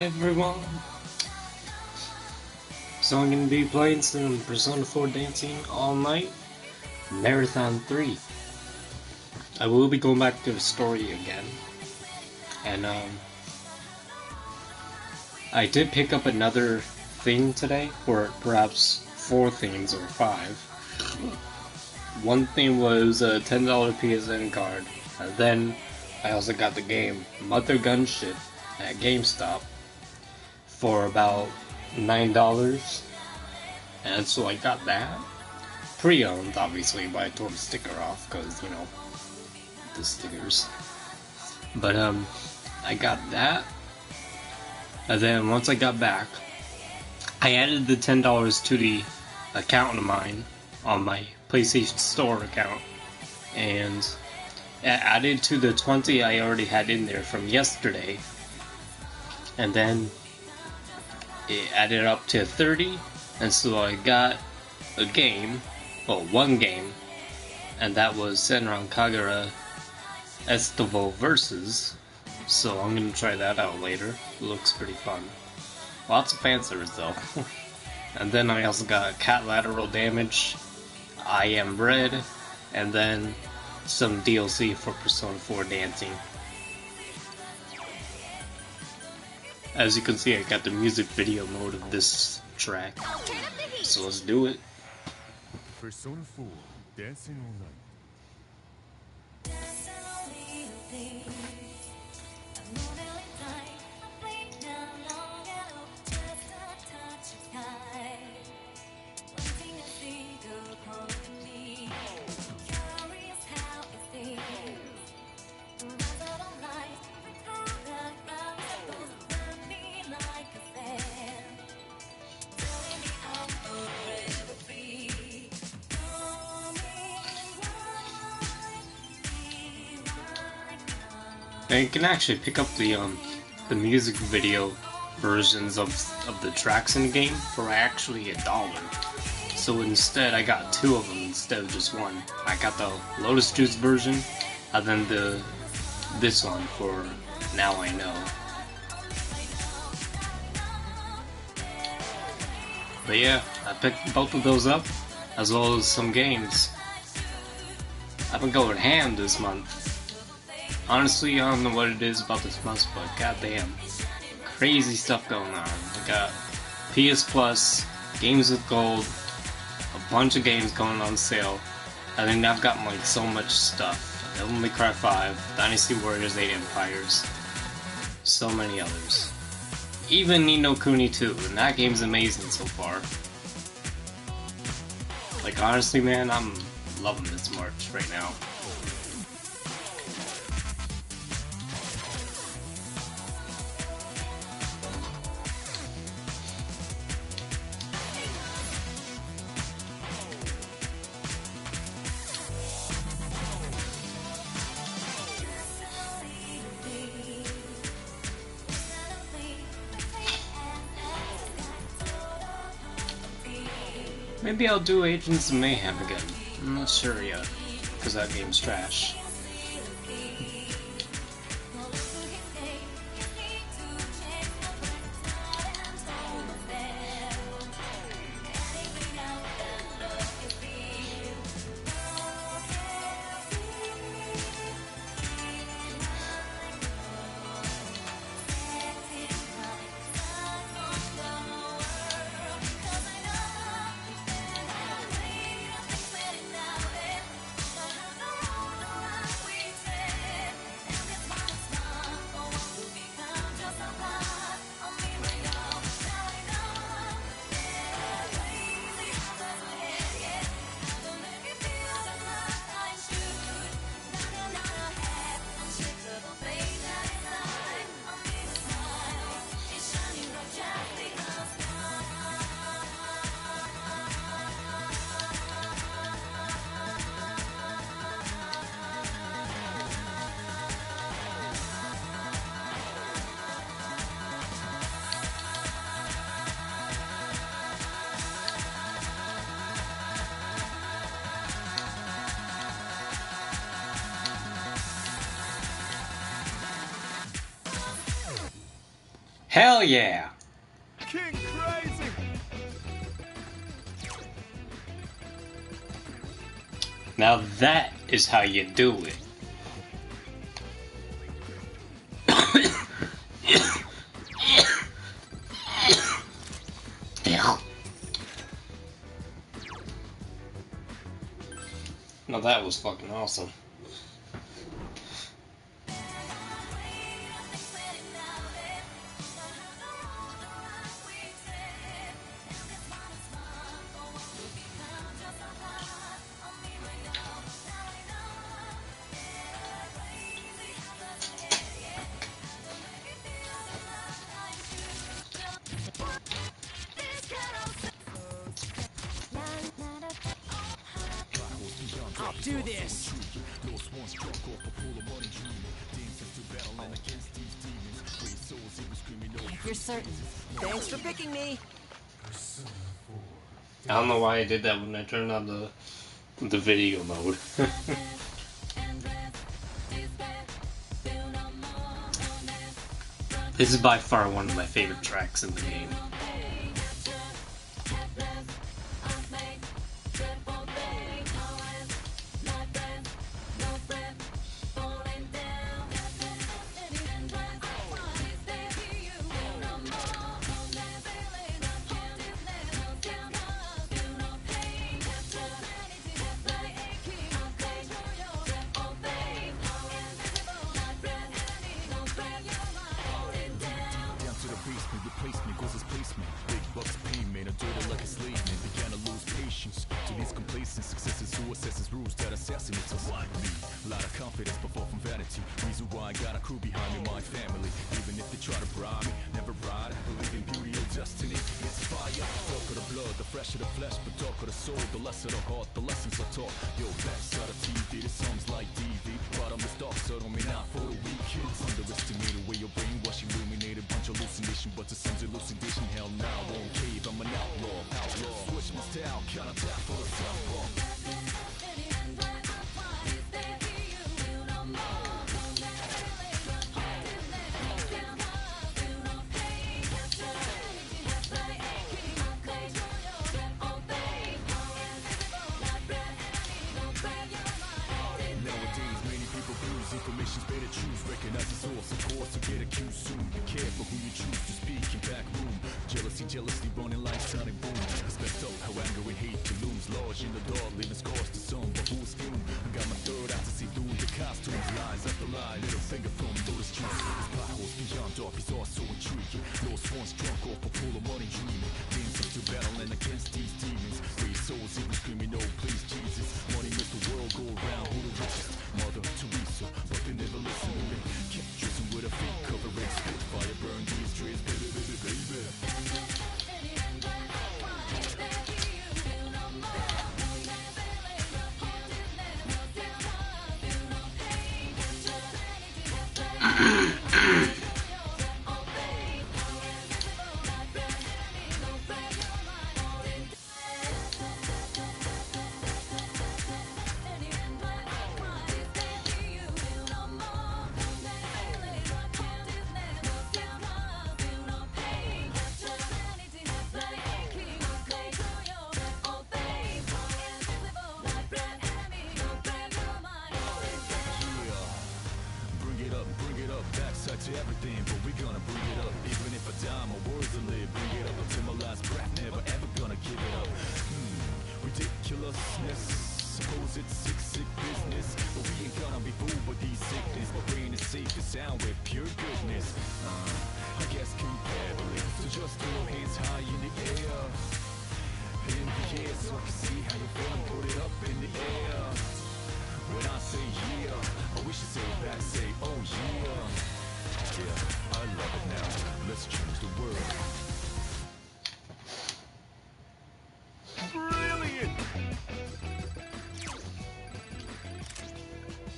Everyone, so I'm gonna be playing some Persona 4 Dancing All Night Marathon 3. I will be going back to the story again, and I did pick up another thing today, or perhaps 4 things or 5. One thing was a $10 PSN card, and then I also got the game Mother Gunship at GameStop for about $9, and so I got that. Pre-owned, obviously, but I tore the sticker off, because, you know, the stickers. But, I got that, and then once I got back, I added the $10 to the account of mine on my PlayStation Store account, and added to the 20 I already had in there from yesterday, and then it added up to 30, and so I got a game, well, one game, and that was Senran Kagura Estival Versus, so I'm gonna try that out later. It looks pretty fun. Lots of fan service though. And then I also got Cat Lateral Damage, I Am Red, and then some DLC for Persona 4 Dancing. As you can see, I got the music video mode of this track, so let's do it. Persona 4 Dancing All Night. And you can actually pick up the music video versions of the tracks in the game for actually $1. So instead, I got 2 of them instead of just one. I got the Lotus Juice version, and then this one for Now I Know. But yeah, I picked both of those up, as well as some games. I've been going ham this month. Honestly, I don't know what it is about this month, but goddamn, crazy stuff going on. I got PS Plus, Games with Gold, a bunch of games going on sale, and then I've got like so much stuff. Devil May Cry 5, Dynasty Warriors 8 Empires, so many others. Even Ni no Kuni 2, and that game's amazing so far. Like honestly, man, I'm loving this March right now. Maybe I'll do Agents of Mayhem again. I'm not sure yet, because that game's trash. Hell yeah! King Crazy! Now that is how you do it. Now that was fucking awesome. I'll do this. If you're certain. Thanks for picking me. I don't know why I did that when I turned on the video mode. This is by far one of my favorite tracks in the game.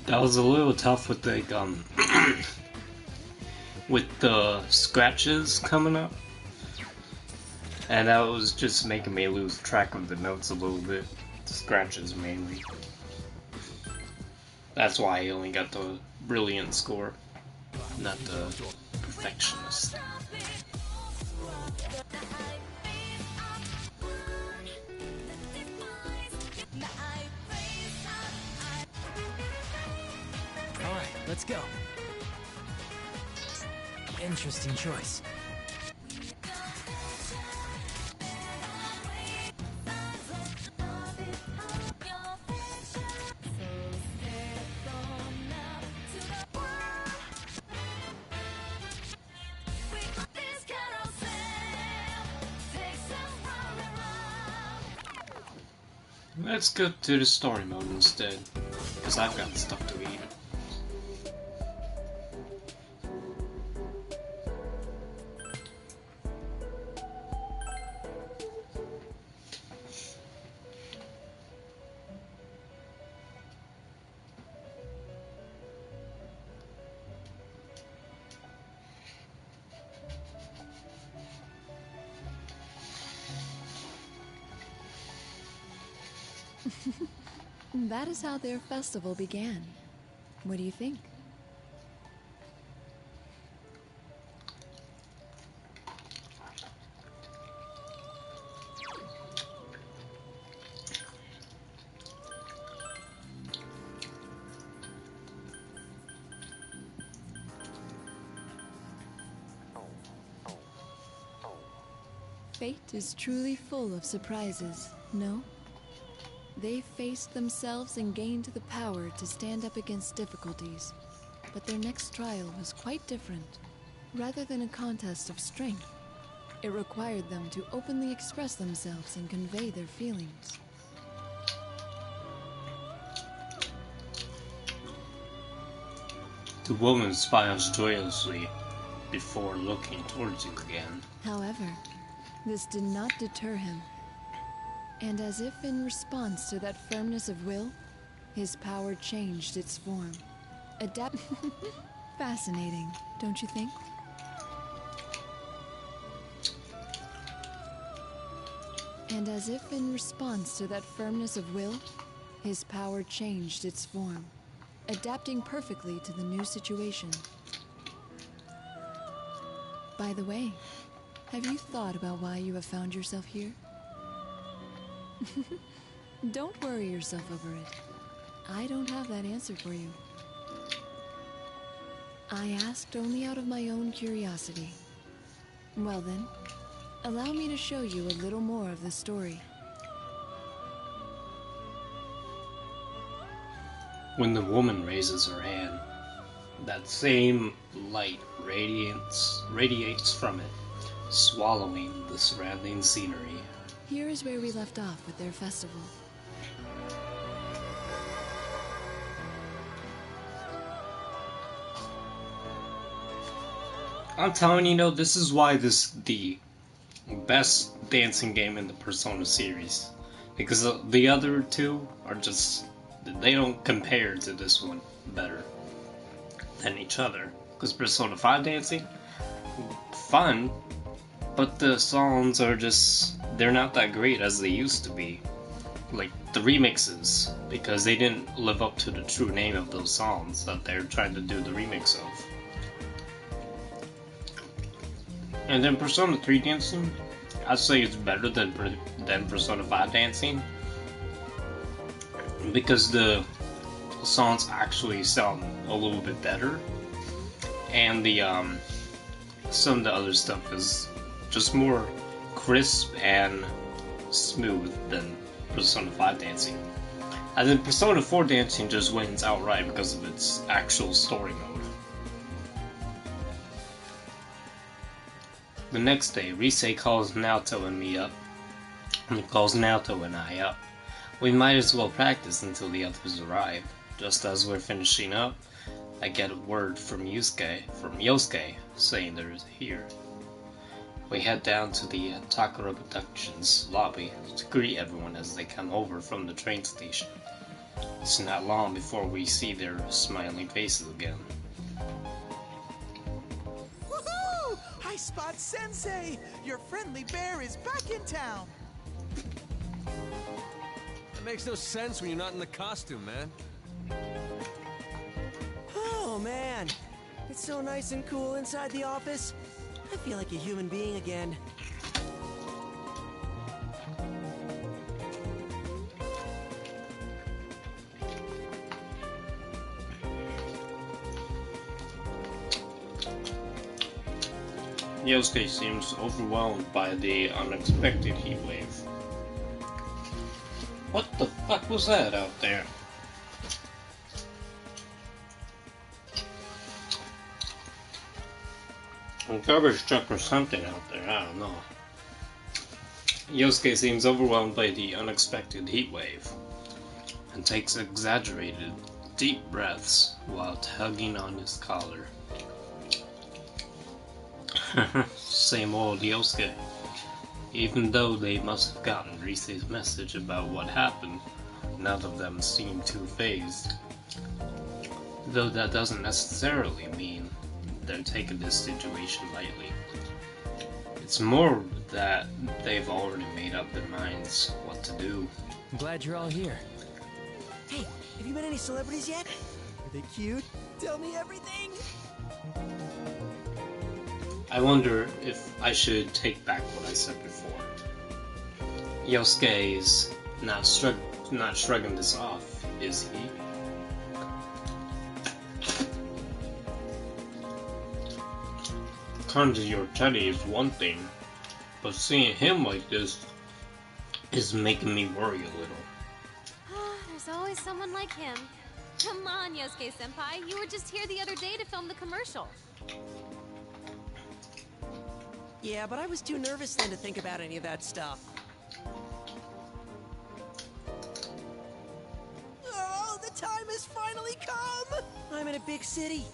That was a little tough with the with the scratches coming up, and that was just making me lose track of the notes a little bit. The scratches mainly. That's why I only got the brilliant score, not the perfectionist. Let's go. Interesting choice. Let's go to the story mode instead, because I've got stuff to eat. That is how their festival began. What do you think? Fate is truly full of surprises, no? They faced themselves and gained the power to stand up against difficulties. But their next trial was quite different. Rather than a contest of strength, it required them to openly express themselves and convey their feelings. The woman smiles joyously before looking towards you again. However, this did not deter him. And as if in response to that firmness of will, his power changed its form. Fascinating, don't you think? And as if in response to that firmness of will, his power changed its form, adapting perfectly to the new situation. By the way, have you thought about why you have found yourself here? Don't worry yourself over it. I don't have that answer for you. I asked only out of my own curiosity. Well then, allow me to show you a little more of the story. When the woman raises her hand, that same light radiates from it, swallowing the surrounding scenery. Here is where we left off with their festival. I'm telling you, this is why this is the best dancing game in the Persona series. Because the other two are just, they don't compare to this one better than each other. Because Persona 5 dancing, fun, but the songs are just, they're not that great as they used to be. Like the remixes, because they didn't live up to the true name of those songs that they're trying to do the remix of. And then Persona 3 dancing, I'd say it's better than Persona 5 dancing, because the songs actually sound a little bit better, and the some of the other stuff is just more crisp and smooth than Persona 5 dancing. And then Persona 4 dancing just wins outright because of its actual story mode. The next day, Rise calls Naoto and me up. He calls Naoto and I up. We might as well practice until the others arrive. Just as we're finishing up, I get a word from Yosuke saying they're here. We head down to the Takara Productions lobby to greet everyone as they come over from the train station. It's not long before we see their smiling faces again. Woohoo! Hi, Spot Sensei! Your friendly bear is back in town! That makes no sense when you're not in the costume, man. Oh, man. It's so nice and cool inside the office. I feel like a human being again. Yosuke seems overwhelmed by the unexpected heat wave. What the fuck was that out there? A garbage truck or something out there, I don't know. Yosuke seems overwhelmed by the unexpected heat wave and takes exaggerated, deep breaths while tugging on his collar. Same old Yosuke. Even though they must have gotten Rise's message about what happened, none of them seem too phased. Though that doesn't necessarily mean they're taking this situation lightly. It's more that they've already made up their minds what to do. I'm glad you're all here. Hey, have you met any celebrities yet? Are they cute? Tell me everything! I wonder if I should take back what I said before. Yosuke is not shrugging this off, is he? Coming to your teddy is one thing, but seeing him like this is making me worry a little. There's always someone like him. Come on, Yosuke-senpai. You were just here the other day to film the commercial. Yeah, but I was too nervous then to think about any of that stuff. Oh, the time has finally come! I'm in a big city,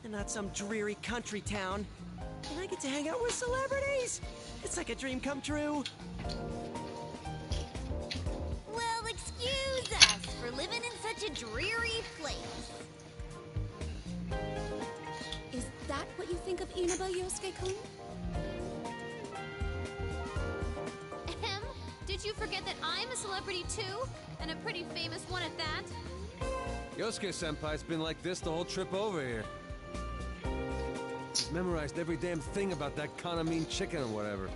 and not some dreary country town. And I get to hang out with celebrities! It's like a dream come true. Well, excuse us for living in such a dreary place. Is that what you think of Inaba, Yosuke-kun? Did you forget that I'm a celebrity too? And a pretty famous one at that? Yosuke-senpai's been like this the whole trip over here. He's memorized every damn thing about that Kanamine chicken or whatever.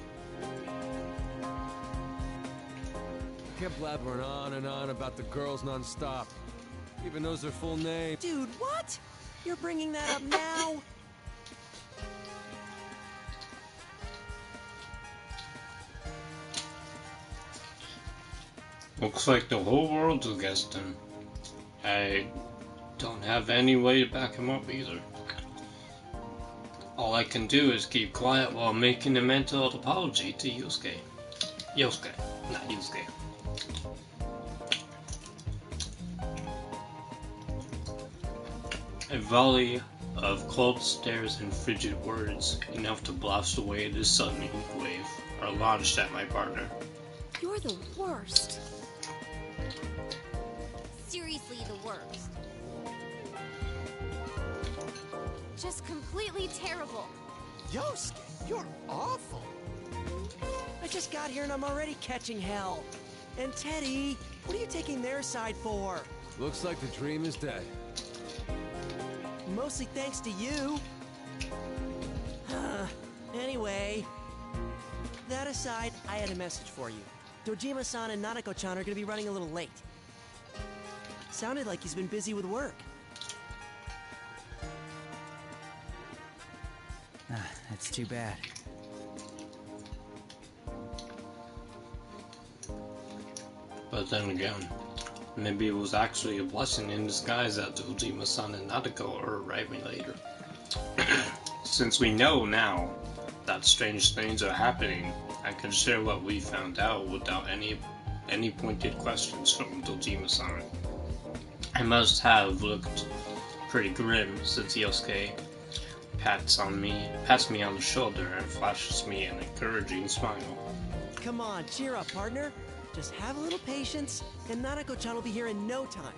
He kept blabbering on and on about the girls non-stop. Even knows their full name. Dude, what? You're bringing that up now? Looks like the whole world's against him. I don't have any way to back him up either. All I can do is keep quiet while making a mental apology to Yosuke. Yosuke, not Yusuke. A volley of cold stares and frigid words, enough to blast away the sudden heat wave, are launched at my partner. You're the worst. Seriously, the worst. Just completely terrible. Yosuke, you're awful. I just got here and I'm already catching hell. And Teddy, what are you taking their side for? Looks like the dream is dead. Mostly thanks to you. Anyway, that aside, I had a message for you. Dojima-san and Nanako-chan are gonna be running a little late. Sounded like he's been busy with work. That's too bad. But then again, maybe it was actually a blessing in disguise that Dojima-san and Nadeko are arriving later. Since we know now that strange things are happening, I can share what we found out without any pointed questions from Dojima-san. I must have looked pretty grim since Yosuke pats me on the shoulder and flashes me an encouraging smile. Come on, cheer up, partner. Just have a little patience, and Nanako-chan will be here in no time.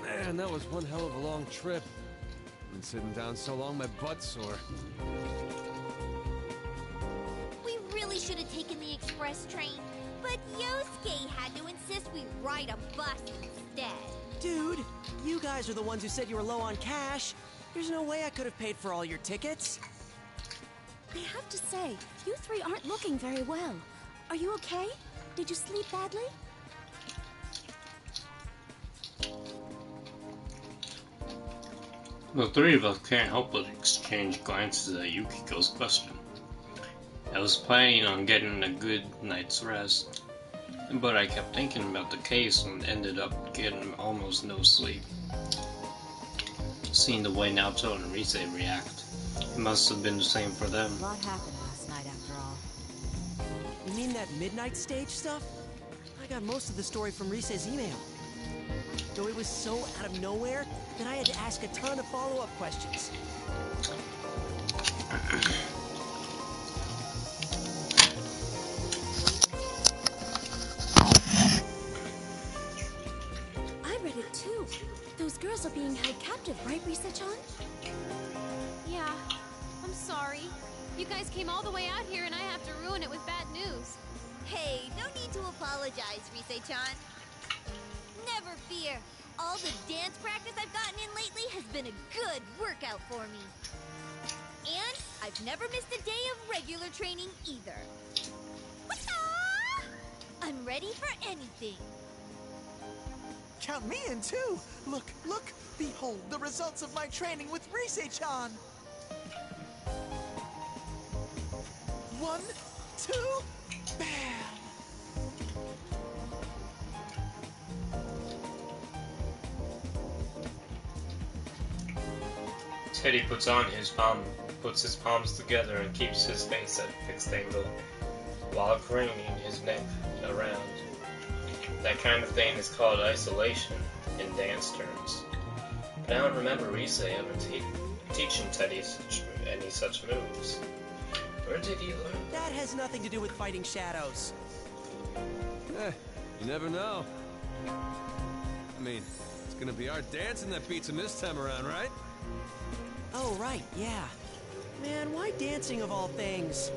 Man, that was one hell of a long trip. Been sitting down so long, my butt's sore. We really should have taken the express train, but Yosuke had to insist we ride a bus instead. Dude, you guys are the ones who said you were low on cash. There's no way I could have paid for all your tickets. I have to say, you three aren't looking very well. Are you okay? Did you sleep badly? The three of us can't help but exchange glances at Yukiko's question. I was planning on getting a good night's rest, but I kept thinking about the case and ended up getting almost no sleep. Seeing the way Naoto and Rise react, it must have been the same for them. A lot happened last night after all. You mean that midnight stage stuff? I got most of the story from Rise's email. Though it was so out of nowhere that I had to ask a ton of follow-up questions. I read it too. Those girls are being held captive, right, Rise-chan? Yeah, I'm sorry. You guys came all the way out here and I have to ruin it with bad news. Hey, no need to apologize, Rise-chan. Never fear. All the dance practice I've gotten in lately has been a good workout for me. And I've never missed a day of regular training either. I'm ready for anything. Count me in too. Look, look. Behold the results of my training with Rise-chan. 1, 2, bam! Teddy puts his palms together and keeps his face at a fixed angle, while craning his neck around. That kind of thing is called isolation in dance terms. But I don't remember Rise ever teaching Teddy any such moves. Where did he learn? That has nothing to do with fighting shadows. You never know. I mean, it's gonna be our dancing that beats him this time around, right? Oh, right, yeah. Man, why dancing of all things?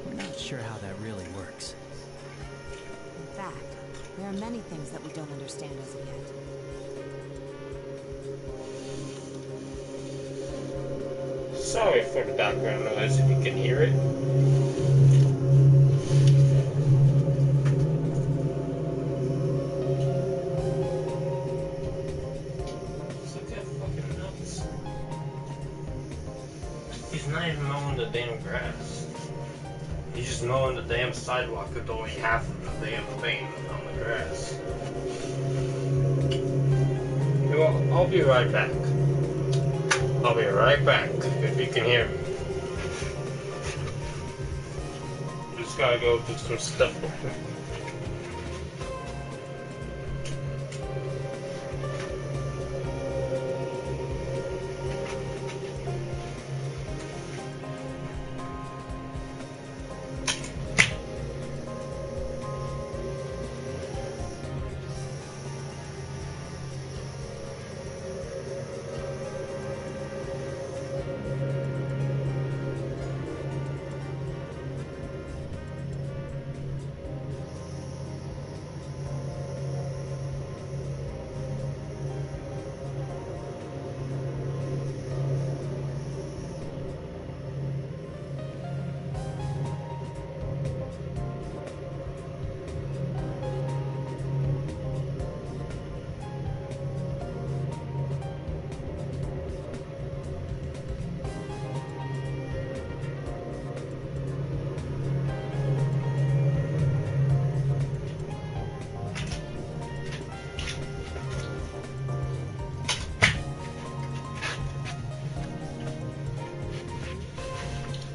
We're not sure how that really works. In fact, there are many things that we don't understand as of yet. Sorry for the background noise if you can hear it. He's not even mowing the damn grass. He's just mowing the damn sidewalk with only half of the damn thing on the grass. Well, I'll be right back. I'll be right back, if you can hear me. Just gotta go do some stuff.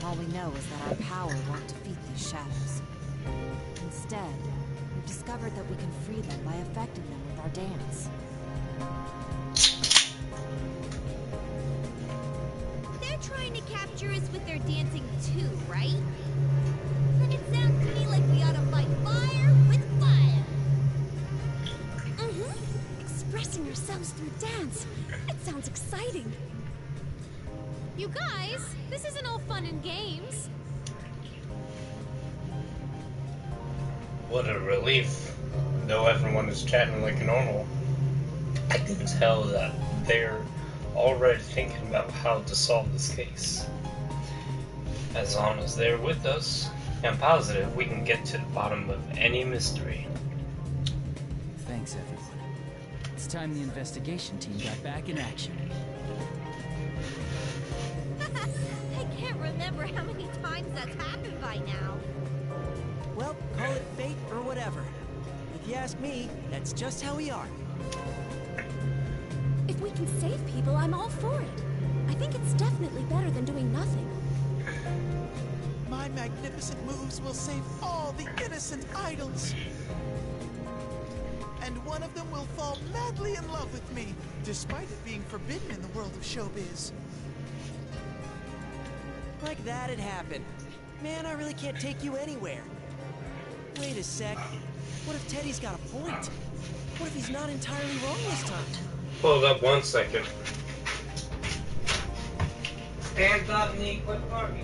All we know is that our power won't defeat these shadows. Instead, we've discovered that we can free them by affecting them with our dance. They're trying to capture us with their dancing too, right? Then it sounds to me like we ought to fight fire with fire. Expressing ourselves through dance. It sounds exciting. You guys, this isn't all fun and games. What a relief. Though everyone is chatting like normal, I can tell that they're already thinking about how to solve this case. As long as they're with us, I'm positive we can get to the bottom of any mystery. Thanks, everyone. It's time the investigation team got back in action. remember how many times that's happened by now. Well, call it fate or whatever. If you ask me, that's just how we are. If we can save people, I'm all for it. I think it's definitely better than doing nothing. My magnificent moves will save all the innocent idols. And one of them will fall madly in love with me, despite it being forbidden in the world of showbiz. Like that'd happen. Man, I really can't take you anywhere. Wait a sec. What if Teddy's got a point? What if he's not entirely wrong this time? Hold up 1 second. Stand up, Nick. Quit parking.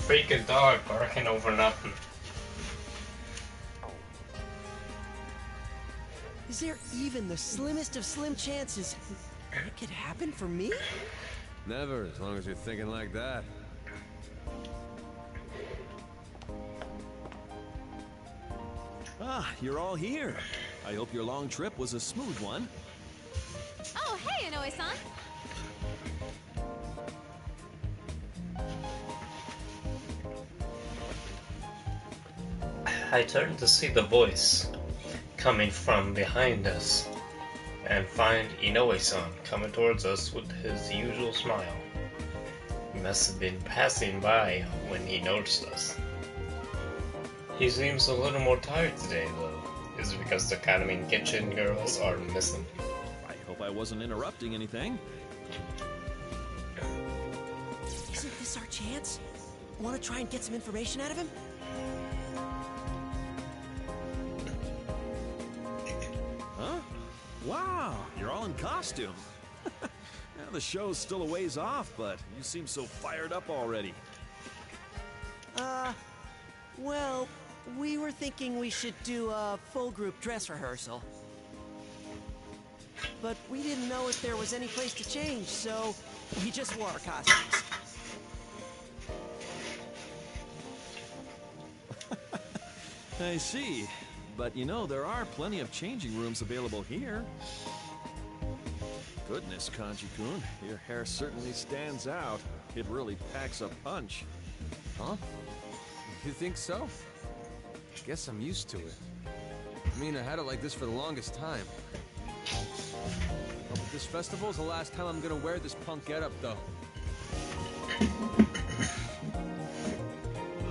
Freaking dog barking over nothing. Is there even the slimmest of slim chances it could happen for me? Never, as long as you're thinking like that. Ah, you're all here. I hope your long trip was a smooth one. Oh, hey, Inoue-san. I turned to see the voice coming from behind us and find Inoue-san coming towards us with his usual smile. He must have been passing by when he noticed us. He seems a little more tired today, though. Is it because the Katamin kitchen girls are missing? I hope I wasn't interrupting anything. Isn't this our chance? Want to try and get some information out of him? Huh? Wow, you're all in costume. Now, the show's still a ways off, but you seem so fired up already. Well, we were thinking we should do a full group dress rehearsal. But we didn't know if there was any place to change, so we just wore our costumes. I see. But you know, there are plenty of changing rooms available here. Goodness, Kanji-kun, your hair certainly stands out. It really packs a punch. Huh? You think so? Guess I'm used to it. I mean, I had it like this for the longest time. But this festival's the last time I'm gonna wear this punk getup, though.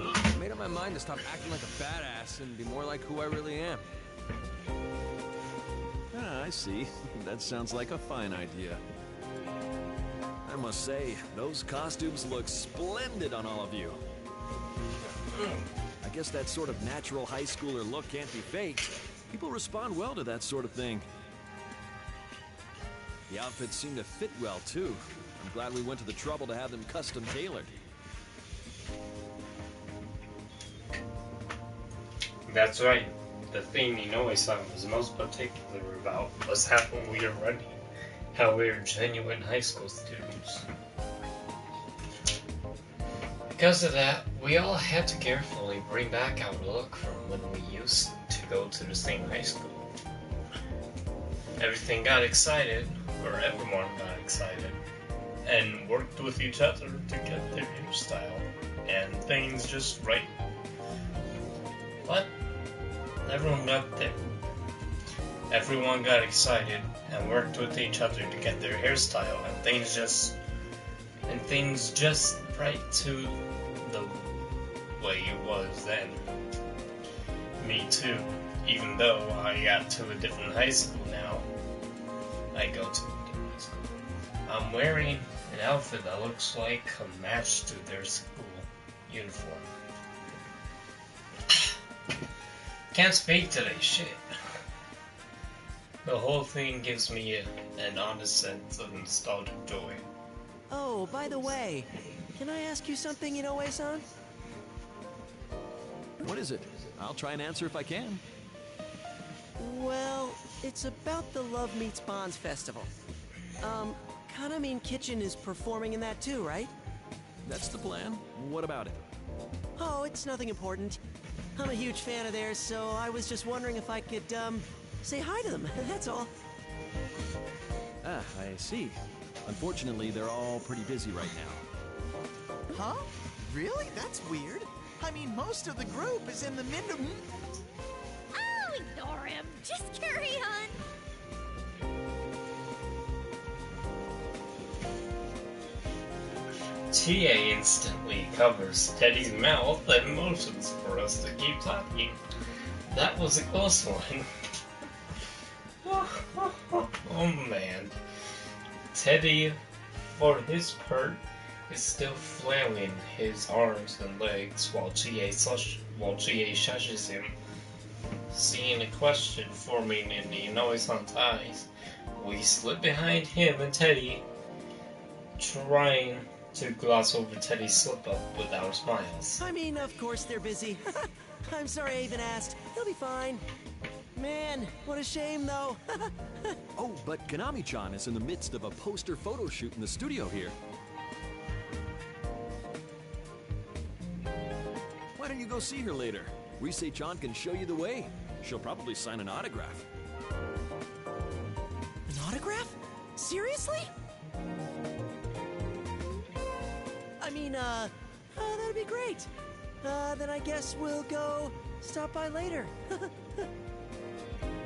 I made up my mind to stop acting like a badass and be more like who I really am. Ah, I see. That sounds like a fine idea. I must say, those costumes look splendid on all of you. I guess that sort of natural high schooler look can't be faked. People respond well to that sort of thing. The outfits seem to fit well, too. I'm glad we went to the trouble to have them custom tailored. That's right. The thing Inoue-san was most particular about was how we were running, how we were genuine high school students. Because of that, we all had to carefully bring back our look from when we used to go to the same high school. Everything got excited, or everyone got excited, and worked with each other to get their hairstyle, and things just right. What? Everyone got there. Everyone got excited and worked with each other to get their hairstyle, and things just right to the way it was then. Me too. Even though I got to a different high school now. I go to a different high school. I'm wearing An outfit that looks like a match to their school uniform. Can't speak today, shit. The whole thing gives me an honest sense of nostalgic joy. Oh, by the way, can I ask you something, Inoue-san? What is it? I'll try and answer if I can. Well, it's about the Love Meets Bonds festival. Kanamin Kitchen is performing in that too, right? That's the plan. What about it? Oh, it's nothing important. I'm a huge fan of theirs, so I was just wondering if I could, say hi to them, that's all. Ah, I see. Unfortunately, they're all pretty busy right now. Huh? Really? That's weird. I mean, most of the group is in the middle. Oh, ignore him. Just carry on. TA instantly covers Teddy's mouth and motions for us to keep talking. That was a close one. Oh man. Teddy, for his part, is still flailing his arms and legs while GA shushes him. Seeing a question forming in the Inoue-san's eyes, we slip behind him and Teddy, trying to gloss over Teddy's slip-up with our smiles. I mean, of course they're busy. I'm sorry I even asked. He'll be fine. Man, what a shame, though. Oh, but Konami-chan is in the midst of a poster photo shoot in the studio here. Why don't you go see her later? Rise-chan can show you the way. She'll probably sign an autograph. An autograph? Seriously? I mean, that'd be great. Then I guess we'll go stop by later.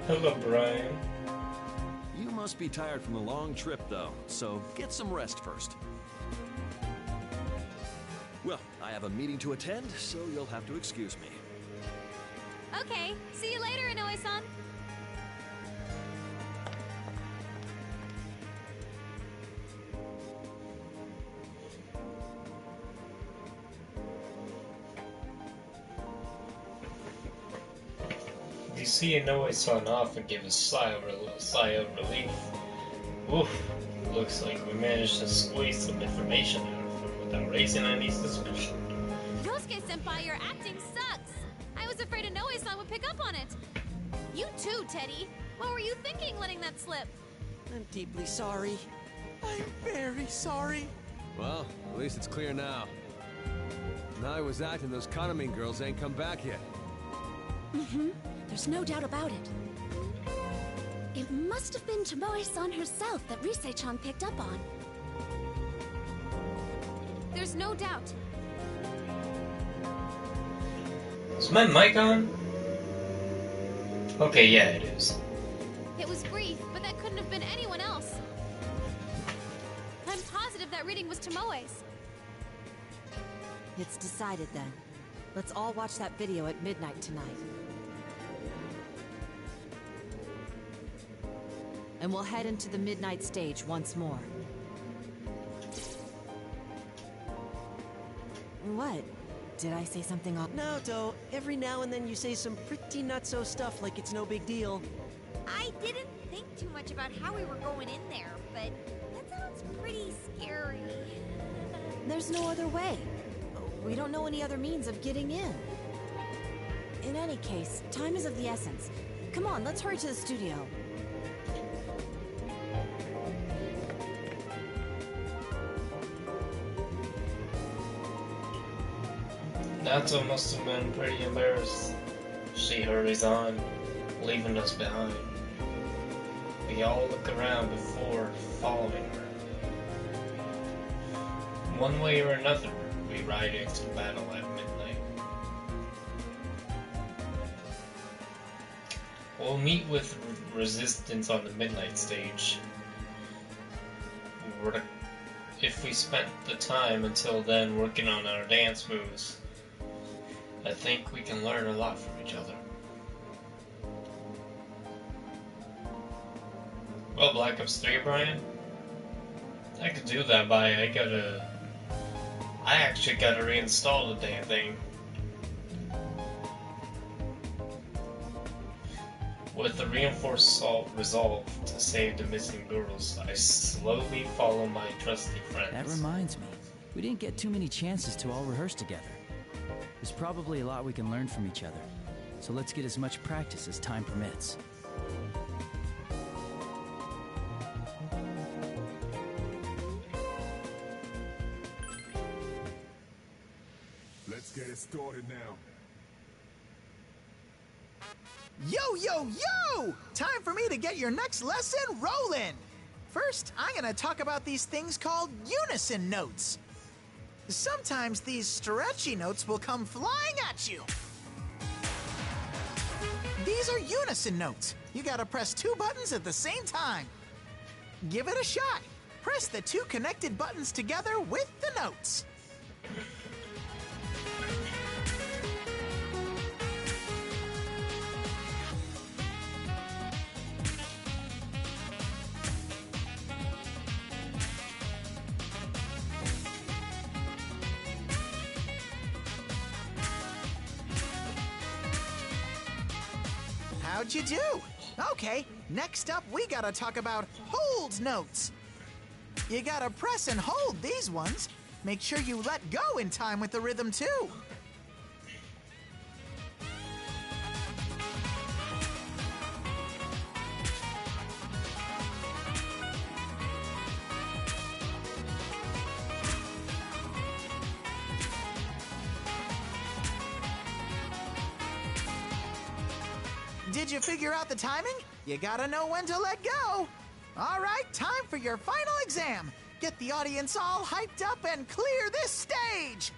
Hello, Brian. You must be tired from the long trip, though, so get some rest first. Well, I have a meeting to attend, so you'll have to excuse me. Okay, see you later, Inoue-san. You see Inoue-san off and give a sigh of relief. Oof, looks like we managed to squeeze some information out of her without raising any suspicion. Yosuke-senpai, your acting sucks! I was afraid Inoue-san would pick up on it. You too, Teddy. What were you thinking letting that slip? I'm deeply sorry. I'm very sorry. Well, at least it's clear now. Now I was acting, those Kanamin girls ain't come back yet. Mm-hmm. There's no doubt about it. It must have been Tomoe-san herself that Rise-chan picked up on. There's no doubt. Is my mic on? Okay, yeah, it is. It was brief, but that couldn't have been anyone else. I'm positive that reading was Tomoe's. It's decided then. Let's all watch that video at midnight tonight. And we'll head into the midnight stage once more. What? Did I say something off? No, Do. Every now and then you say some pretty nutso stuff like it's no big deal. I didn't think too much about how we were going in there, but that sounds pretty scary. There's no other way. We don't know any other means of getting in. In any case, time is of the essence. Come on, let's hurry to the studio. Natsu must have been pretty embarrassed. She hurries on, leaving us behind. We all look around before following her. One way or another, we ride into battle at midnight. We'll meet with resistance on the midnight stage. If we spent the time until then working on our dance moves, I think we can learn a lot from each other. Well, Black Ops 3, Brian? I could do that, but I actually gotta reinstall the damn thing. With the reinforced resolve to save the missing girls, I slowly follow my trusty friends. That reminds me, we didn't get too many chances to all rehearse together. There's probably a lot we can learn from each other, so let's get as much practice as time permits. Let's get it started now. Yo, yo, yo! Time for me to get your next lesson rolling! First, I'm gonna talk about these things called unison notes. Sometimes these stretchy notes will come flying at you. These are unison notes. You gotta press 2 buttons at the same time. Give it a shot. Press the 2 connected buttons together with the notes. How'd you do? Okay, next up we gotta talk about hold notes. You gotta press and hold these ones. Make sure you let go in time with the rhythm too. Did you figure out the timing? You gotta know when to let go. All right, time for your final exam. Get the audience all hyped up and clear this stage.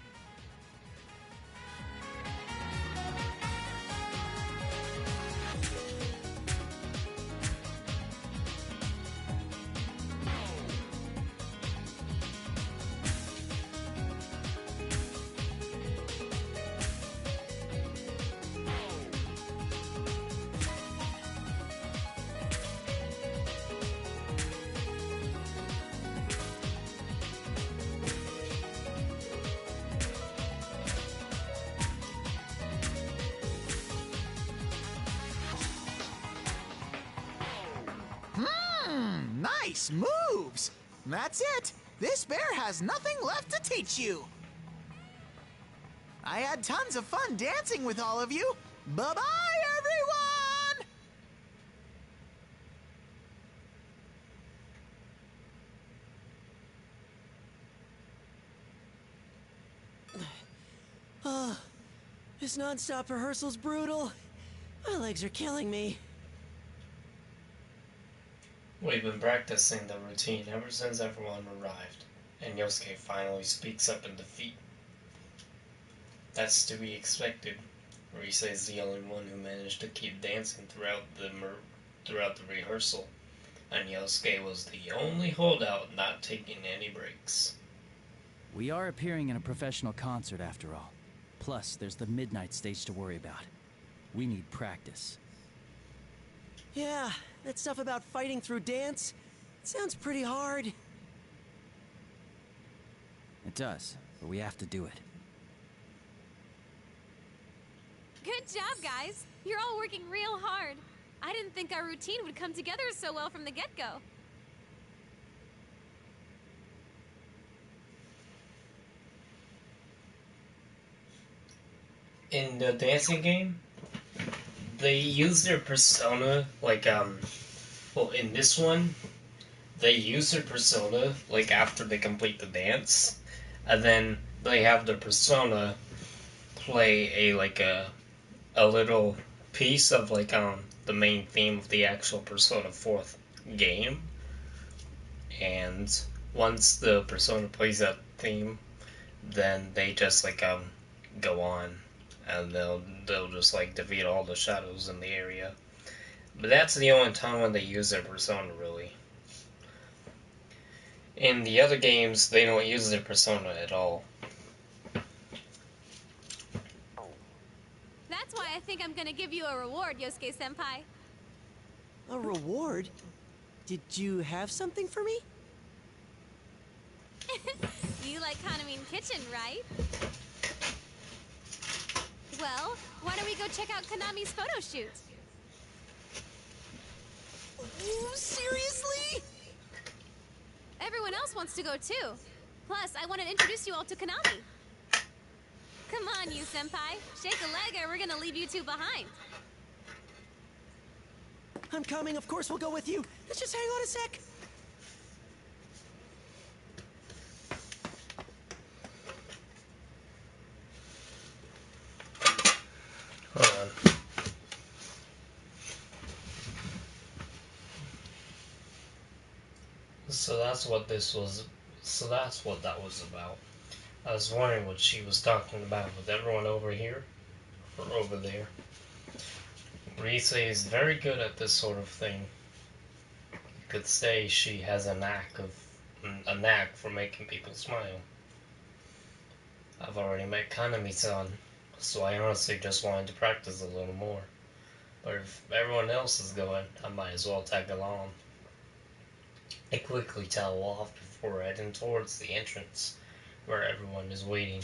Nice moves! That's it! This bear has nothing left to teach you! I had tons of fun dancing with all of you! Bye-bye, everyone! This non-stop rehearsal's brutal. My legs are killing me. We've been practicing the routine ever since everyone arrived, and Yosuke finally speaks up in defeat. That's to be expected. Rise is the only one who managed to keep dancing throughout the rehearsal, and Yosuke was the only holdout not taking any breaks. We are appearing in a professional concert after all. Plus, there's the midnight stage to worry about. We need practice. Yeah, that stuff about fighting through dance, it sounds pretty hard. It does, but we have to do it. Good job, guys. You're all working real hard. I didn't think our routine would come together so well from the get-go. In the dancing game, they use their persona, like, well, in this one, they use their persona, like, after they complete the dance, and then they have their persona play a little piece of, like, the main theme of the actual Persona 4th game, and once the persona plays that theme, then they just, like, go on. And they'll just like defeat all the shadows in the area. But that's the only time when they use their persona, really. In the other games, they don't use their persona at all. That's why I think I'm gonna give you a reward, Yosuke-senpai. A reward? Did you have something for me? You like Kaname Kitchen, right? Well, why don't we go check out Kaname's photo shoot? Ooh, seriously? Everyone else wants to go too. Plus, I want to introduce you all to Kaname. Come on, you senpai. Shake a leg or we're gonna leave you two behind. I'm coming, of course we'll go with you. Let's just hang on a sec. Hold on. So that's what this was. So that's what that was about. I was wondering what she was talking about with everyone over here or over there. Rise is very good at this sort of thing. You could say she has a knack for making people smile. I've already met Kaname-san, so I honestly just wanted to practice a little more. But if everyone else is going, I might as well tag along. I quickly towel off before heading towards the entrance, where everyone is waiting.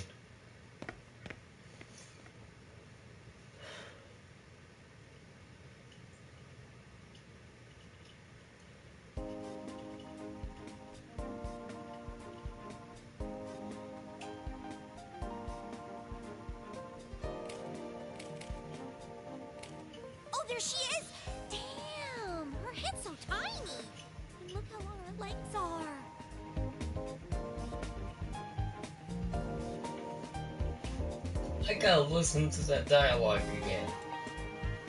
Oh, there she is! Damn! Her head's so tiny! And look how long her legs are! I gotta listen to that dialogue again.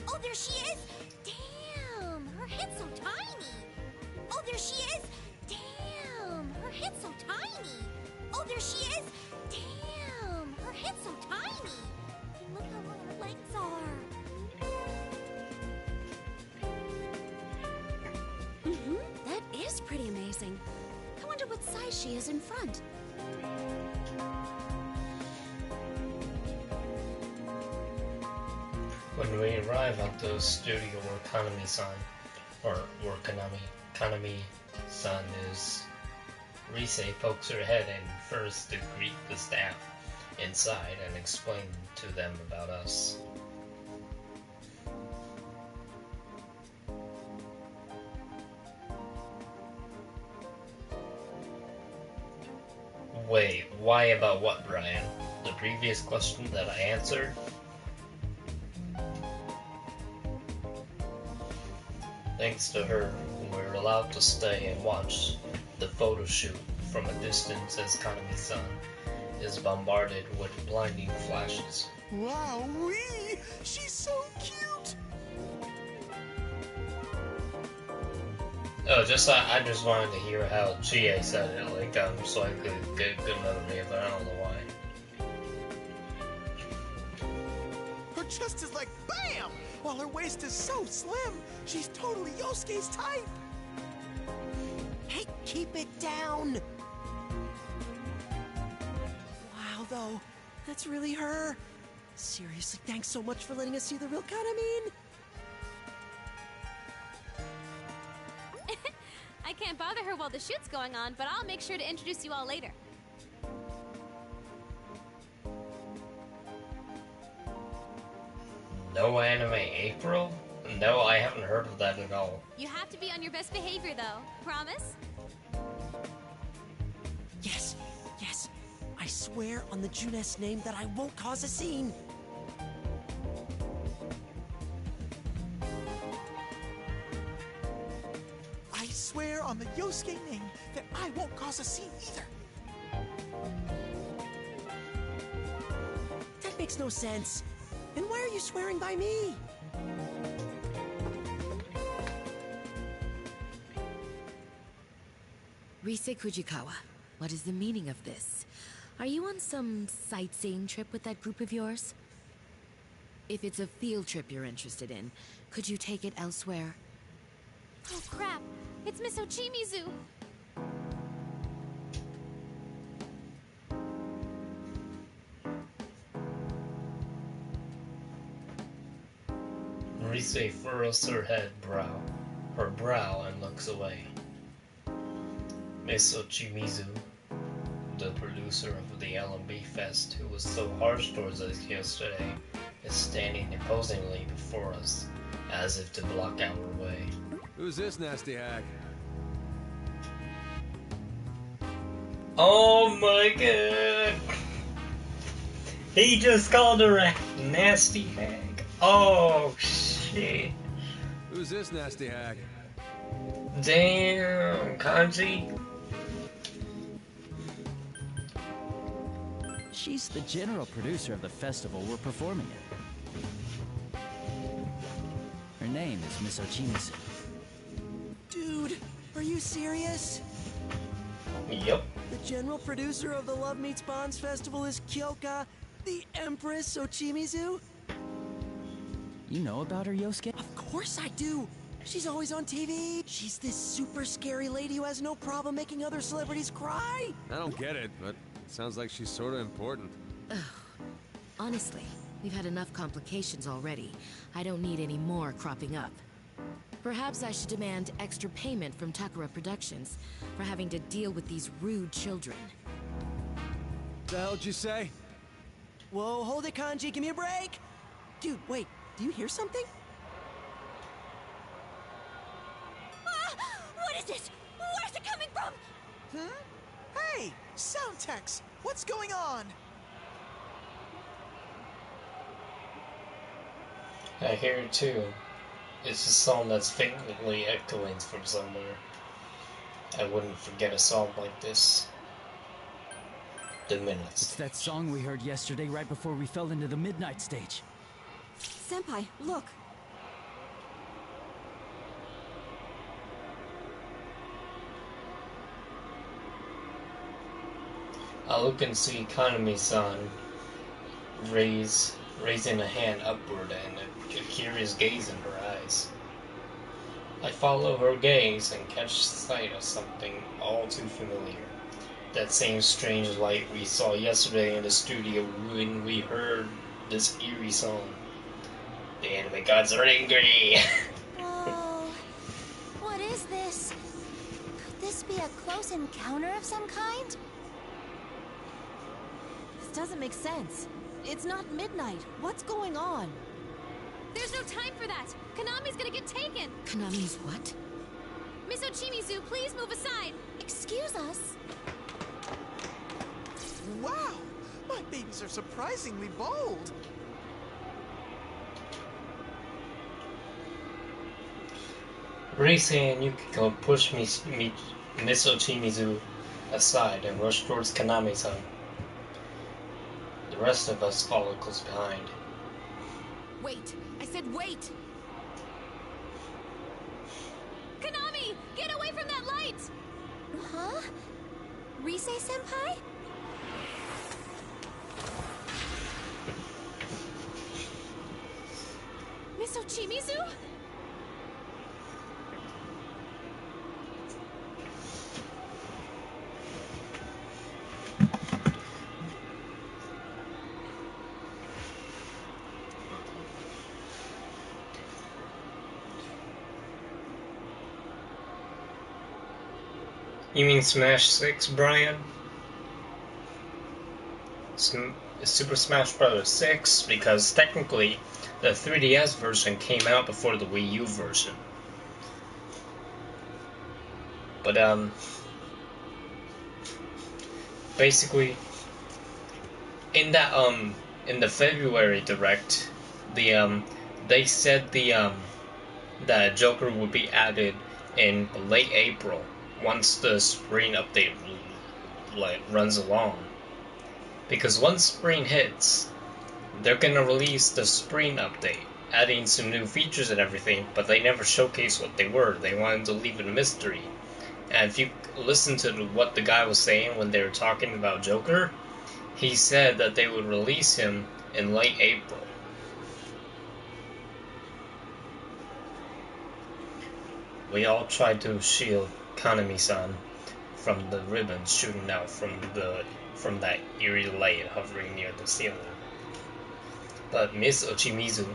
Oh, there she is! Damn! Her head's so tiny! Oh, there she is! Damn! Her head's so tiny! Oh, there she is! Damn! Her head's so tiny! And look how long her legs are! That is pretty amazing. I wonder what size she is in front. When we arrive at the studio where Kaname-san, or where Kaname-san is, Rise pokes her head in first to greet the staff inside and explain to them about us. Wait, why about what, Brian? The previous question that I answered? Thanks to her, we're allowed to stay and watch the photo shoot from a distance as Kaname-san is bombarded with blinding flashes. Wowee! She's so cute! Oh, I just wanted to hear how Chie said it, like, so I could get a good memory of it. I don't know why. Her chest is like BAM! While her waist is so slim, she's totally Yosuke's type! Hey, keep it down! Wow, though, that's really her. Seriously, thanks so much for letting us see the real Kaname. I can't bother her while the shoot's going on, but I'll make sure to introduce you all later. No anime April? No, I haven't heard of that at all. You have to be on your best behavior, though. Promise? Yes, yes. I swear on the Junes name that I won't cause a scene. I swear on the Yosuke name that I won't cause a scene either. That makes no sense. And why are you swearing by me? Rise Fujikawa, what is the meaning of this? Are you on some sightseeing trip with that group of yours? If it's a field trip you're interested in, could you take it elsewhere? Oh, crap. It's Miss Ochimizu. Rise furrows her brow, and looks away. Miss Ochimizu, the producer of the LMB Fest, who was so harsh towards us yesterday, is standing imposingly before us, as if to block our way. Who's this nasty hag? Oh my god! He just called her a nasty hag. Oh shit. Who's this nasty hag? Damn, Kanji. She's the general producer of the festival we're performing at. Her name is Miss Ochimizu. Dude, are you serious? Yep. The general producer of the Love Meets Bonds Festival is Kyoka, the Empress Ochimizu? You know about her, Yosuke? Of course I do! She's always on TV! She's this super scary lady who has no problem making other celebrities cry! I don't get it, but it sounds like she's sort of important. Ugh. Honestly, we've had enough complications already. I don't need any more cropping up. Perhaps I should demand extra payment from Takara Productions for having to deal with these rude children. What the hell did you say? Whoa, hold it, Kanji, give me a break! Dude, wait, do you hear something? What is this? Where's it coming from? Hey, Soundtex, what's going on? I hear it too. It's a song that's faintly echoing from somewhere. I wouldn't forget a song like this. The Minutes. It's that song we heard yesterday right before we fell into the midnight stage. Senpai, look. I look and see Kanami-san raising a hand upward and a curious gaze in her eyes. I follow her gaze and catch sight of something all too familiar. That same strange light we saw yesterday in the studio when we heard this eerie song. The anime gods are angry! Whoa. What is this? Could this be a close encounter of some kind? This doesn't make sense. It's not midnight. What's going on? There's no time for that! Konami's gonna get taken! Konami's what? Miss Ochimizu, please move aside! Excuse us? Wow, my babies are surprisingly bold. Rise and Yukiko push Miss Ochimizu aside and rush towards Kanami-san. The rest of us follow close behind. Wait! I said wait! Konami! Get away from that light! Huh? Rise-senpai? Miss Ochimizu? You mean Smash 6, Brian? Super Smash Bros. 6, because technically the 3DS version came out before the Wii U version. But basically in that in the February Direct, they said that Joker would be added in late April once the spring update runs along. Because once spring hits, they're gonna release the spring update, adding some new features and everything, but they never showcased what they were. They wanted to leave it a mystery. And if you listen to what the guy was saying when they were talking about Joker, he said that they would release him in late April. We all tried to shield Kanami-san from the ribbons shooting out from that eerie light hovering near the ceiling. But Miss Ochimizu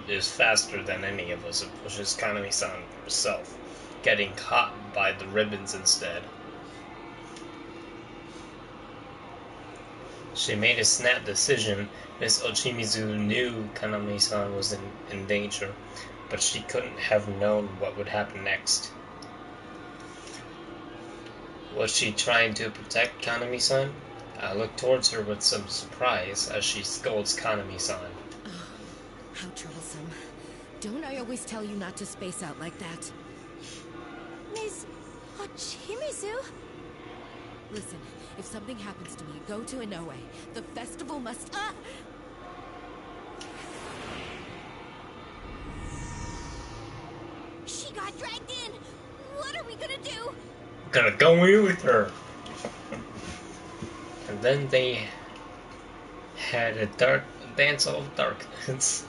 is faster than any of us and pushes Kanami-san herself, getting caught by the ribbons instead. She made a snap decision. Miss Ochimizu knew Kaname-san was in danger, but she couldn't have known what would happen next. Was she trying to protect Kaname-san? I looked towards her with some surprise as she scolds Kaname-san. Oh, how troublesome. Don't I always tell you not to space out like that? Miss Ochimizu? Listen, if something happens to me, go to Inoue. The festival must... She got dragged in! What are we gonna do? Gonna go in with her! And then they had a dance of darkness.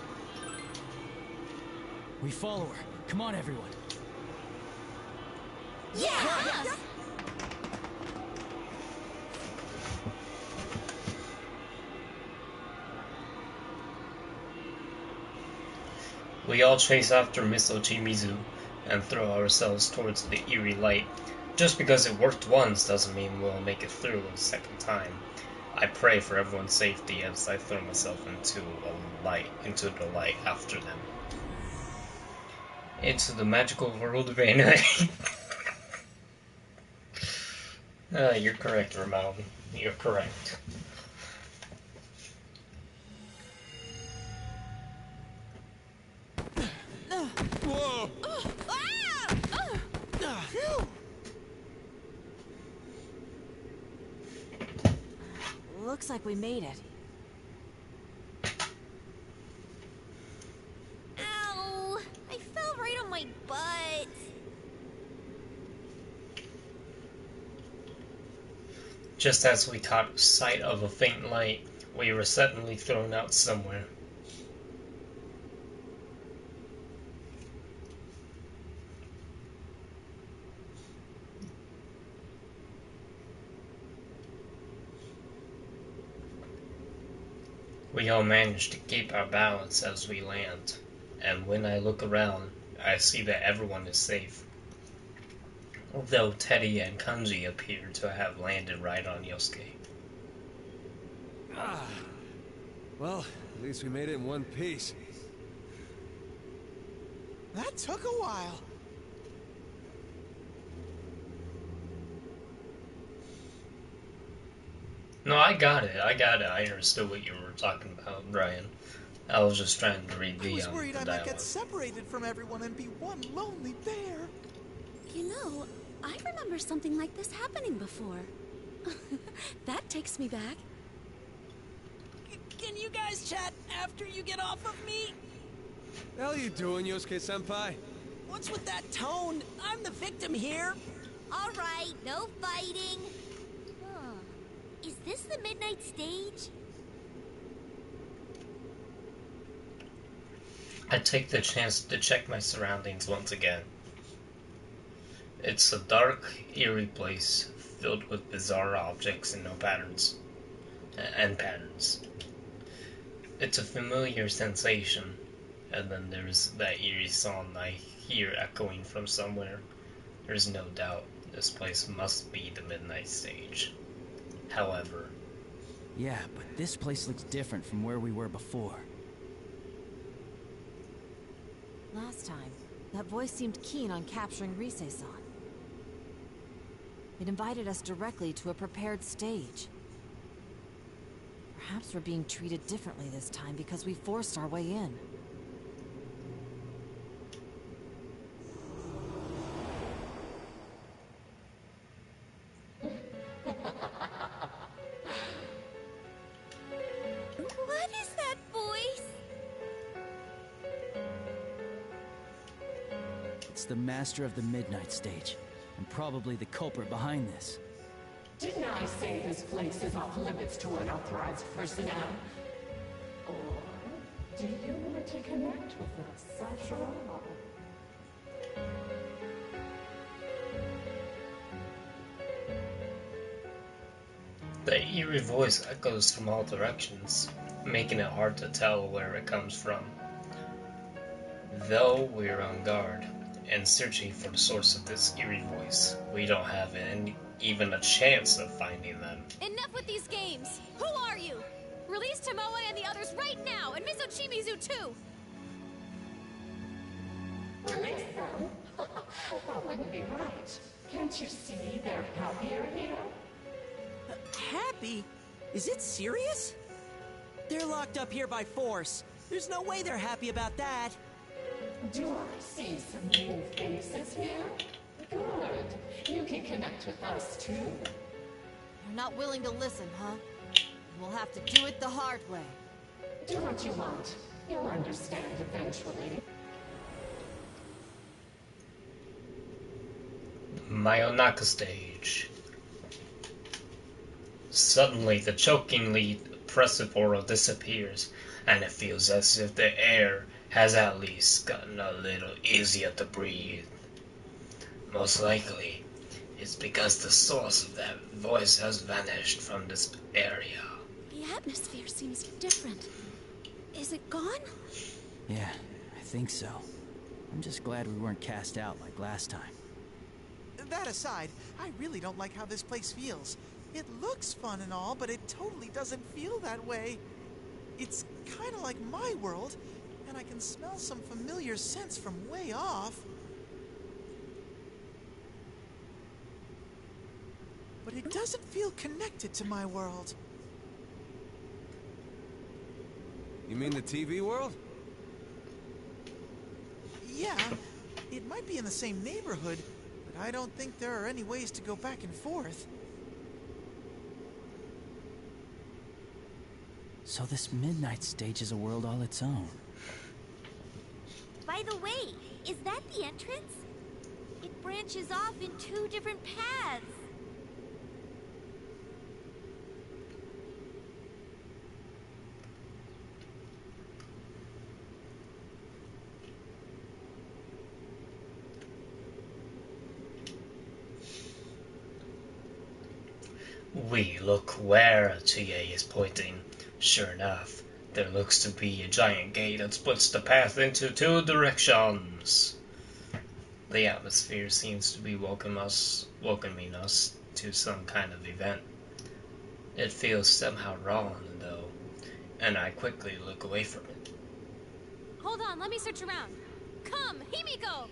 We follow her. Come on, everyone. Yeah! We all chase after Miss Ochimizu and throw ourselves towards the eerie light. Just because it worked once doesn't mean we'll make it through a second time. I pray for everyone's safety as I throw myself into the light after them. Into the magical world of anime. You're correct, Ramon. You're correct. Whoa! Looks like we made it. Ow! I fell right on my butt. Just as we caught sight of a faint light, we were suddenly thrown out somewhere. We all managed to keep our balance as we land, and when I look around, I see that everyone is safe. Although Teddy and Kanji appear to have landed right on Yosuke. Well, at least we made it in one piece. That took a while. No, I got it. I understood what you were talking about, Brian. I was just trying to read I was the worried I might dialogue. get separated from everyone and be one lonely bear. You know, I remember something like this happening before. That takes me back. Can you guys chat after you get off of me? The hell you doing, Yosuke-senpai? What's with that tone? I'm the victim here. All right, no fighting. Huh. Is this the midnight stage? I take the chance to check my surroundings once again. It's a dark, eerie place filled with bizarre objects and patterns. It's a familiar sensation, and then there's that eerie song I hear echoing from somewhere. There's no doubt this place must be the midnight stage. However... Yeah, but this place looks different from where we were before. Last time, that voice seemed keen on capturing Rise-san. It invited us directly to a prepared stage. Perhaps we're being treated differently this time because we forced our way in. What is that voice? It's the master of the midnight stage, and probably the culprit behind this. Didn't I say this place is off limits to unauthorized personnel? Or do you want to connect with us after all? The eerie voice echoes from all directions, making it hard to tell where it comes from. Though we're on guard and searching for the source of this eerie voice, we don't have even a chance of finding them. Enough with these games! Who are you? Release Tomoe and the others right now, and Miss Ochimizu too! Release them? That wouldn't be right. Can't you see they're happier here? Happy? Is it serious? They're locked up here by force. There's no way they're happy about that. Do I see some new faces here? Good. You can connect with us too. You're not willing to listen, huh? We'll have to do it the hard way. Do what you want. You'll understand eventually. Mayonaka stage. Suddenly, the chokingly oppressive aura disappears, and it feels as if the air has at least gotten a little easier to breathe. Most likely, it's because the source of that voice has vanished from this area. The atmosphere seems different. Is it gone? Yeah, I think so. I'm just glad we weren't cast out like last time. That aside, I really don't like how this place feels. It looks fun and all, but it totally doesn't feel that way. It's kind of like my world, and I can smell some familiar scents from way off. But it doesn't feel connected to my world. You mean the TV world? Yeah, it might be in the same neighborhood, but I don't think there are any ways to go back and forth. So this midnight stage is a world all its own. By the way, is that the entrance? It branches off in two different paths. We look where Chie is pointing. Sure enough, there looks to be a giant gate that splits the path into two directions. The atmosphere seems to be welcoming us to some kind of event. It feels somehow wrong, though, and I quickly look away from it. Hold on, let me search around. Come, Himiko!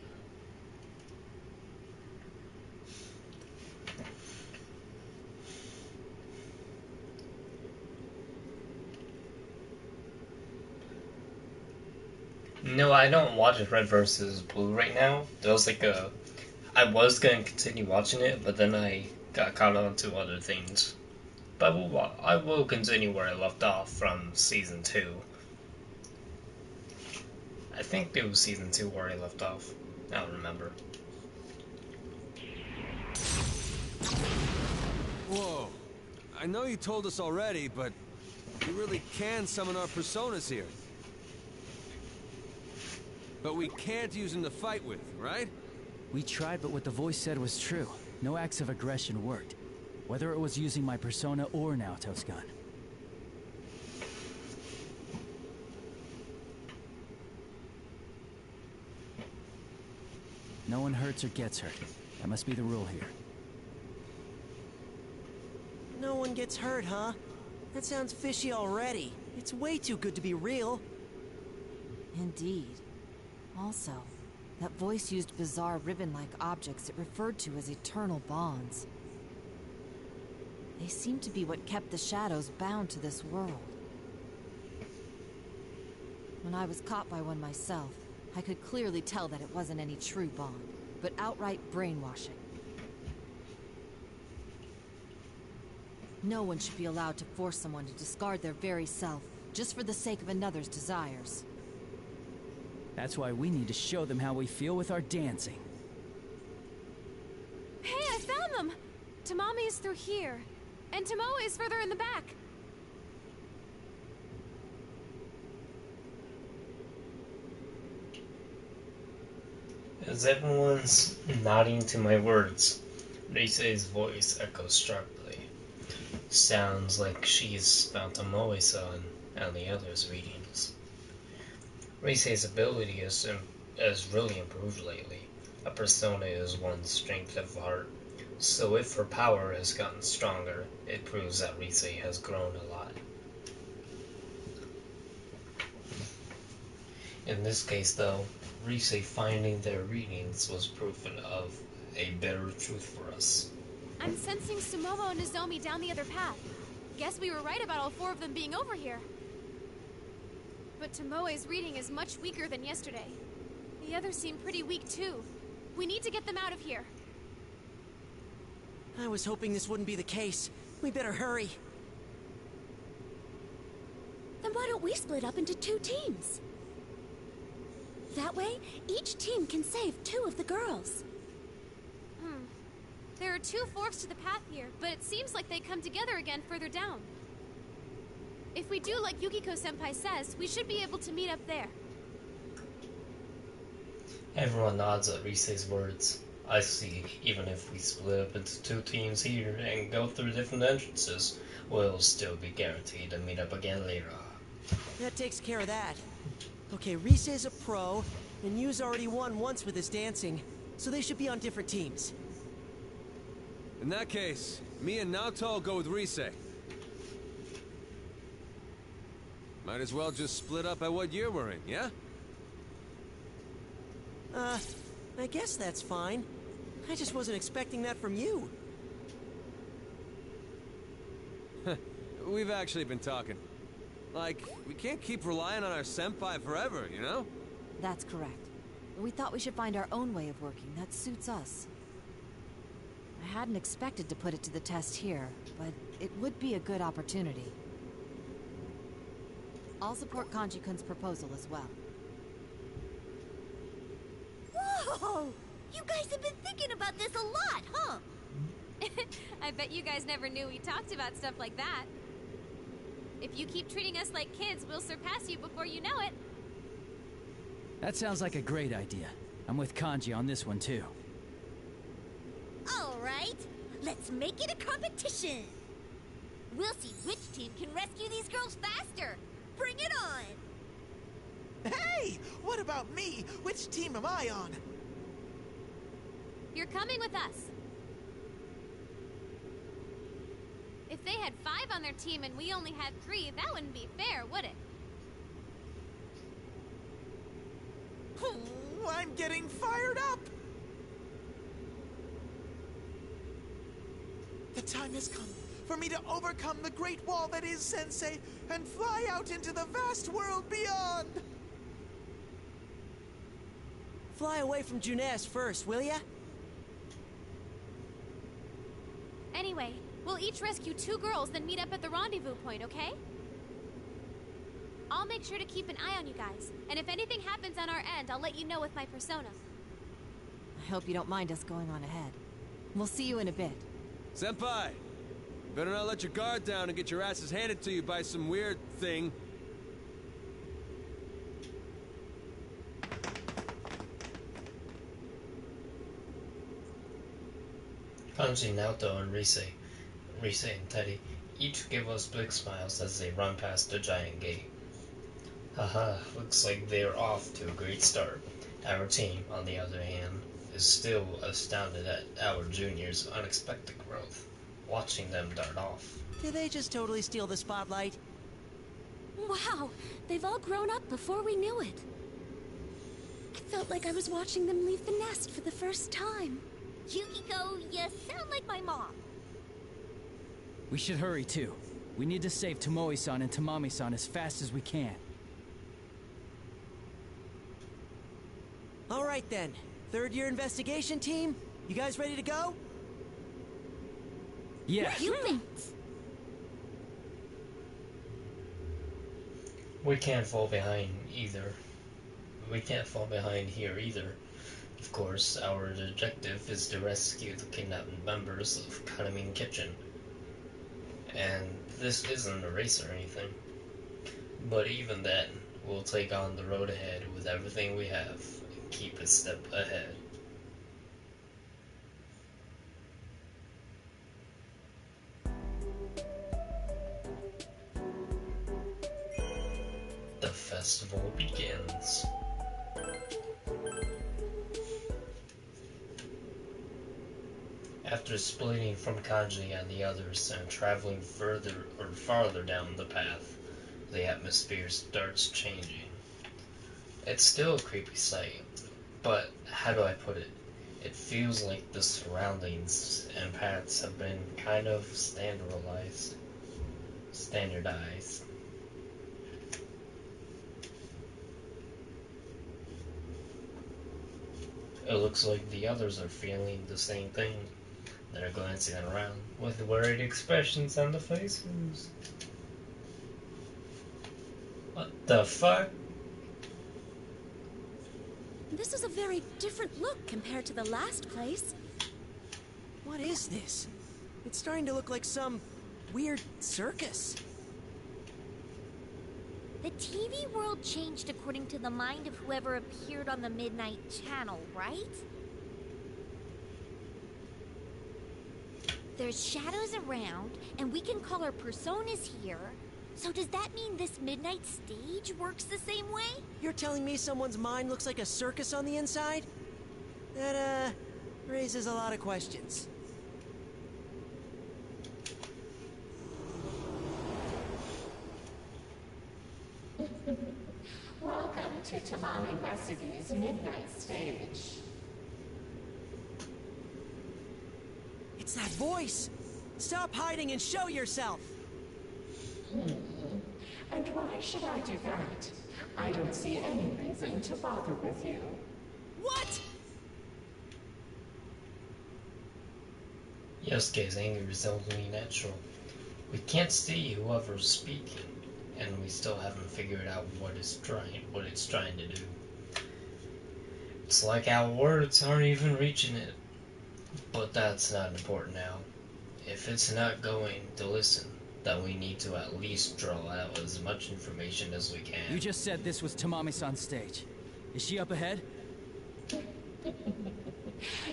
No, I don't watch Red versus Blue right now. There was I was gonna continue watching it, but then I got caught on to other things. But I will continue where I left off from season 2. I think it was season 2 where I left off. I don't remember. Whoa. I know you told us already, but you really can summon our personas here. But we can't use them to fight with, right? We tried, but what the voice said was true. No acts of aggression worked. Whether it was using my persona or Naoto's gun. No one hurts or gets hurt. That must be the rule here. No one gets hurt, huh? That sounds fishy already. It's way too good to be real. Indeed. Also, that voice used bizarre ribbon-like objects it referred to as eternal bonds. They seem to be what kept the shadows bound to this world. When I was caught by one myself, I could clearly tell that it wasn't any true bond, but outright brainwashing. No one should be allowed to force someone to discard their very self, just for the sake of another's desires. That's why we need to show them how we feel with our dancing. Hey, I found them! Tamami is through here, and Tomoe is further in the back. As everyone's nodding to my words, Rise's voice echoes sharply. Sounds like she's found Tomoe-san and the others' readings. Rise's ability has really improved lately. A persona is one's strength of heart, So if her power has gotten stronger, it proves that Rise has grown a lot. In this case though, Rise finding their readings was proof of a better truth for us. I'm sensing Sumomo and Nozomi down the other path. Guess we were right about all 4 of them being over here. But Tomoe's reading is much weaker than yesterday. The others seem pretty weak too. We need to get them out of here. I was hoping this wouldn't be the case. We better hurry. Then why don't we split up into 2 teams? That way, each team can save 2 of the girls. There are 2 forks to the path here, but it seems like they come together again further down. If we do like Yukiko-senpai says, we should be able to meet up there. Everyone nods at Rise's words. I see, even if we split up into 2 teams here and go through different entrances, we'll still be guaranteed to meet up again later. That takes care of that. Okay, Rise is a pro, and Yu's already won once with his dancing, so they should be on different teams. In that case, me and Naoto will go with Rise. Might as well just split up at what year we're in, yeah? I guess that's fine. I just wasn't expecting that from you. We've actually been talking. Like, we can't keep relying on our senpai forever, you know? That's correct. We thought we should find our own way of working that suits us. I hadn't expected to put it to the test here, but it would be a good opportunity. I'll support Kanji-kun's proposal as well. Whoa! You guys have been thinking about this a lot, huh? I bet you guys never knew we talked about stuff like that. If you keep treating us like kids, we'll surpass you before you know it. That sounds like a great idea. I'm with Kanji on this one too. All right, let's make it a competition. We'll see which team can rescue these girls faster. Bring it on! Hey! What about me? Which team am I on? You're coming with us. If they had 5 on their team and we only had 3, that wouldn't be fair, would it? Oh, I'm getting fired up! The time has come for me to overcome the great wall that is Sensei and fly out into the vast world beyond! Fly away from Junes first, will ya? Anyway, we'll each rescue 2 girls, then meet up at the rendezvous point, okay? I'll make sure to keep an eye on you guys, and if anything happens on our end, I'll let you know with my persona. I hope you don't mind us going on ahead. We'll see you in a bit. Senpai! Better not let your guard down and get your asses handed to you by some weird thing. Kanji, Naoto, and Rise and Teddy each give us big smiles as they run past the giant gate. Haha, looks like they're off to a great start. Our team, on the other hand, is still astounded at our juniors' unexpected growth, watching them dart off. Did they just totally steal the spotlight? Wow, they've all grown up before we knew it. I felt like I was watching them leave the nest for the first time. Yukiko, you sound like my mom. We should hurry too. We need to save Tomoe-san and Tamami-san as fast as we can. All right then. 3rd year investigation team, you guys ready to go? Yeah. You bet. We can't fall behind either. We can't fall behind here either. Of course, our objective is to rescue the kidnapped members of Kanamin Kitchen. And this isn't a race or anything. But even then, we'll take on the road ahead with everything we have and keep a step ahead. The festival begins. After splitting from Kanji and the others and traveling farther down the path, the atmosphere starts changing. It's still a creepy sight, but how do I put it? It feels like the surroundings and paths have been kind of standardized. It looks like the others are feeling the same thing. They're glancing around with worried expressions on the faces. What the fuck? This is a very different look compared to the last place. What is this? It's starting to look like some weird circus. The TV world changed according to the mind of whoever appeared on the Midnight Channel, right? There's shadows around, and we can call our personas here. So does that mean this Midnight stage works the same way? You're telling me someone's mind looks like a circus on the inside? That, raises a lot of questions. Welcome to Tamami Recipe's Midnight Stage. It's that voice! Stop hiding and show yourself! And why should I do that? I don't see any reason to bother with you. What? Yosuke's anger is only natural. We can't see whoever's speaking, and we still haven't figured out what it's trying to do. It's like our words aren't even reaching it. But that's not important now. If it's not going to listen, then we need to at least draw out as much information as we can. You just said this was Tamami-san's stage. Is she up ahead?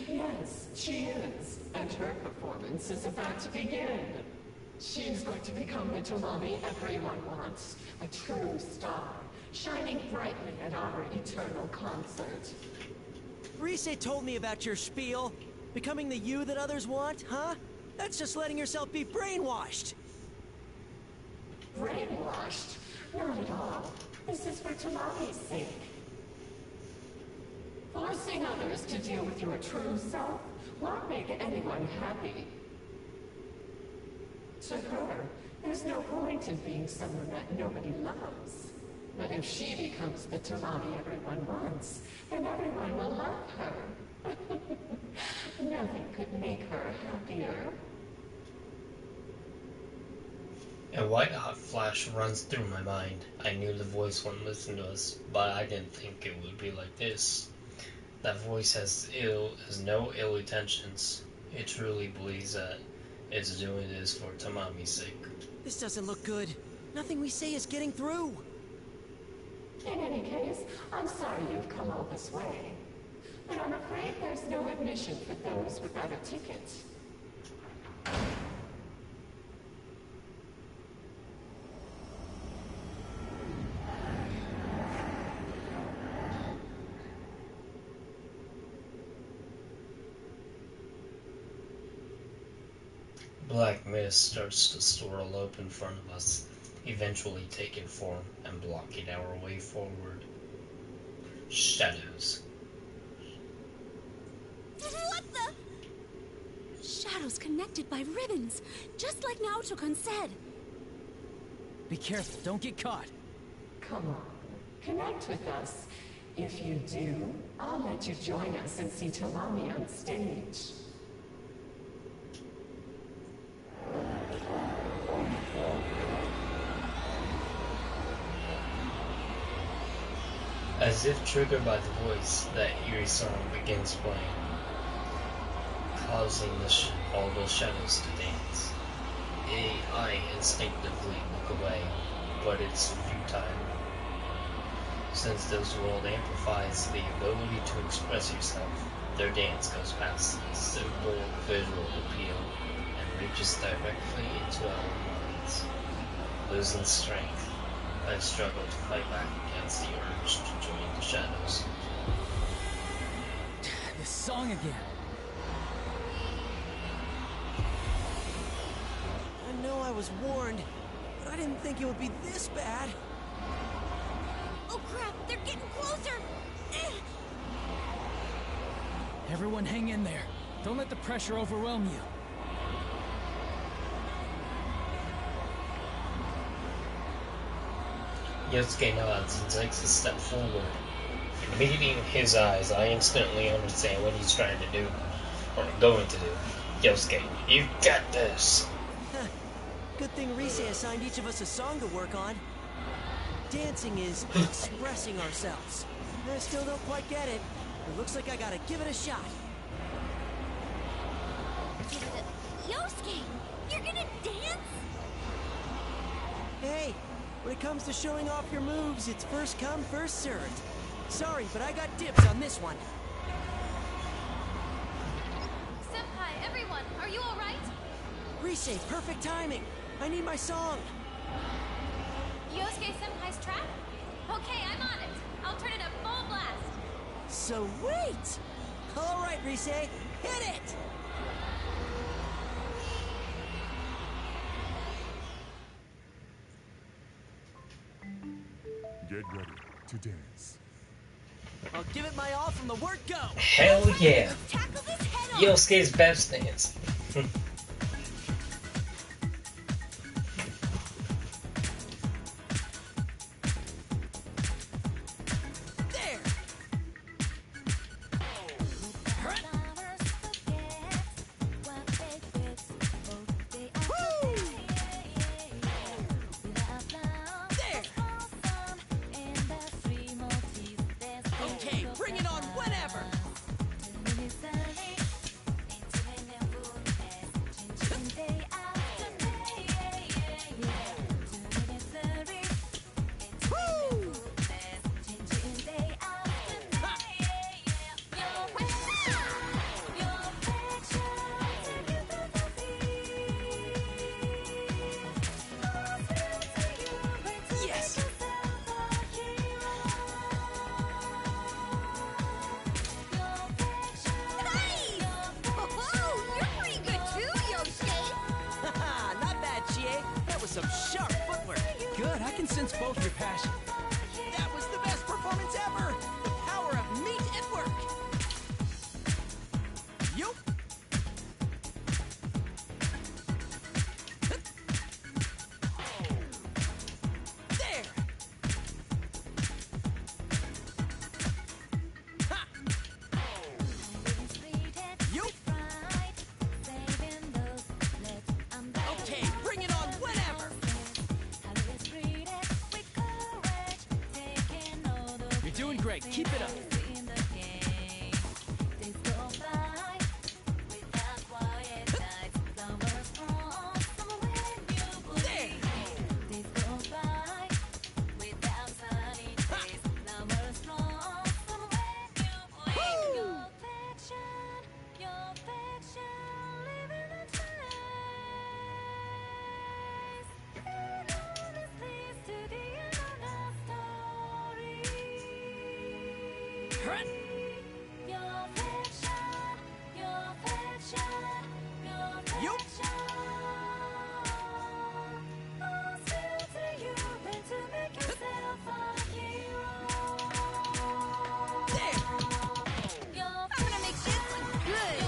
Yes, she is. And her performance is about to begin. She is going to become the Tamami everyone wants. A true star, shining brightly at our eternal concert. Rise told me about your spiel. Becoming the you that others want, huh? That's just letting yourself be brainwashed. Brainwashed? Not at all. This is for Tamami's sake. Forcing others to deal with your true self won't make anyone happy. To her, there's no point in being someone that nobody loves. But if she becomes the Tamami everyone wants, then everyone will love her. Nothing could make her happier. A white hot flash runs through my mind. I knew the voice wouldn't listen to us, but I didn't think it would be like this. That voice has no ill intentions. It truly believes that it's doing this for Tamami's sake. This doesn't look good. Nothing we say is getting through. In any case, I'm sorry you've come all this way. But I'm afraid there's no admission for those without a ticket. Black mist starts to swirl up in front of us, eventually taking form and blocking our way forward. Shadows. What the? Shadows connected by ribbons, just like Naoto-kun said. Be careful, don't get caught. Come on, connect with us. If you do, I'll let you join us and see Tamami on stage. As if triggered by the voice, that eerie song begins playing, causing all those shadows to dance. I instinctively look away, but it's futile. Since this world amplifies the ability to express yourself, their dance goes past simple visual appeal and reaches directly into our minds. Losing strength, I struggle to fight back against the urge to join the shadows. This song again. know I was warned, but I didn't think it would be this bad. Oh crap, they're getting closer! Everyone hang in there. Don't let the pressure overwhelm you. Yosuke nods and takes a step forward. Meeting his eyes, I instantly understand what he's trying to do, or going to do. Yosuke, you got this! Good thing Rise assigned each of us a song to work on. Dancing is expressing ourselves. I still don't quite get it. It looks like I gotta give it a shot. Yosuke, you're gonna dance? Hey, when it comes to showing off your moves, it's first come, first served. Sorry, but I got dibs on this one. Senpai, everyone, are you alright? Rise, perfect timing. I need my song. Yosuke Senpai's track? Okay, I'm on it. I'll turn it up full blast. Sweet! All right, Rise, hit it! Get ready to dance. I'll give it my all from the word go. Hell yeah! Yosuke's best dance. Okay, bring it on whenever. Yes! Nice! Oh, you're pretty good too, Yosuke! Haha, not bad, Chie. That was some sharp footwork. Good, I can sense both your passion. That was the best performance ever! The power of meat and work! Yup! There! Ha! Yup! Okay, bring it on whenever! You're doing great. Keep it up. Yup! I'm gonna make this look good!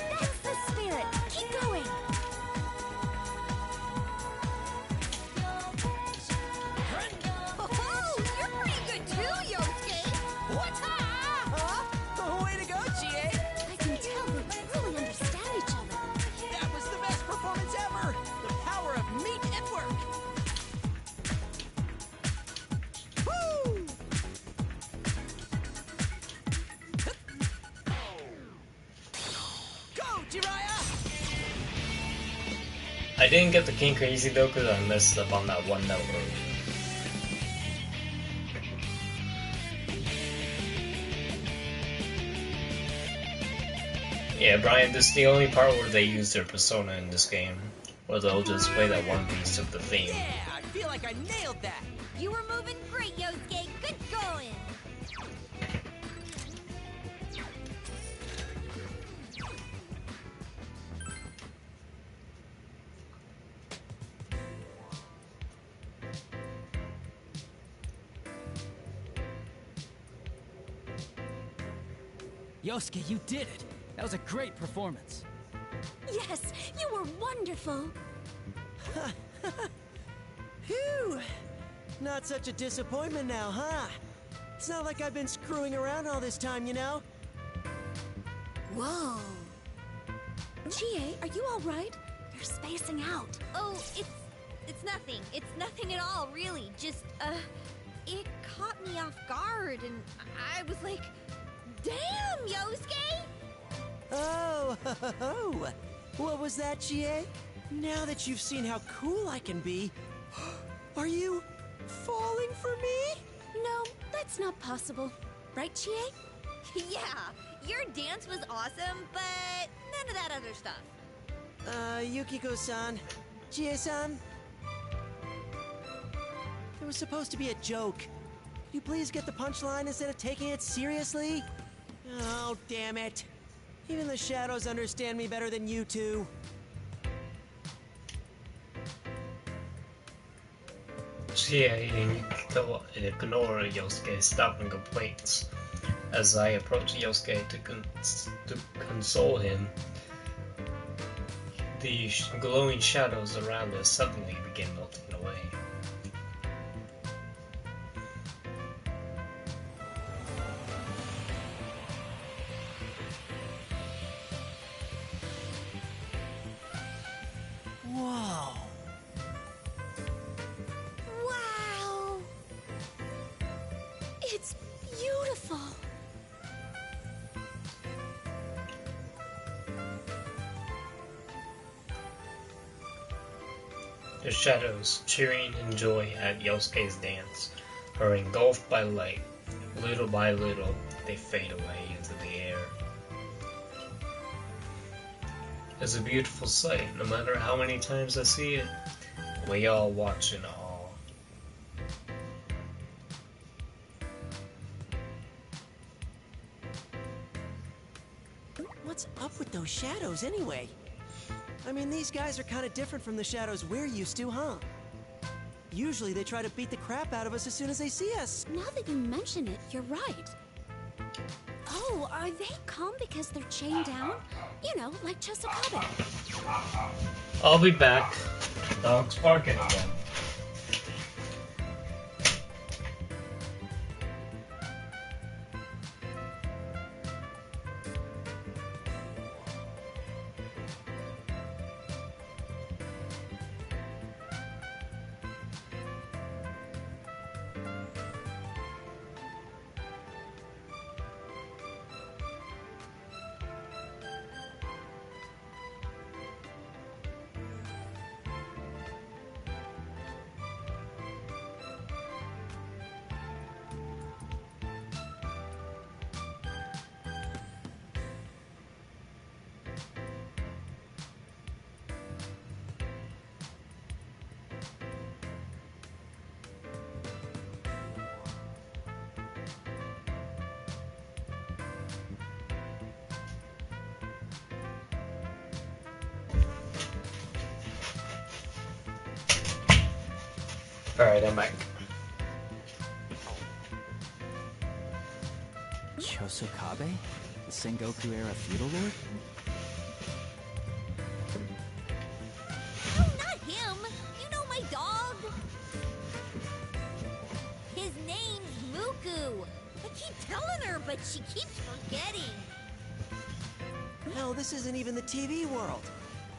That's the spirit! Keep going! Oh, you're pretty good too, Yosuke! Huh? Way to go, Chie! I can tell they really understand each other. That was the best performance ever! The power of meat and work! Woo! Go, Jiraiya! I didn't get the King Crazy though because I messed up on that one note earlier. Yeah, Brian, this is the only part where they use their persona in this game. Or they'll just play that one piece of the theme. Yeah, I feel like I nailed that! You were moving great, Yosuke! Good going! Yosuke, you did it! That was a great performance. Yes, you were wonderful. Phew! Not such a disappointment now, huh? It's not like I've been screwing around all this time, you know? Whoa. Chie, are you all right? You're spacing out. Oh, it's nothing. It's nothing at all, really. Just, it caught me off guard, and I was like, damn, Yosuke! Oh, what was that, Chie? Now that you've seen how cool I can be, are you falling for me? No, that's not possible. Right, Chie? Yeah, your dance was awesome, but none of that other stuff. Yukiko-san, Chie-san. It was supposed to be a joke. Could you please get the punchline instead of taking it seriously? Oh, damn it. Even the shadows understand me better than you two. Chie and Yukiko ignore Yosuke's stubborn complaints. As I approach Yosuke to console him, the glowing shadows around us suddenly begin melting away. Whoa. Wow! It's beautiful. The shadows, cheering in joy at Yosuke's dance, are engulfed by light. Little by little, they fade away into the air. It's a beautiful sight, no matter how many times I see it. We all watch in awe. What's up with those shadows, anyway? I mean, these guys are kind of different from the shadows we're used to, huh? Usually they try to beat the crap out of us as soon as they see us. Now that you mention it, you're right. Oh, are they calm because they're chained down? You know, like Chosokabe. I'll be back. Dog's barking again. Alright, I'm back. Chosokabe? The Sengoku-era feudal lord? No, not him! You know my dog! His name's Muku! I keep telling her, but she keeps forgetting. Hell, this isn't even the TV world.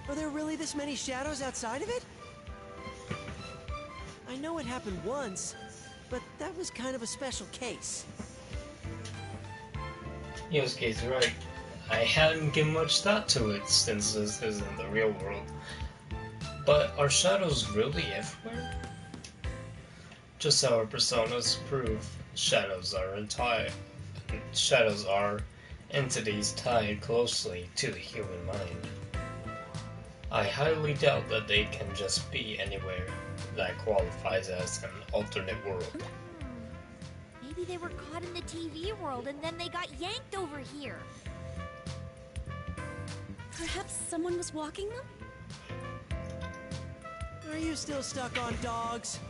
Are there really this many shadows outside of it? I know it happened once, but that was kind of a special case. Yosuke's right. I hadn't given much thought to it since this isn't the real world. But are shadows really everywhere? Just how our personas prove, shadows are entities tied closely to the human mind. I highly doubt that they can just be anywhere that qualifies as an alternate world. Maybe they were caught in the TV world and then they got yanked over here. Perhaps someone was walking them? Are you still stuck on dogs?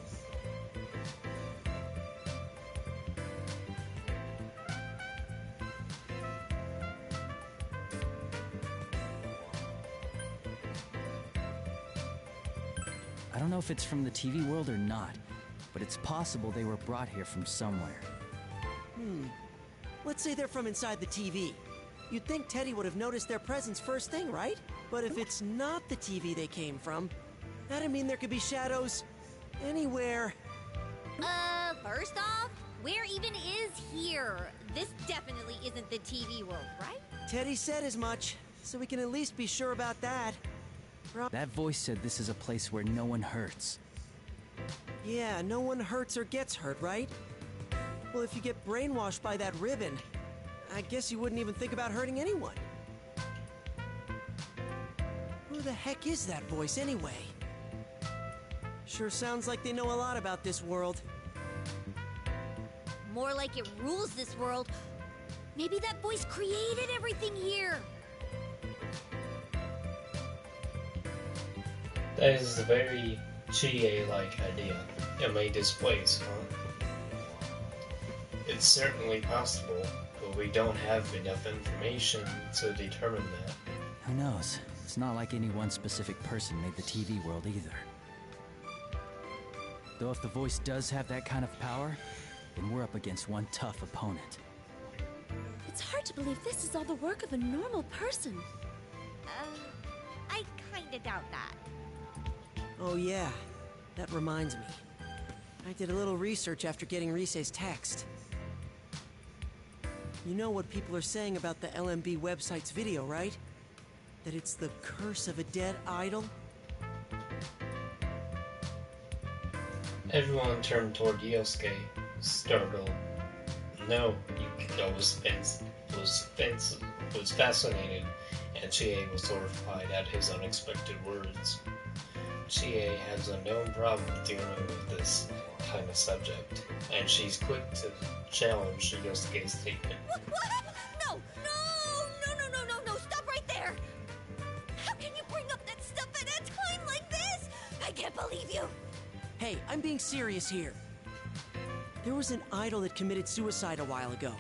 I don't know if it's from the TV world or not, but it's possible they were brought here from somewhere. Let's say they're from inside the TV. You'd think Teddy would have noticed their presence first thing, right? But if it's not the TV they came from, that'd mean there could be shadows anywhere. First off, where even is here? This definitely isn't the TV world, right? Teddy said as much, so we can at least be sure about that. That voice said this is a place where no one hurts. Yeah, no one hurts or gets hurt, right? Well, if you get brainwashed by that ribbon, I guess you wouldn't even think about hurting anyone. Who the heck is that voice anyway? Sure sounds like they know a lot about this world. More like it rules this world. Maybe that voice created everything here. That is a very Chie-like idea. It made this place, huh? It's certainly possible, but we don't have enough information to determine that. Who knows? It's not like any one specific person made the TV world either. Though if the voice does have that kind of power, then we're up against one tough opponent. It's hard to believe this is all the work of a normal person. I kinda doubt that. Oh yeah, that reminds me. I did a little research after getting Rise's text. You know what people are saying about the LMB website's video, right? That it's the curse of a dead idol? Everyone turned toward Yosuke, startled. No, Yukiko was fascinated, and Chie was horrified at his unexpected words. Chie has a known problem dealing with this kind of subject, and she's quick to challenge Yosuke's statement. What? No! Stop right there! How can you bring up that stuff at a time like this? I can't believe you! Hey, I'm being serious here. There was an idol that committed suicide a while ago,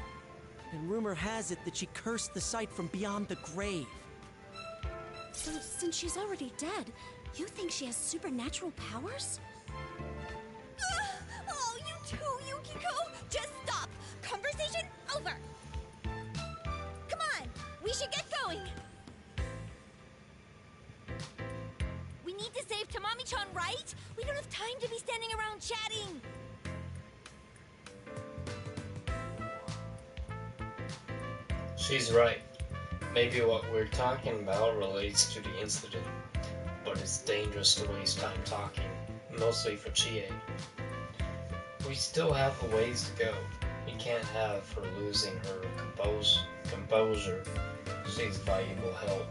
and rumor has it that she cursed the site from beyond the grave. So, since she's already dead, you think she has supernatural powers? Oh, you too, Yukiko! Just stop! Conversation over! Come on! We should get going! We need to save Tamami-chan, right? We don't have time to be standing around chatting! She's right. Maybe what we're talking about relates to the incident, but it's dangerous to waste time talking, mostly for Chie. We still have a ways to go. We can't have her losing her composure. She's valuable help.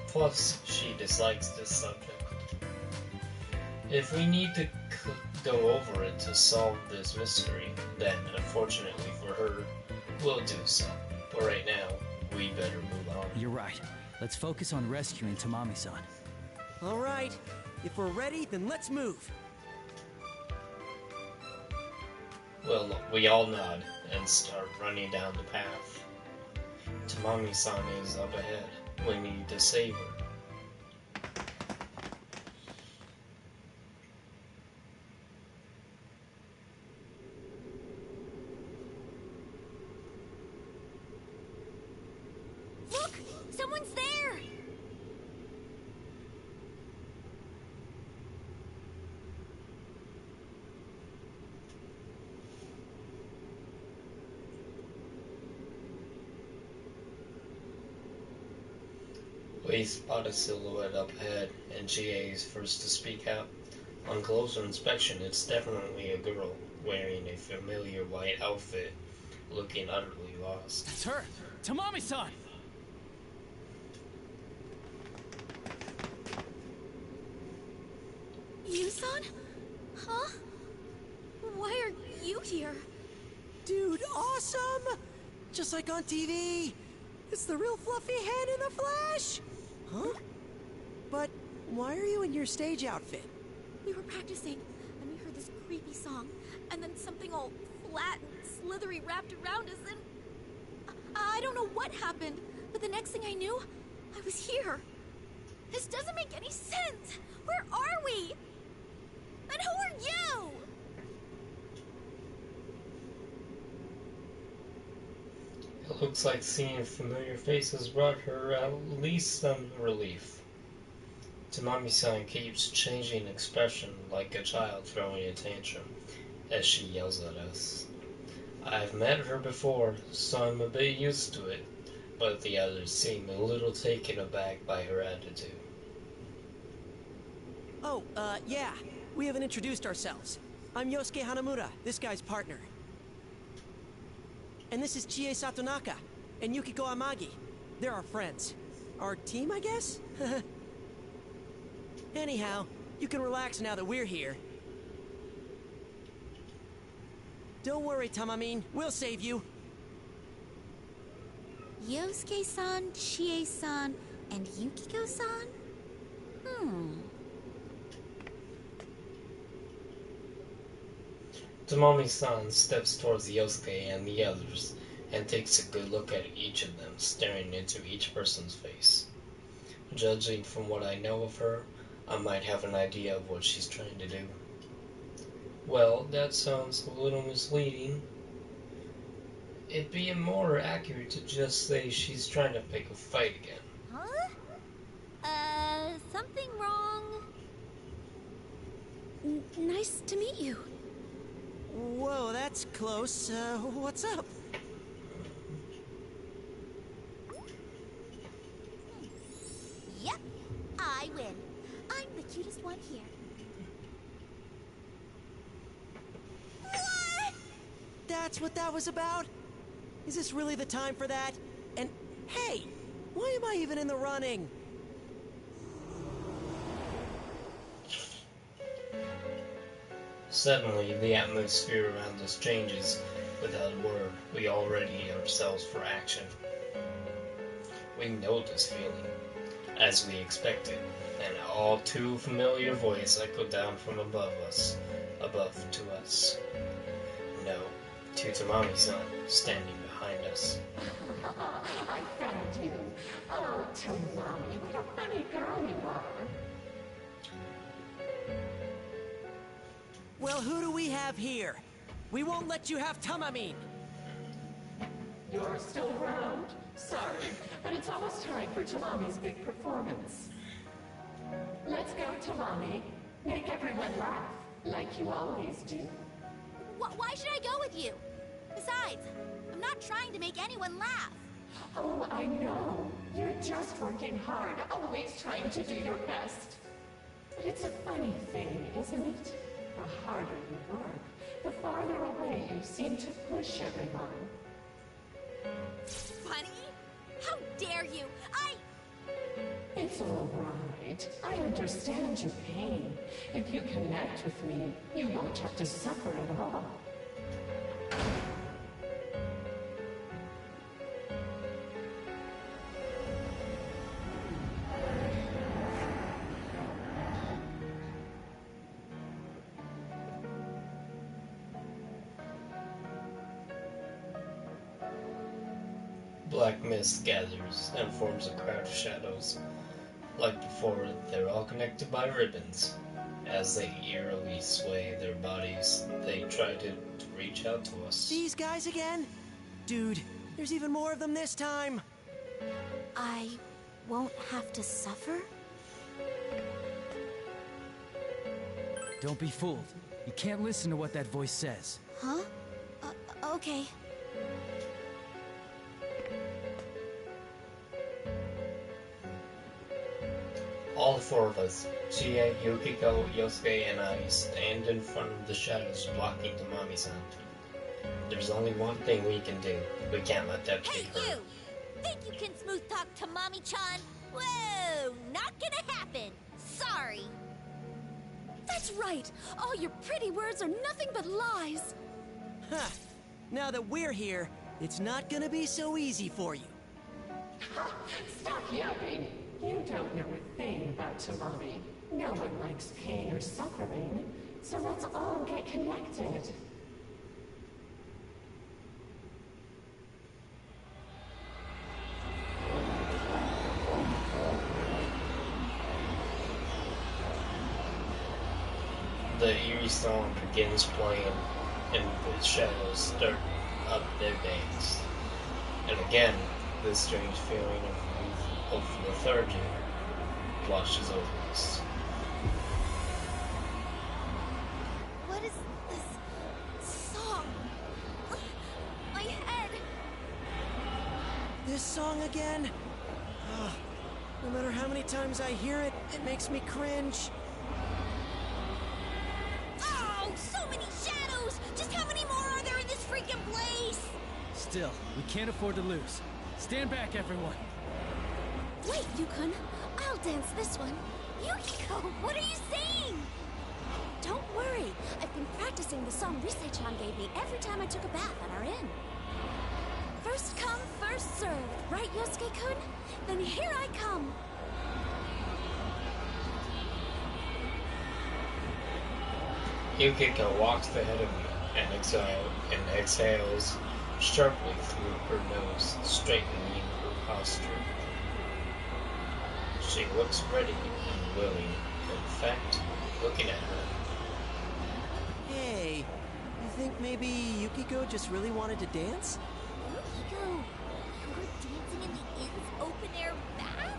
Plus, she dislikes this subject. If we need to go over it to solve this mystery, then unfortunately for her, we'll do so. But right now, we better move on. You're right. Let's focus on rescuing Tamami-san. All right. If we're ready, then let's move. Well, we all nod and start running down the path. Tamami-san is up ahead. We need to save her. Look! Someone's there! We spot a silhouette up ahead, and Chie is first to speak out. On closer inspection, it's definitely a girl, wearing a familiar white outfit, looking utterly lost. That's her! Tamami-san! Yusan? Huh? Why are you here? Dude, awesome! Just like on TV. It's the real fluffy head in the flesh! Huh? But why are you in your stage outfit? We were practicing, and we heard this creepy song, and then something all flat and slithery wrapped around us, and I don't know what happened, but the next thing I knew, I was here. This doesn't make any sense. Where are we? And who are you? It looks like seeing familiar faces brought her at least some relief. Tamami-san keeps changing expression like a child throwing a tantrum as she yells at us. I've met her before, so I'm a bit used to it, but the others seem a little taken aback by her attitude. Oh, yeah. We haven't introduced ourselves. I'm Yosuke Hanamura, this guy's partner. And this is Chie Satonaka and Yukiko Amagi. They're our friends. Our team, I guess? Anyhow, you can relax now that we're here. Don't worry, Tamamine. We'll save you. Yosuke-san, Chie-san, and Yukiko-san? Tamami-san steps towards Yosuke and the others and takes a good look at each of them, staring into each person's face. Judging from what I know of her, I might have an idea of what she's trying to do. Well, that sounds a little misleading. It'd be more accurate to just say she's trying to pick a fight again. Huh? Something wrong? Nice to meet you. Whoa, that's close. What's up? Yep, I win. I'm the cutest one here. What? That's what that was about? Is this really the time for that? And hey, why am I even in the running? Suddenly, the atmosphere around us changes. Without a word, we all ready ourselves for action. We know this feeling, as we expected, an all too familiar voice echoed down from above to us. No, to Tamami-san, standing behind us. I found you. Oh, Tamami, what a funny girl you are. Well, who do we have here? We won't let you have Tamamine. You're still around? Sorry, but it's almost time for Tamami's big performance. Let's go, Tamami. Make everyone laugh, like you always do. Why should I go with you? Besides, I'm not trying to make anyone laugh. Oh, I know. You're just working hard, always trying to do your best. But it's a funny thing, isn't it? The harder you work, the farther away you seem to push everyone. Funny? How dare you? It's all right. I understand your pain. If you connect with me, you won't have to suffer at all. Black mist gathers and forms a crowd of shadows. Like before, they're all connected by ribbons. As they eerily sway their bodies, they try to reach out to us. These guys again? Dude, there's even more of them this time. I won't have to suffer? Don't be fooled. You can't listen to what that voice says. Huh? Okay. All four of us, Chie, Yukiko, Yosuke, and I, stand in front of the shadows blocking Tamami-san. There's only one thing we can do. We can't let that Hey, be her. you! Think you can smooth talk to Mommy-chan? Whoa! Not gonna happen! Sorry! That's right! All your pretty words are nothing but lies! Huh. Now that we're here, it's not gonna be so easy for you. Stop yapping! You don't know a thing about Tamami. No one likes pain or suffering, so let's all get connected. The eerie song begins playing, and the shadows start up their dance. And again, this strange feeling of lethargy washes over us. What is this song? My head. This song again? Ugh. No matter how many times I hear it, it makes me cringe. Oh, so many shadows! Just how many more are there in this freaking place? Still, we can't afford to lose. Stand back, everyone. Wait, Yukon. I'll dance this one. Yukiko, what are you saying? Don't worry. I've been practicing the song Risei-chan gave me every time I took a bath at our inn. First come, first served, right, Yosuke-kun? Then here I come. Yukiko walks ahead of me and exhales sharply through her nose, straightening her posture. She looks ready and willing. In fact, looking at her. Hey, you think maybe Yukiko just really wanted to dance? Yukiko, you were dancing in the inn's open-air bath?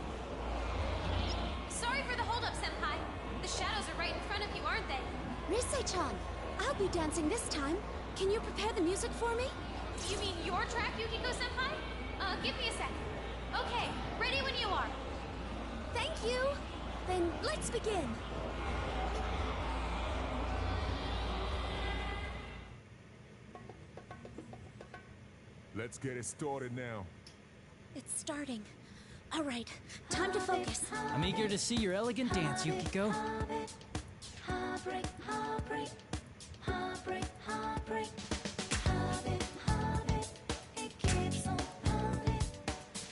Sorry for the holdup, Senpai. The shadows are right in front of you, aren't they? Risei-chan, I'll be dancing this time. Can you prepare the music for me? You mean your track, Yukiko-senpai? Give me a sec. Okay, ready when you are. Thank you. Then let's begin. Let's get it started now. It's starting. All right, time to focus. I'm eager to see your elegant dance, Yukiko. Heartbreak, heartbreak, heartbreak, heartbreak. Heartbreak, heartbreak, it keeps on pounding.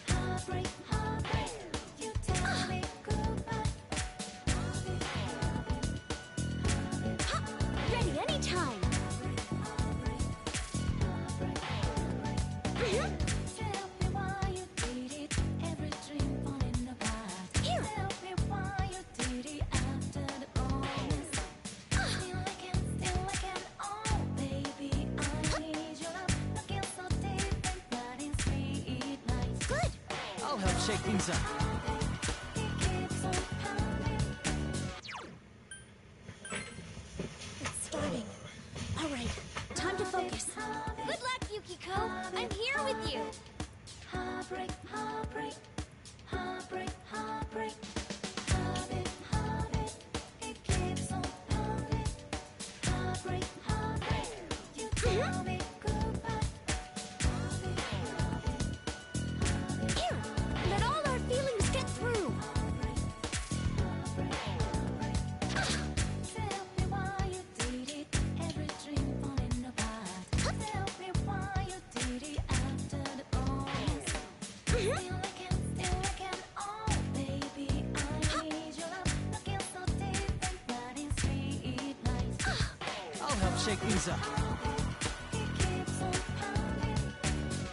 Heartbreak, heartbreak, you tell me goodbye. Ready anytime. Tell me why you did it, every dream falling apart. Here. Tell me why you did it after the promise. Still I can, oh baby, I need your love. Looking so deep and blood in sweet lights. Good. I'll help shake things up. It keeps on pounding. It's starting. All right, time to focus. Good luck, Yukiko. I'm here with you. Heartbreak, heartbreak, heartbreak, heartbreak. Heartbreak, heartbreak, it keeps on pounding. Heartbreak, heartbreak, you tell me goodbye. Here, let all our feelings get through. Tell me why you did it, every dream falling apart. Tell me why you did it after the promise. Still I can, oh baby, I need your love. Looking so deep and blood in sweet lights. I'll help shake things up. It keeps on pounding.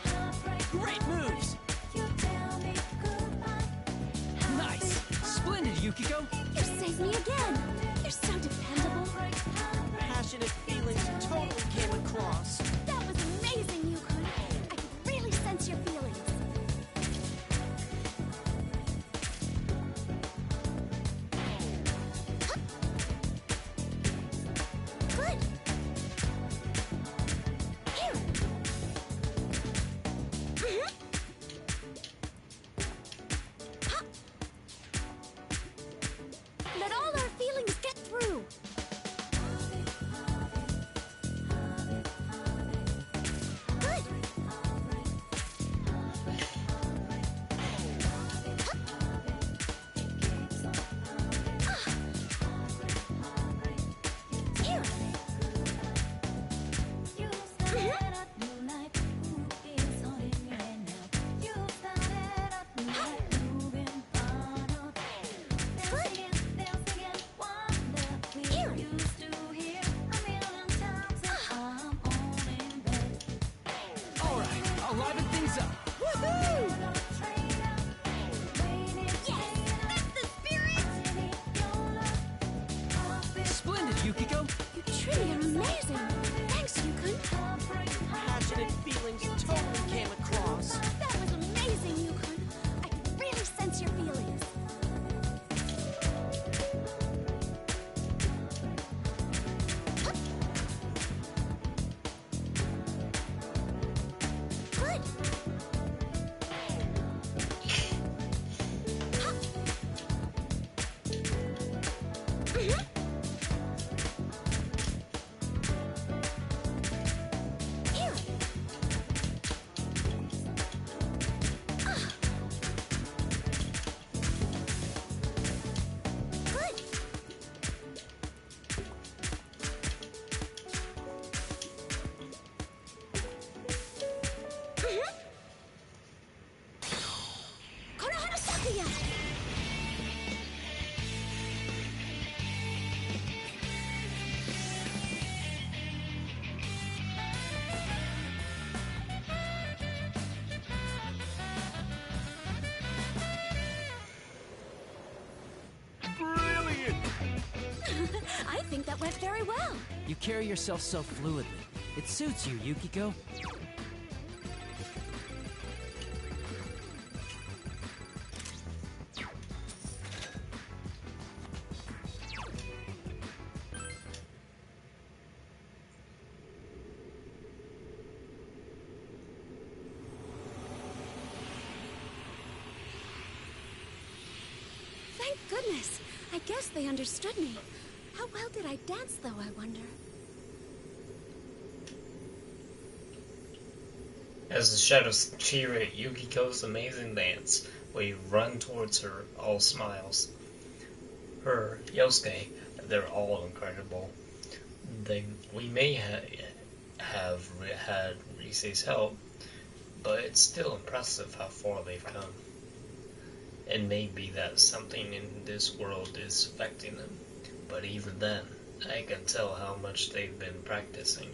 Heartbreak, Great moves! you tell me goodbye. Nice! Splendid, Yukiko! You saved me again. You're so dependable. Passionate feelings totally came across. That was amazing, Yukon. I could really sense your feelings. Good. Here. Huh. Let all our feelings get through. Good. Here. You started a new life. Who is holding your hand now? You started a new life, moving on. Dance again, one that we Here. used to hear a million times. I'm on in bed. All right, I'll liven things up. Woohoo! Trade out, waiting, Yes, that's the spirit. your love. Splendid, Yukiko! I think that went very well. You carry yourself so fluidly. It suits you, Yukiko. Thank goodness. I guess they understood me. How well did I dance, though, I wonder? As the shadows cheer at Yukiko's amazing dance, we run towards her, all smiles. Her, Yosuke, they're all incredible. We may have had Rise's help, but it's still impressive how far they've come. It may be that something in this world is affecting them, but even then, I can tell how much they've been practicing.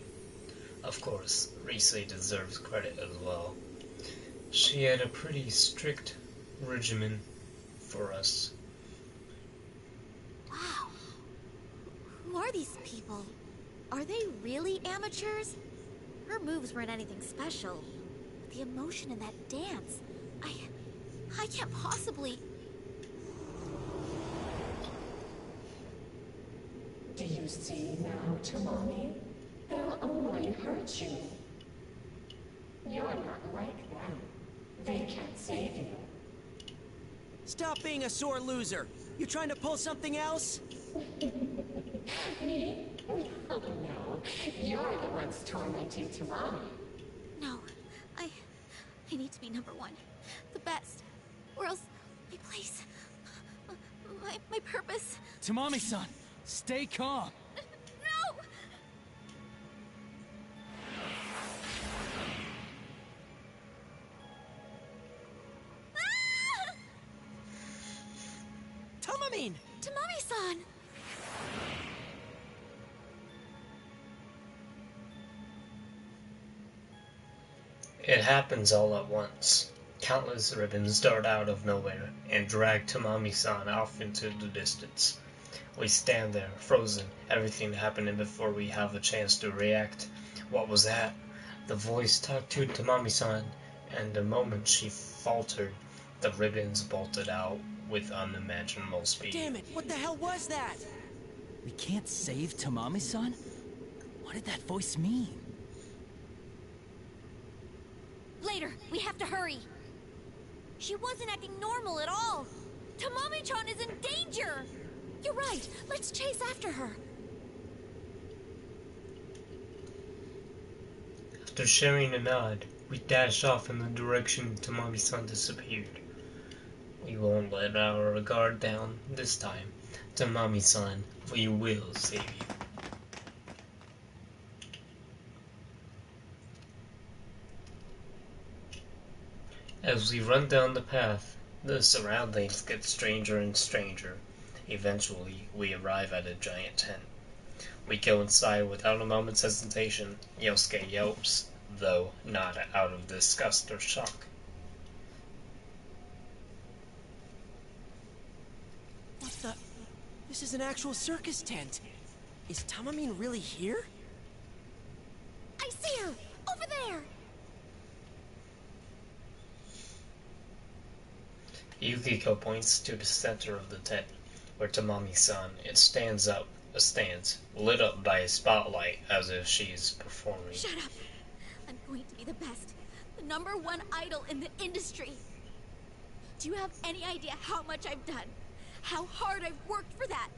Of course, Rise deserves credit as well. She had a pretty strict regimen for us. Wow. Who are these people? Are they really amateurs? Her moves weren't anything special. But the emotion in that dance, I can't possibly... Do you see now, Tamami? They'll only hurt you. You're not like them. They can't save you. Stop being a sore loser. You trying to pull something else? Me? Oh no, you're the ones tormenting Tamami. No, I need to be number one. The best. Or else my place, my purpose. Tamami-san, stay calm. No! Ah! Tamamine! Tamami-san! It happens all at once. Countless ribbons dart out of nowhere and drag Tamami-san off into the distance. We stand there, frozen, everything happening before we have a chance to react. What was that? The voice talked to Tamami-san, and the moment she faltered, the ribbons bolted out with unimaginable speed. Damn it, what the hell was that? We can't save Tamami-san? What did that voice mean? Later, we have to hurry. She wasn't acting normal at all. Tamami-chan is in danger! You're right. Let's chase after her. After sharing a nod, we dash off in the direction Tamami-san disappeared. We won't let our guard down this time. Tamami-san, we will save you. As we run down the path, the surroundings get stranger and stranger. Eventually, we arrive at a giant tent. We go inside without a moment's hesitation. Yosuke yelps, though not out of disgust or shock. What the? This is an actual circus tent. Is Tamamine really here? I see her! Over there! Yukiko points to the center of the tent, where Tamami-san stands, lit up by a spotlight as if she's performing. Shut up! I'm going to be the best. The #1 idol in the industry. Do you have any idea how much I've done? How hard I've worked for that?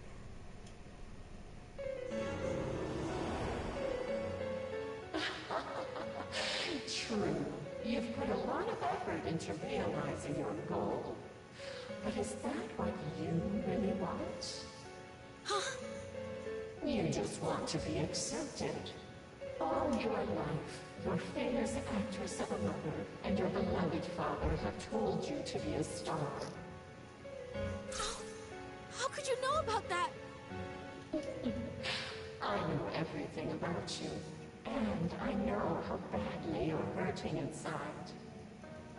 True. You've put a lot of effort into realizing your goal. But is that what you really want? Huh? You just want to be accepted. All your life, your famous actress of a mother and your beloved father have told you to be a star. How could you know about that? I know everything about you, and I know how badly you're hurting inside.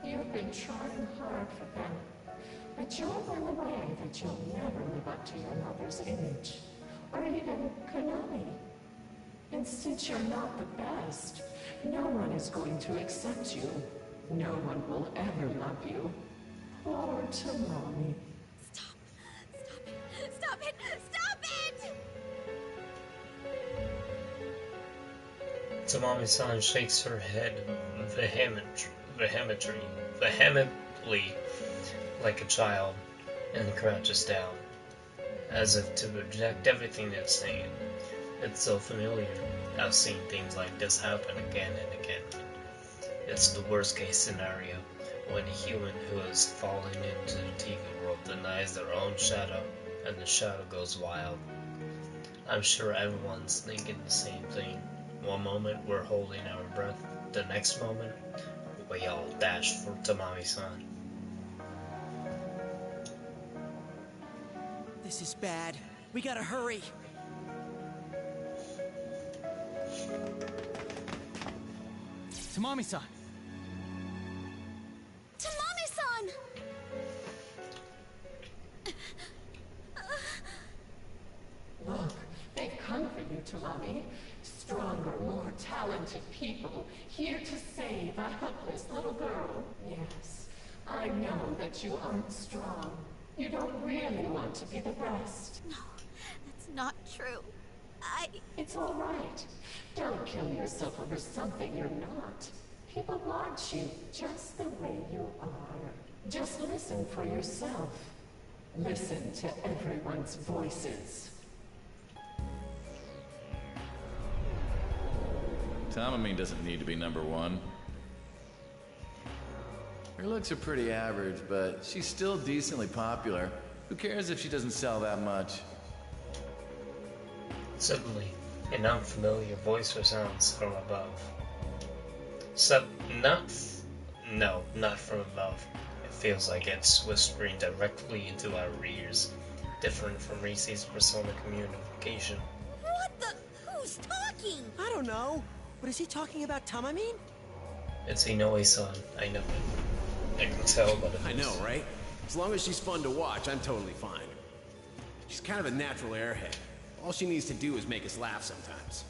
You've been trying hard for them, but you're well aware that you'll never live up to your mother's image. or even Konami. And since you're not the best, no one is going to accept you. No one will ever love you. Poor Tomomi. Stop it! Stop it! Stop it! Tamami-san shakes her head vehemently like a child and crouches down, as if to reject everything it's saying. It's so familiar. I've seen things like this happen again and again. It's the worst case scenario, when a human who has fallen into the TV world denies their own shadow, and the shadow goes wild. I'm sure everyone's thinking the same thing. One moment we're holding our breath, the next moment we all dash for Tamami-san. This is bad. We gotta hurry. Tamami-san! Tamami-san! Look, they've come for you, Tomomi. Stronger, more talented people here to save a helpless little girl. Yes, I know that you aren't strong. You don't really want to be the best. No, that's not true. It's all right. Don't kill yourself over something you're not. People want you just the way you are. Just listen for yourself. Listen to everyone's voices. Tamami doesn't need to be number one. Her looks are pretty average, but she's still decently popular. Who cares if she doesn't sell that much? Suddenly, an unfamiliar voice resounds from above. Not from above. It feels like it's whispering directly into our ears, different from Rise's Persona communication. What the? Who's talking? I don't know. But is he talking about Tamamin? It's Inoue-san. I know it. I can tell by the voice. I know, right? As long as she's fun to watch, I'm totally fine. She's kind of a natural airhead. All she needs to do is make us laugh sometimes.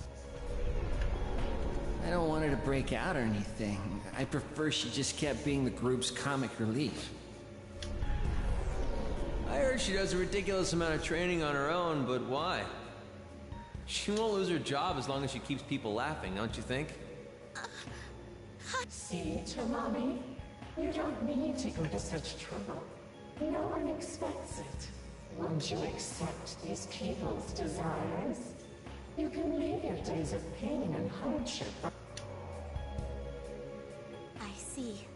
I don't want her to break out or anything. I prefer she just kept being the group's comic relief. I heard she does a ridiculous amount of training on her own, but why? She won't lose her job as long as she keeps people laughing, don't you think? See, Tomomi? You don't need to go to such trouble. No one expects it. Once you accept these people's desires, you can leave your days of pain and hardship. I see.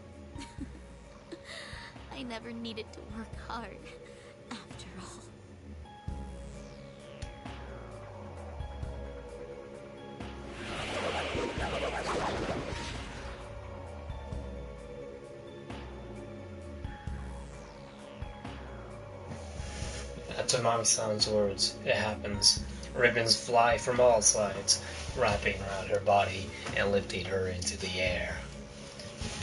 I never needed to work hard, after all. At Tamami-san's words, it happens. Ribbons fly from all sides, wrapping around her body and lifting her into the air.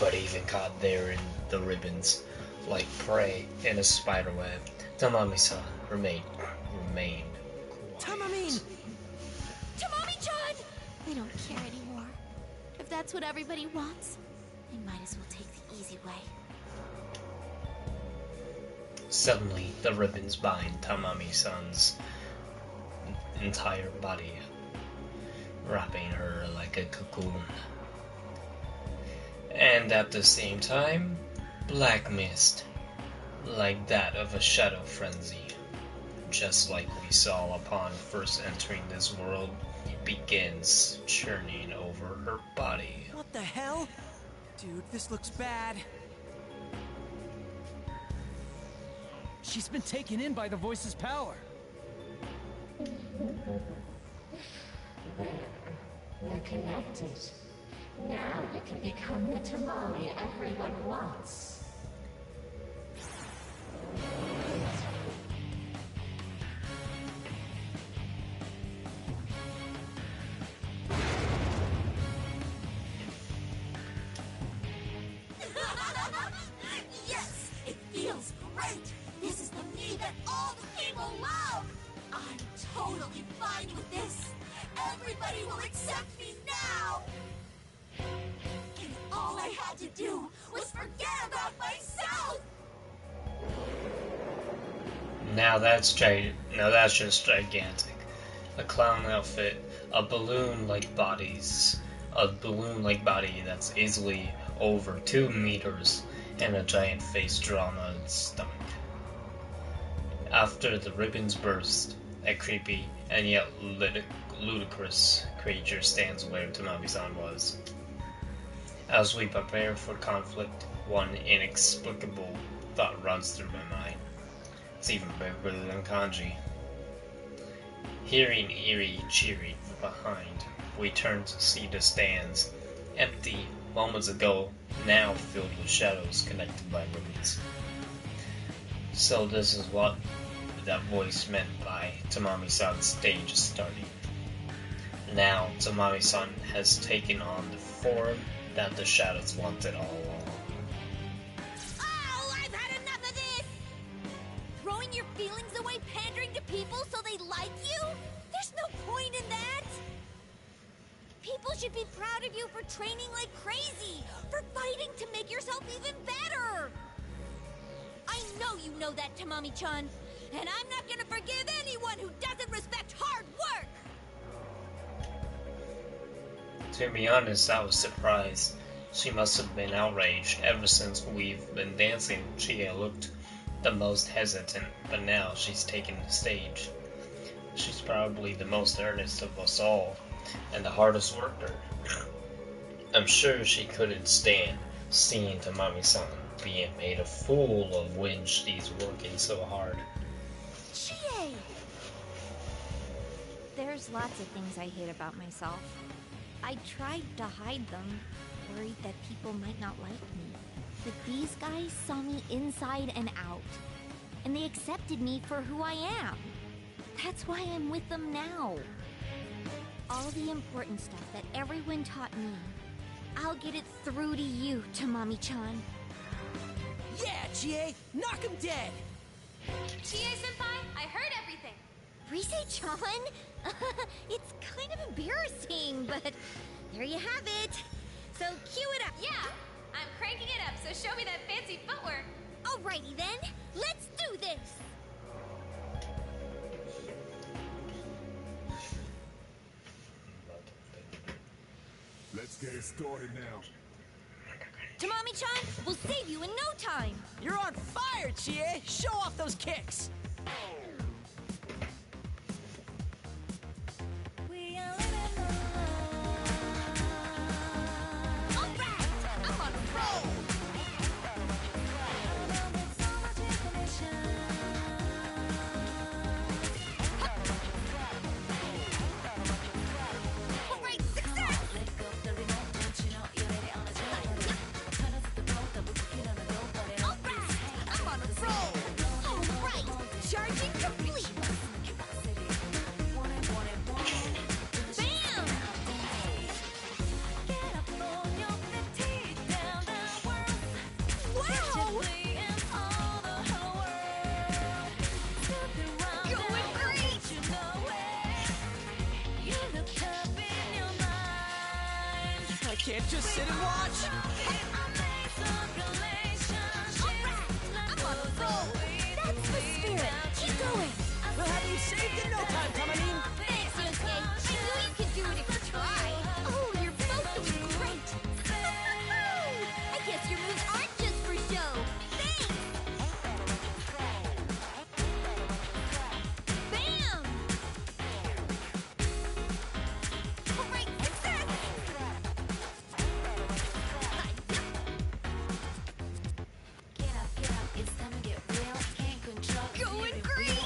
But even caught there in the ribbons, like prey in a spiderweb, Tamami-san remained quiet. Tamamin! Tamami-chan! I don't care anymore. If that's what everybody wants, I might as well take the easy way. Suddenly, the ribbons bind Tamami-san's entire body, wrapping her like a cocoon. And at the same time, black mist, like that of a shadow frenzy, just like we saw upon first entering this world, begins churning over her body. What the hell? Dude, this looks bad. She's been taken in by the voice's power. They're connected. Now you can become the Tomomi everyone wants. Yes! It feels great! This is the me that all the people love! I'm totally fine with this. Everybody will accept me now. And all I had to do was forget about myself. Now that's just gigantic. A clown outfit, a balloon-like body that's easily over 2 meters, and a giant face drawn on its stomach. After the ribbons burst, a creepy and yet ludicrous creature stands where Tamami-san was. As we prepare for conflict, one inexplicable thought runs through my mind. It's even bigger than Kanji. Hearing eerie cheering from behind, we turn to see the stands, empty moments ago, now filled with shadows connected by ribbons. So this is what that voice meant by Tamami-san's stage is starting. Now Tamami-san has taken on the form that the shadows wanted all along. Oh, I've had enough of this! Throwing your feelings away, pandering to people so they like you? There's no point in that! People should be proud of you for training like crazy, for fighting to make yourself even better! I know you know that, Tamami-chan, and I'm not gonna forgive anyone who doesn't respect hard work! To be honest, I was surprised. She must have been outraged. Ever since we've been dancing, Chie looked the most hesitant, but now she's taken the stage. She's probably the most earnest of us all, and the hardest worker. I'm sure she couldn't stand seeing Tamami-san being made a fool of when she's working so hard. Chie! There's lots of things I hate about myself. I tried to hide them, worried that people might not like me. But these guys saw me inside and out, and they accepted me for who I am. That's why I'm with them now. All the important stuff that everyone taught me, I'll get it through to you, Tamami-chan. Yeah, Chie! Knock him dead! Chie-senpai, I heard everything. Rise-chan? It's kind of embarrassing, but there you have it. So cue it up. Yeah, I'm cranking it up, so show me that fancy footwork. Alrighty then, let's do this. Let's get it started now. Tamami-chan, we'll save you in no time. You're on fire, Chie! Show off those kicks! Can't just sit and watch! I'm on a roll! That's the spirit! Keep going! We'll have you saved in no time, Tamamin! Thanks, Yosuke! I knew you could do it if you tried! Oh, you're both doing great! I guess your moves aren't just for show! Thanks! Bam! Alright, success! Going great!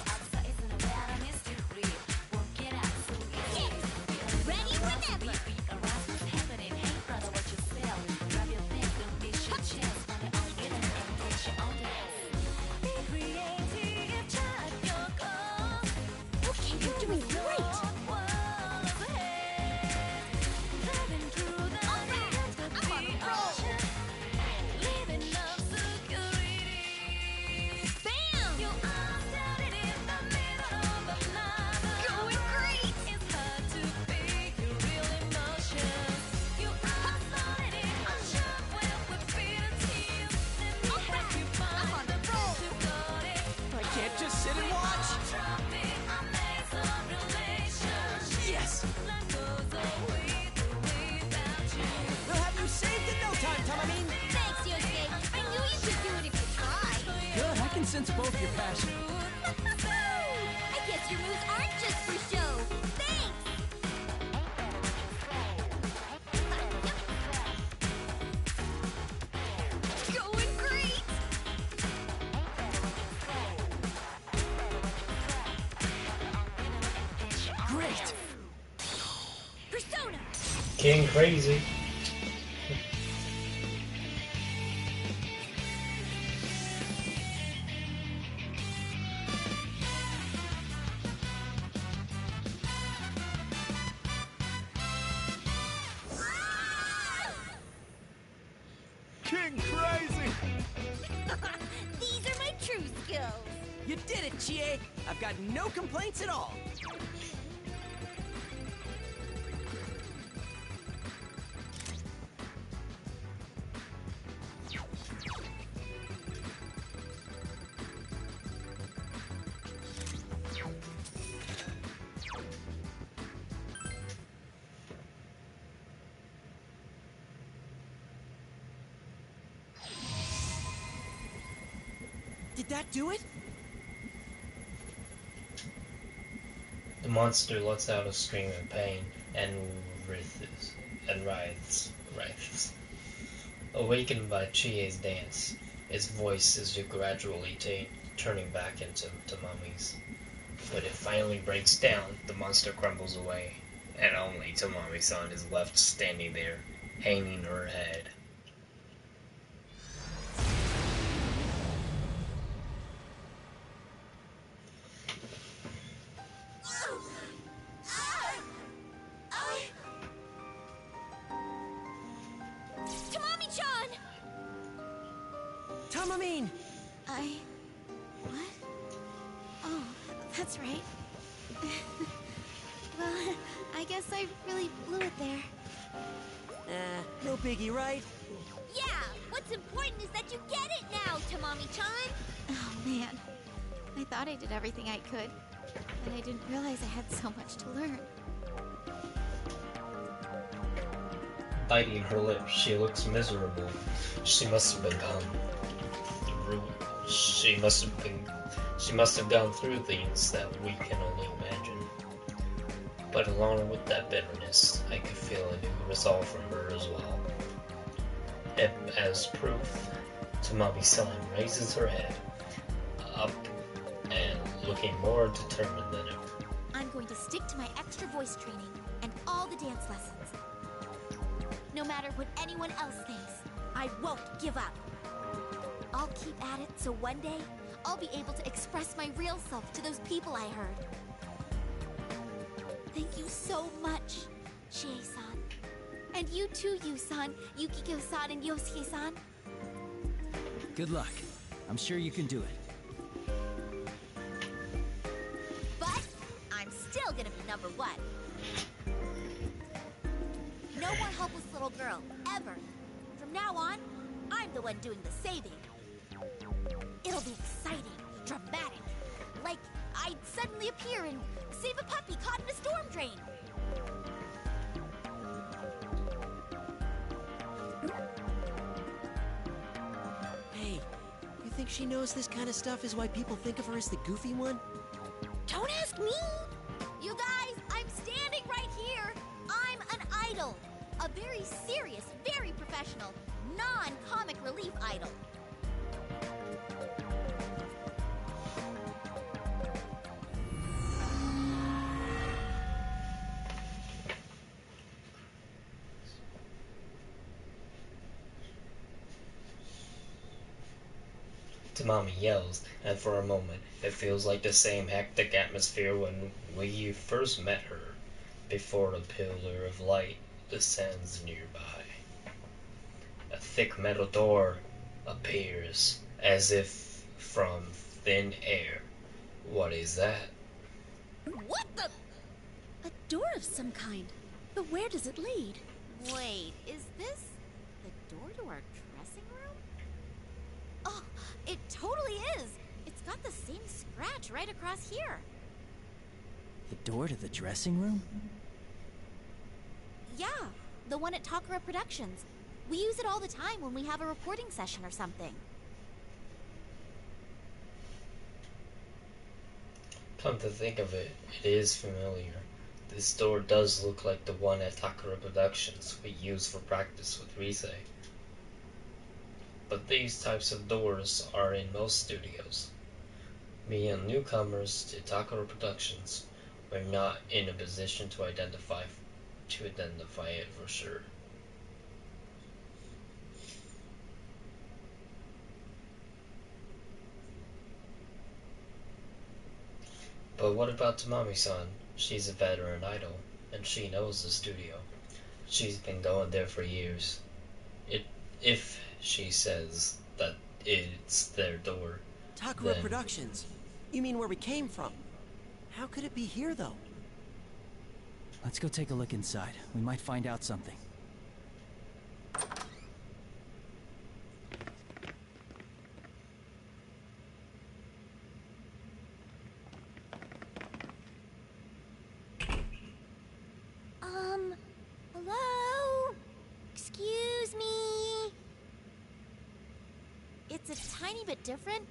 sense both your passion. I guess your moves aren't just for show. Thanks! Going great! Great! Persona! King crazy. King Crazy! These are my true skills. You did it, Chie! I've got no complaints at all. Did that do it? The monster lets out a scream of pain and writhes. Awakened by Chie's dance, its voice is gradually turning back into Tamami's. When it finally breaks down, the monster crumbles away, and only Tamami-san is left standing there, hanging her head. Tamami-chan! Tamamine! What? Oh, that's right. Well, I guess I really blew it there. No biggie, right? Yeah, what's important is that you get it now, Tamami-chan! Oh, man. I thought I did everything I could, but I didn't realize I had so much to learn. Biting her lips, she looks miserable. She must have gone through things that we can only imagine. But along with that bitterness, I could feel a new resolve from her as well. As proof, Tamami-san raises her head up and looking more determined than ever. I'm going to stick to my extra voice training and all the dance lessons. No matter what anyone else thinks, I won't give up. I'll keep at it so one day, I'll be able to express my real self to those people I heard. Thank you so much, Chie-san. And you too, Yu-san, Yukiko-san, and Yosuke-san. Good luck. I'm sure you can do it. But I'm still gonna be number one. No more helpless little girl, ever. From now on, I'm the one doing the saving. It'll be exciting, dramatic. Like I'd suddenly appear and save a puppy caught in a storm drain. Hey, you think she knows this kind of stuff is why people think of her as the goofy one? Don't ask me! You guys, I'm standing right here. I'm an idol. A very serious, very professional, non-comic relief idol. Tamami yells, and for a moment, it feels like the same hectic atmosphere when we first met her, before the pillar of light descends nearby. A thick metal door appears, as if from thin air. What is that? What the? A door of some kind. But where does it lead? Wait, is this the door to our dressing room? Oh, it totally is. It's got the same scratch right across here. The door to the dressing room? Yeah, the one at Takara Productions. We use it all the time when we have a reporting session or something. Come to think of it, it is familiar. This door does look like the one at Takara Productions we used for practice with Rise. But these types of doors are in most studios. Being newcomers to Takara Productions, we're not in a position to identify it for sure. But what about Tamami-san? She's a veteran idol, and she knows the studio. She's been going there for years. If she says that it's their door, Takara then Productions. You mean where we came from? How could it be here, though? Let's go take a look inside. We might find out something. Hello? Excuse me? It's a tiny bit different,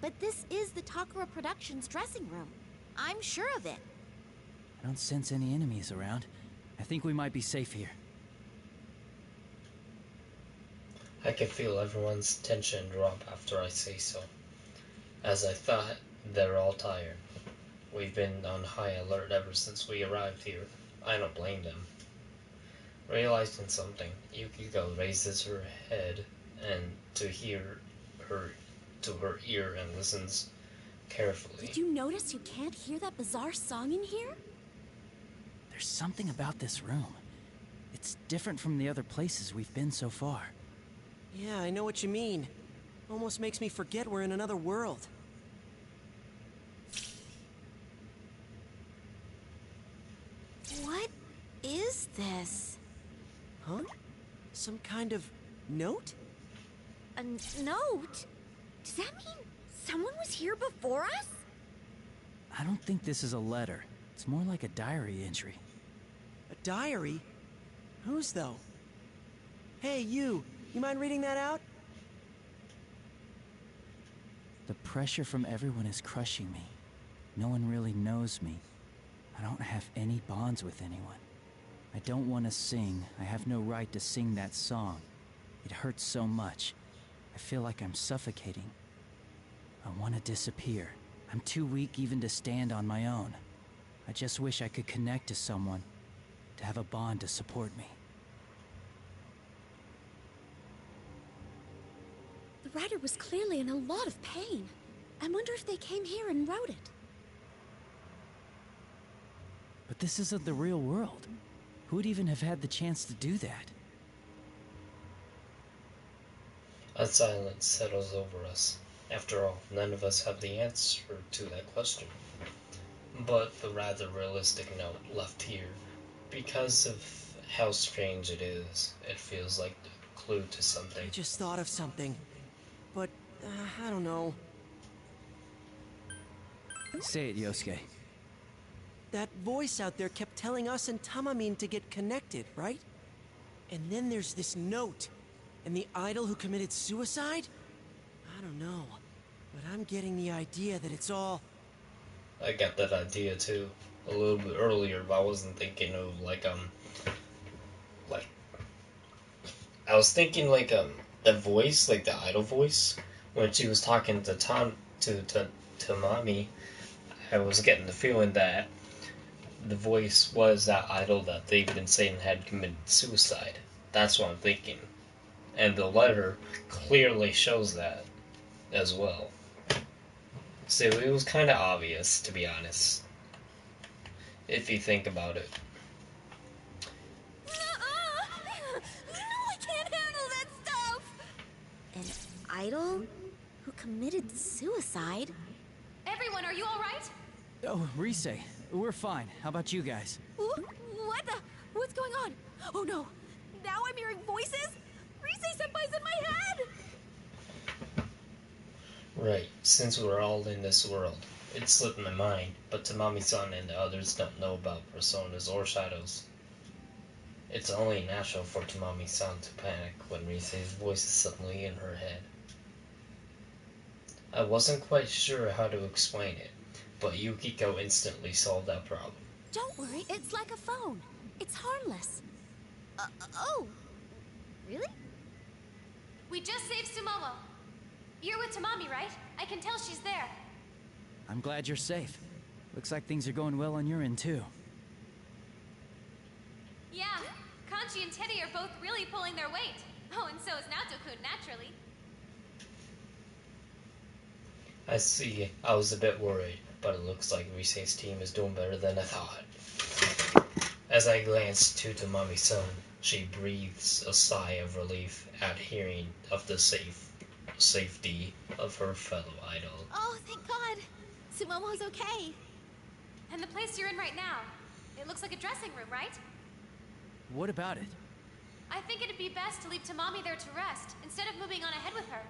but this is the Takara Productions dressing room. I'm sure of it. I don't sense any enemies around. I think we might be safe here. I can feel everyone's tension drop after I say so, as I thought they're all tired. We've been on high alert ever since we arrived here. I don't blame them. Realizing something, Yukiko raises her head and to her ear and listens carefully. Did you notice you can't hear that bizarre song in here? There's something about this room. It's different from the other places we've been so far. Yeah, I know what you mean. Almost makes me forget we're in another world. What is this? Huh? Some kind of note? A note? Does that mean someone was here before us? I don't think this is a letter. It's more like a diary entry. A diary? Whose, though? Hey, you mind reading that out? The pressure from everyone is crushing me. No one really knows me. I don't have any bonds with anyone. I don't want to sing. I have no right to sing that song. It hurts so much. I feel like I'm suffocating. I want to disappear. I'm too weak even to stand on my own. I just wish I could connect to someone, to have a bond to support me. The writer was clearly in a lot of pain. I wonder if they came here and wrote it. But this isn't the real world. Who would even have had the chance to do that? A silence settles over us. After all, none of us have the answer to that question. But the rather realistic note left here, because of how strange it is, it feels like a clue to something. I just thought of something. But, I don't know. Say it, Yosuke. That voice out there kept telling us and Tamamin to get connected, right? And then there's this note. And the idol who committed suicide? I don't know. But I'm getting the idea that it's all... I got that idea too. A little bit earlier, but I wasn't thinking of I was thinking the voice, like the idol voice, when she was talking to Tamami. I was getting the feeling that the voice was that idol that they've been saying had committed suicide. That's what I'm thinking. And the letter clearly shows that as well. So it was kind of obvious, to be honest, if you think about it. No, I can't handle that stuff! An idol who committed suicide? Everyone, are you alright? Oh, Rise, we're fine. How about you guys? What the? What's going on? Oh no! Now I'm hearing voices? Rise-senpai's in my head! Right, since we're all in this world, it slipped my mind, but Tamami-san and the others don't know about personas or shadows. It's only natural for Tamami-san to panic when Rise's voice is suddenly in her head. I wasn't quite sure how to explain it, but Yukiko instantly solved that problem. Don't worry, it's like a phone. It's harmless. Oh. Really? We just saved Sumomo. You're with Tamami, right? I can tell she's there. I'm glad you're safe. Looks like things are going well on your end, too. Yeah, Kanchi and Teddy are both really pulling their weight. Oh, and so is Naoto-kun, naturally. I see. I was a bit worried, but it looks like Risei's team is doing better than I thought. As I glanced to Tamami-san, she breathes a sigh of relief at hearing of the safety of her fellow idol. Oh, thank God. Sumomo's okay. And the place you're in right now, it looks like a dressing room, right? What about it? I think it'd be best to leave Tamami there to rest, instead of moving on ahead with her.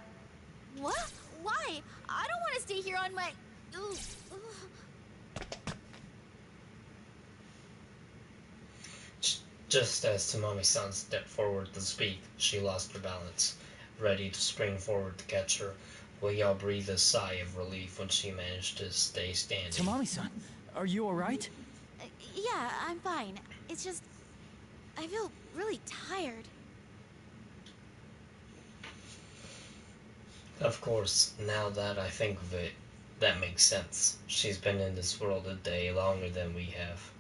What? Why? I don't want to stay here on my... Ooh. Just as Tamami-san stepped forward to speak, she lost her balance, ready to spring forward to catch her. We all breathed a sigh of relief when she managed to stay standing. Tamami-san, are you alright? Yeah, I'm fine. It's just... I feel really tired. Of course, now that I think of it, that makes sense. She's been in this world a day longer than we have.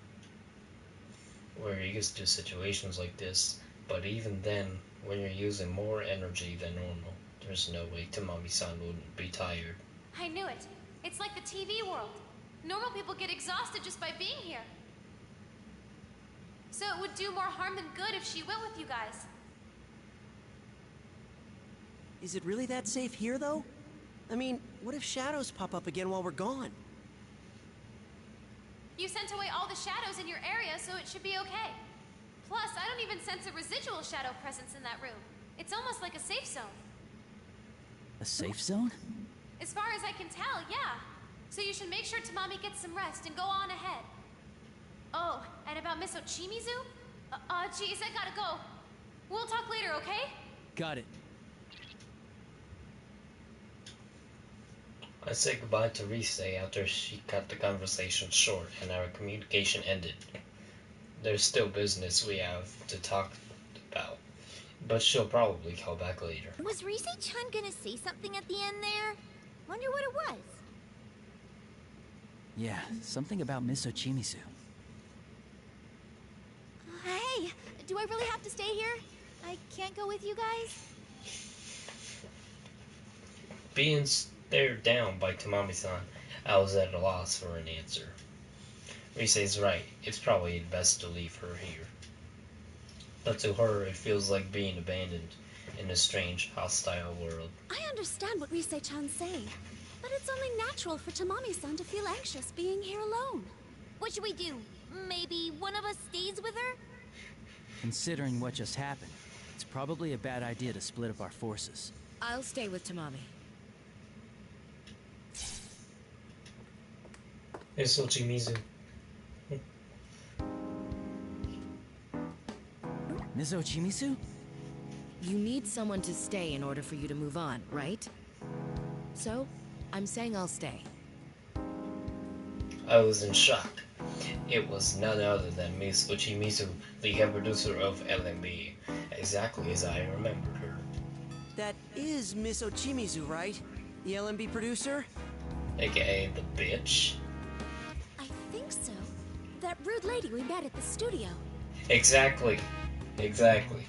We're used to situations like this, but even then, when you're using more energy than normal, there's no way Tamami-san wouldn't be tired. I knew it. It's like the TV world. Normal people get exhausted just by being here. So it would do more harm than good if she went with you guys. Is it really that safe here, though? I mean, what if shadows pop up again while we're gone? You sent away all the shadows in your area, so it should be okay. Plus, I don't even sense a residual shadow presence in that room. It's almost like a safe zone. A safe zone? As far as I can tell, yeah. So you should make sure Tamami gets some rest and go on ahead. Oh, and about Miss Ochimizu? Geez, I gotta go. We'll talk later, okay? Got it. I said goodbye to Risei after she cut the conversation short and our communication ended. There's still business we have to talk about, but she'll probably call back later. Was Risei-chan gonna say something at the end there? Wonder what it was. Yeah, something about Miss Ochimizu. Hey, do I really have to stay here? I can't go with you guys? Being stared down by Tamami-san, I was at a loss for an answer. Risei's right, it's probably best to leave her here. But to her, it feels like being abandoned in a strange, hostile world. I understand what Risei-chan's saying, but it's only natural for Tamami-san to feel anxious being here alone. What should we do? Maybe one of us stays with her? Considering what just happened, it's probably a bad idea to split up our forces. I'll stay with Tamami. It's Ochimizu. Miss Ochimizu? You need someone to stay in order for you to move on, right? So, I'm saying I'll stay. I was in shock. It was none other than Miss Ochimizu, the head producer of LMB, exactly as I remembered her. That is Miss Ochimizu, right? The LMB producer? AKA the bitch. I think so. That rude lady we met at the studio. Exactly. Exactly.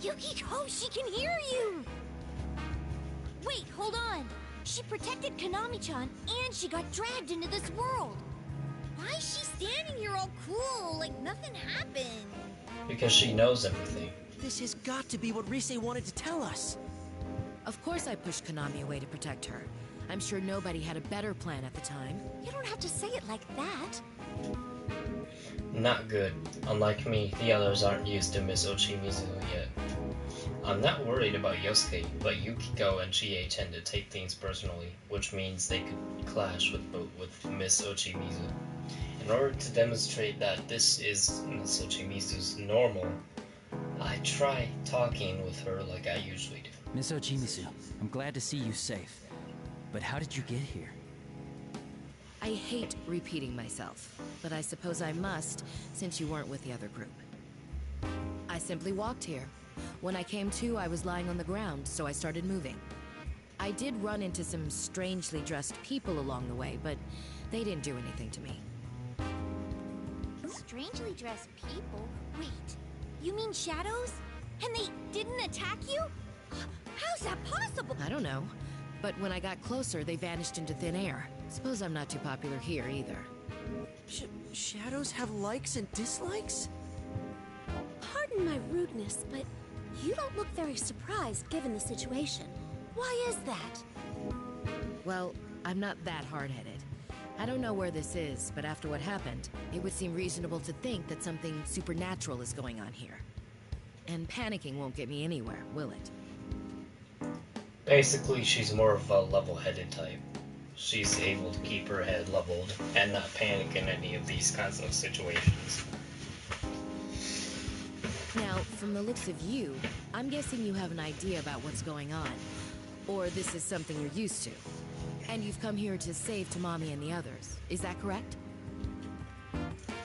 Yukiko, she can hear you! Wait, hold on. She protected Konami-chan, and she got dragged into this world. Why is she standing here all cool, like nothing happened? Because she knows everything. This has got to be what Risei wanted to tell us. Of course I pushed Konami away to protect her. I'm sure nobody had a better plan at the time. You don't have to say it like that. Not good. Unlike me, the others aren't used to Miss Ochimizu yet. I'm not worried about Yosuke, but Yukiko and Chie tend to take things personally, which means they could clash with Miss Ochimizu. In order to demonstrate that this is Miss Ochimizu's normal, I try talking with her like I usually do. Miss Ochimizu, I'm glad to see you safe. But how did you get here? I hate repeating myself, but I suppose I must, since you weren't with the other group. I simply walked here. When I came to, I was lying on the ground, so I started moving. I did run into some strangely dressed people along the way, but they didn't do anything to me. Strangely dressed people? Wait, you mean shadows? And they didn't attack you? How's that possible? I don't know, but when I got closer, they vanished into thin air. Suppose I'm not too popular here either. Shadows have likes and dislikes? Pardon my rudeness, but you don't look very surprised given the situation. Why is that? Well, I'm not that hard-headed. I don't know where this is, but after what happened, it would seem reasonable to think that something supernatural is going on here. And panicking won't get me anywhere, will it? Basically, she's more of a level-headed type. She's able to keep her head leveled and not panic in any of these kinds of situations. Now, from the looks of you, I'm guessing you have an idea about what's going on. Or this is something you're used to. And you've come here to save Tamami and the others. Is that correct?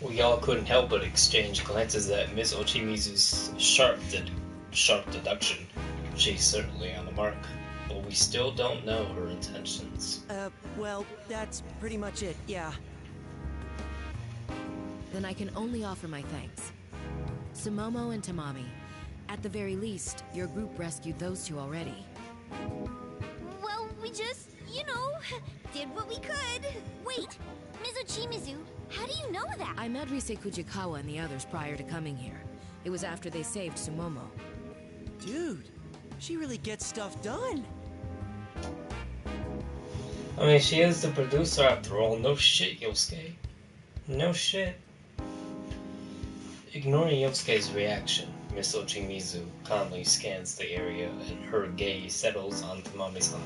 We all couldn't help but exchange glances at Miss Ochimizu's sharp deduction. She's certainly on the mark, but we still don't know her intentions. Well, that's pretty much it, yeah. Then I can only offer my thanks. Sumomo and Tamami, at the very least, your group rescued those two already. Well, we just, did what we could. Wait, Ms. Ochimizu, how do you know that? I met Rise Kujikawa and the others prior to coming here. It was after they saved Sumomo. Dude, she really gets stuff done. I mean, she is the producer after all. No shit, Yosuke. No shit. Ignoring Yosuke's reaction, Miss Ochimizu calmly scans the area and her gaze settles on Tamami-san.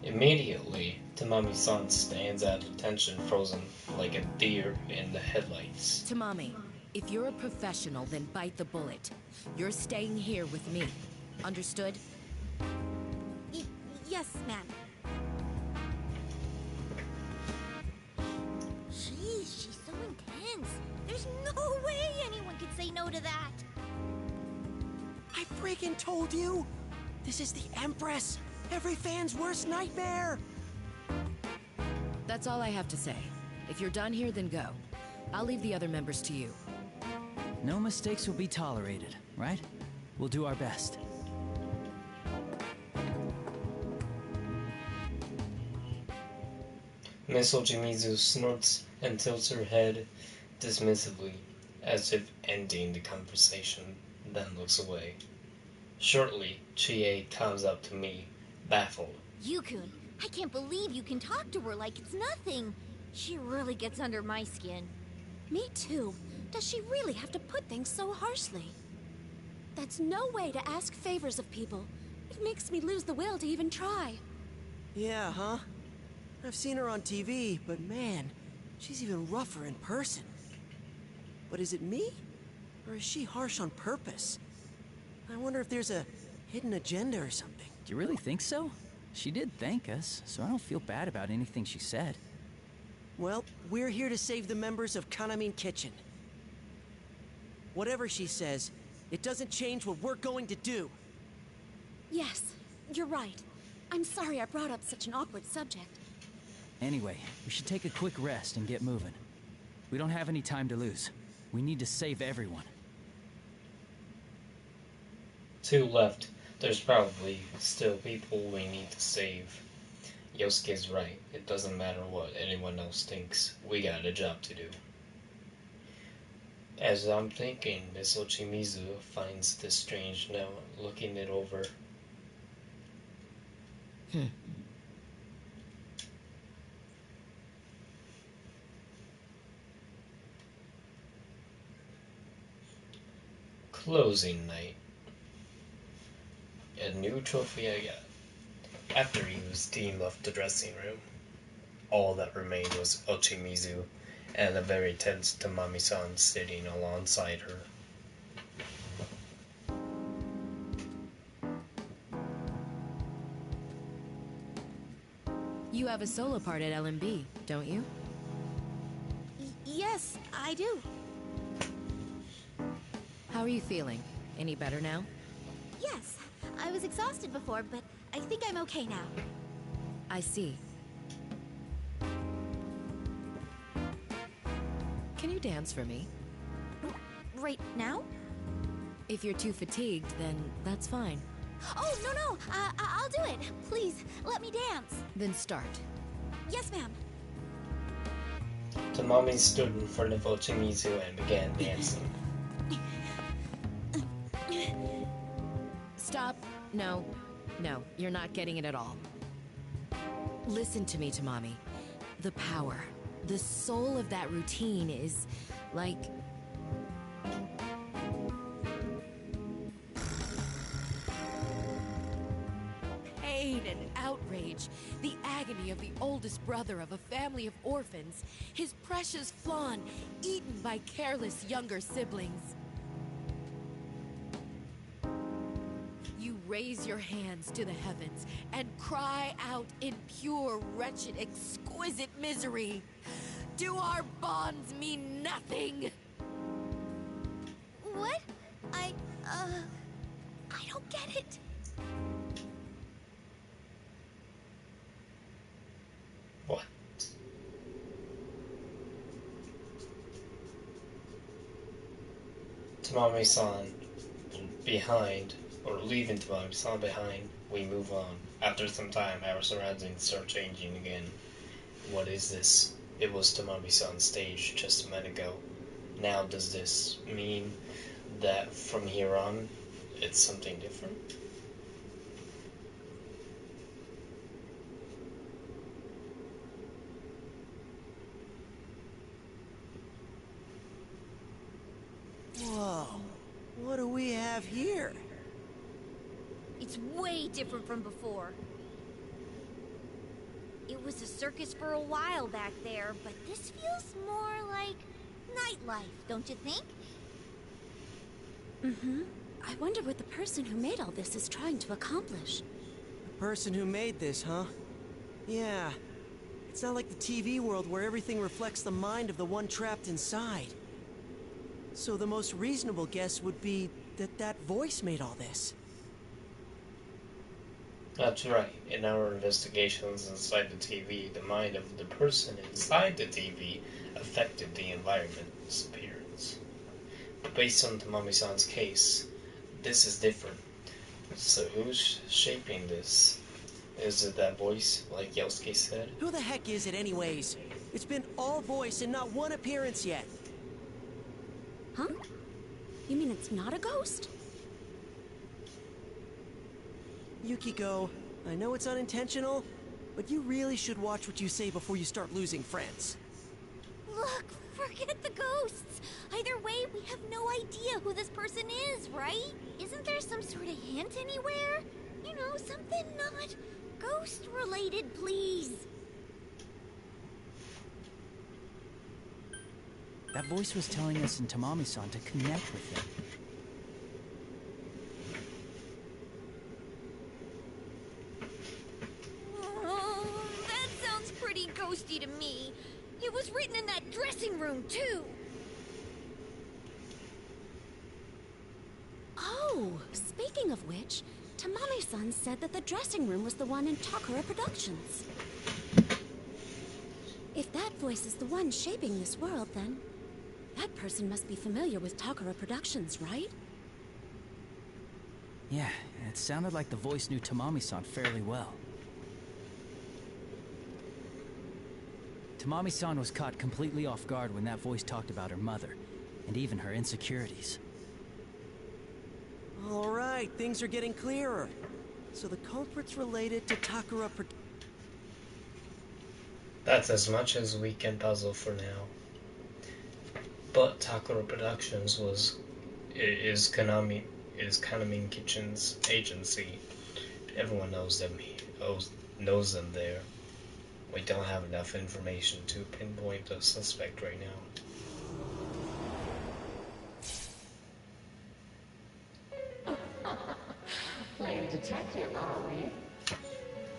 Immediately, Tamami-san stands at attention, frozen like a deer in the headlights. Tamami, if you're a professional, then bite the bullet. You're staying here with me. Understood? Yes, ma'am. Jeez, she's so intense. There's no way anyone could say no to that. I freaking told you! This is the Empress! Every fan's worst nightmare! That's all I have to say. If you're done here, then go. I'll leave the other members to you. No mistakes will be tolerated, right? We'll do our best. Miss Ochimizu snorts and tilts her head dismissively, as if ending the conversation, then looks away. Shortly, Chie comes up to me, baffled. Yukun, I can't believe you can talk to her like it's nothing. She really gets under my skin. Me too. Does she really have to put things so harshly? That's no way to ask favors of people. It makes me lose the will to even try. Yeah, huh? I've seen her on TV, but man, she's even rougher in person. But is it me? Or is she harsh on purpose? I wonder if there's a hidden agenda or something. Do you really think so? She did thank us, so I don't feel bad about anything she said. Well, we're here to save the members of Kanamin Kitchen. Whatever she says, it doesn't change what we're going to do. Yes, you're right. I'm sorry I brought up such an awkward subject. Anyway, we should take a quick rest and get moving. We don't have any time to lose. We need to save everyone. 2 left. There's probably still people we need to save. Yosuke's right. It doesn't matter what anyone else thinks. We got a job to do. As I'm thinking, Miss Ochimizu finds this strange note, looking it over. Closing night. A new trophy I got. After Yu's team left the dressing room, all that remained was Ochimizu and a very tense Tamami-san sitting alongside her. You have a solo part at LMB, don't you? Yes, I do. How are you feeling? Any better now? Yes, I was exhausted before, but I think I'm okay now. I see. Can you dance for me? Right now? If you're too fatigued, then that's fine. Oh, no, I'll do it. Please, let me dance. Then start. Yes, ma'am. Tamami stood in front of Ochimizu and began dancing. Stop. No. No, you're not getting it at all. Listen to me, Tamami. The power, the soul of that routine is like... pain and outrage, the agony of the oldest brother of a family of orphans, his precious Flan eaten by careless younger siblings. You raise your hands to the heavens and cry out in pure, wretched, exquisite misery. Do our bonds mean nothing? What? I don't get it. What? Tamami-san behind, or leaving Tamami-san behind, we move on. After some time, our surroundings start changing again. What is this? It was Tamami-san's stage just a minute ago. Now does this mean that from here on, it's something different? Whoa, what do we have here? It's way different from before. It was a circus for a while back there, but this feels more like nightlife, don't you think? Mm-hmm. I wonder what the person who made all this is trying to accomplish. The person who made this, huh? Yeah. It's not like the TV world where everything reflects the mind of the one trapped inside. So the most reasonable guess would be that that voice made all this. That's right. In our investigations inside the TV, the mind of the person inside the TV affected the environment's appearance. But based on Tamami-san's case, this is different. So who's shaping this? Is it that voice, like Yosuke said? Who the heck is it anyways? It's been all voice and not one appearance yet. Huh? You mean it's not a ghost? Yukiko, I know it's unintentional, but you really should watch what you say before you start losing friends. Look, forget the ghosts. Either way, we have no idea who this person is, right? Isn't there some sort of hint anywhere? You know, something not ghost-related, please. That voice was telling us and Tamami-san to connect with him. Oh, that sounds pretty ghosty to me. It was written in that dressing room, too. Oh, speaking of which, Tamami-san said that the dressing room was the one in Takara Productions. If that voice is the one shaping this world, then that person must be familiar with Takara Productions, right? Yeah, it sounded like the voice knew Tamami-san fairly well. Tamami-san was caught completely off guard when that voice talked about her mother, and even her insecurities. All right, things are getting clearer. So the culprit's related to Takara Productions. That's as much as we can puzzle for now. But Takara Productions is Kaname Kitchen's agency. Everyone knows them. Knows them there. We don't have enough information to pinpoint the suspect right now. Playing detective, are we?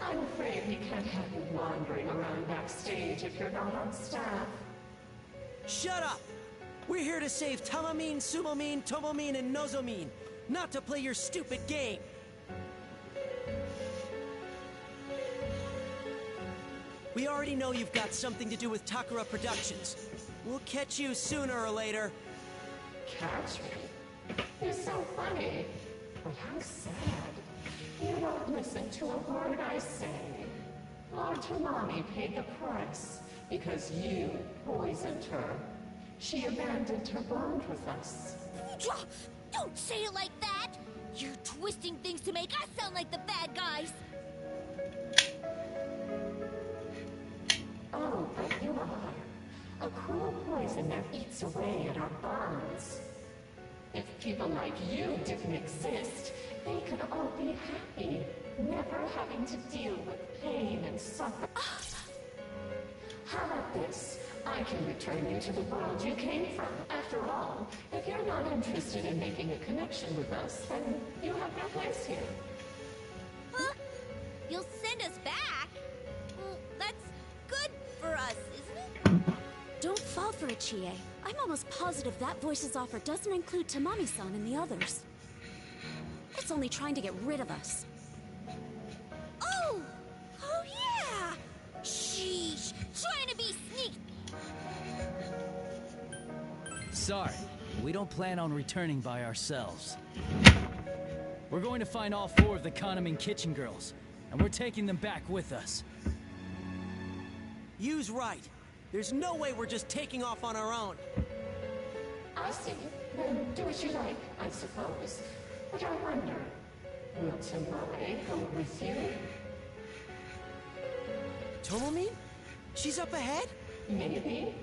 I'm afraid we can't have you wandering around backstage if you're not on staff. Shut up! We're here to save Tamamine, Sumomine, Tomomine, and Nozomin, not to play your stupid game! We already know you've got something to do with Takara Productions. We'll catch you sooner or later. Catch me? You're so funny. But how sad. You don't listen to a word I say. Our Tamami paid the price because you poisoned her. She abandoned her bond with us. Don't say it like that! You're twisting things to make us sound like the bad guys! Oh, but you are. A cruel poison that eats away at our bonds. If people like you didn't exist, they could all be happy, never having to deal with pain and suffering. How about this? I can return you to the world you came from. After all, if you're not interested in making a connection with us, then you have no place here. Huh? You'll send us back? Well, that's good for us, isn't it? Don't fall for it, Chie. I'm almost positive that voice's offer doesn't include Tamami-san and the others. It's only trying to get rid of us. Oh! Oh yeah! Sheesh! Trying to be sneaky! Sorry, we don't plan on returning by ourselves. We're going to find all 4 of the Kahneman Kitchen girls, and we're taking them back with us. You's right. There's no way we're just taking off on our own. I see. Then do as you like, I suppose. But I wonder, will Tamami go with you? Tomomine? She's up ahead? Maybe.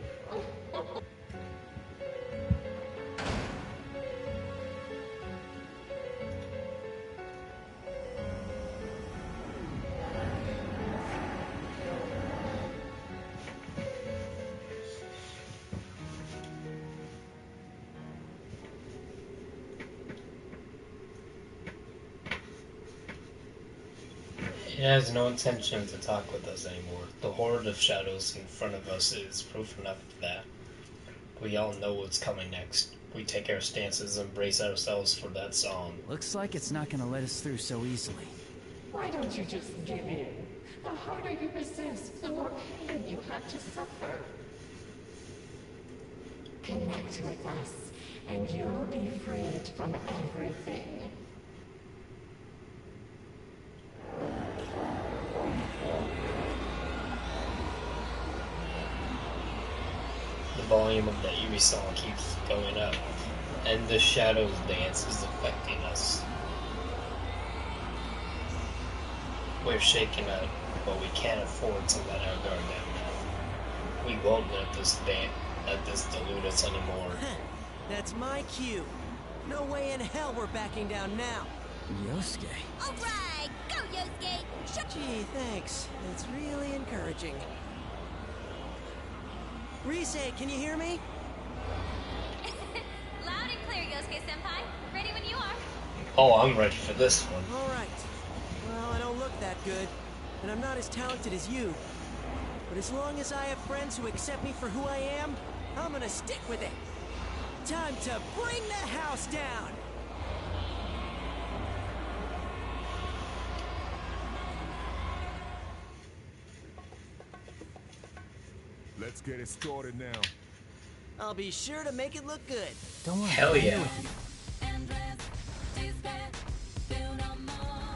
It has no intention to talk with us anymore. The horde of shadows in front of us is proof enough of that. We all know what's coming next. We take our stances and brace ourselves for that song. Looks like it's not gonna let us through so easily. Why don't you just give in? The harder you resist, the more pain you have to suffer. Connect with us, and you'll be freed from everything. The volume of the Yui song keeps going up, and the shadows dance is affecting us. We're shaken up, but we can't afford to let our guard down now. We won't let this delude us anymore. That's my cue. No way in hell we're backing down now. Yosuke. Alright, go Yosuke! Gee, thanks. That's really encouraging. Rise, can you hear me? Loud and clear, Yosuke-senpai. Ready when you are. Oh, I'm ready for this one. Alright. Well, I don't look that good, and I'm not as talented as you. But as long as I have friends who accept me for who I am, I'm gonna stick with it. Time to bring the house down! Let's get it started now. I'll be sure to make it look good. Don't worry. Hell yeah.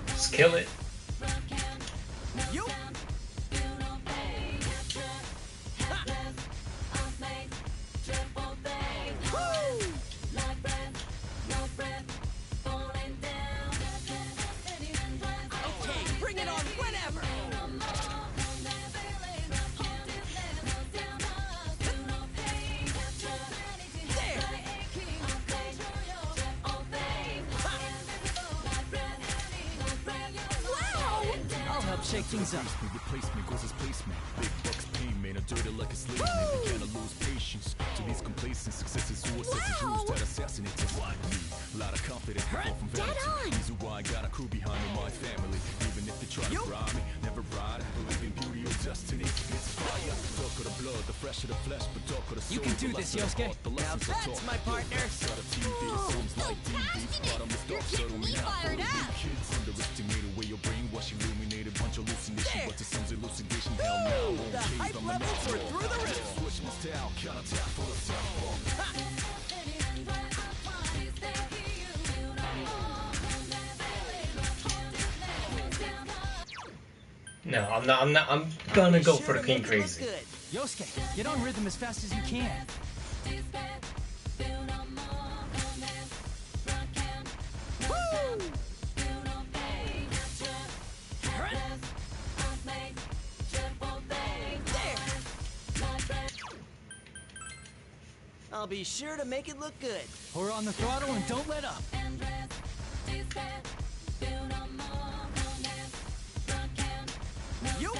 Let's kill it. Yo! Okay, bring it on whenever! I'll help shake things up. Replace me, causes placement. Big bucks pay me. made her dirty like a slave. And began to lose patience to these complacent successes, suicides, and rules that assassinate to find me. A lot of confidence before from vanity. Reason why I got a crew behind me, my family. Even if they try to bribe me, never ride. Believe in beauty or destiny. It's fire. Dark of the blood, the fresh of the flesh, but dark of the soul. You can do this, Yosuke. Now that's my partner. You're getting me fired up. Kids underestimated way your brainwash illuminated bunch of hallucination, but to some's elucidation, hell no. The hype levels were through the roof. Switch my style, counterattack for the sound. No, I'm not. I'm gonna go for the King Crazy. Yosuke, get on rhythm as fast as you can. I'll be sure to make it look good. Pour on the throttle and don't let up. Yo!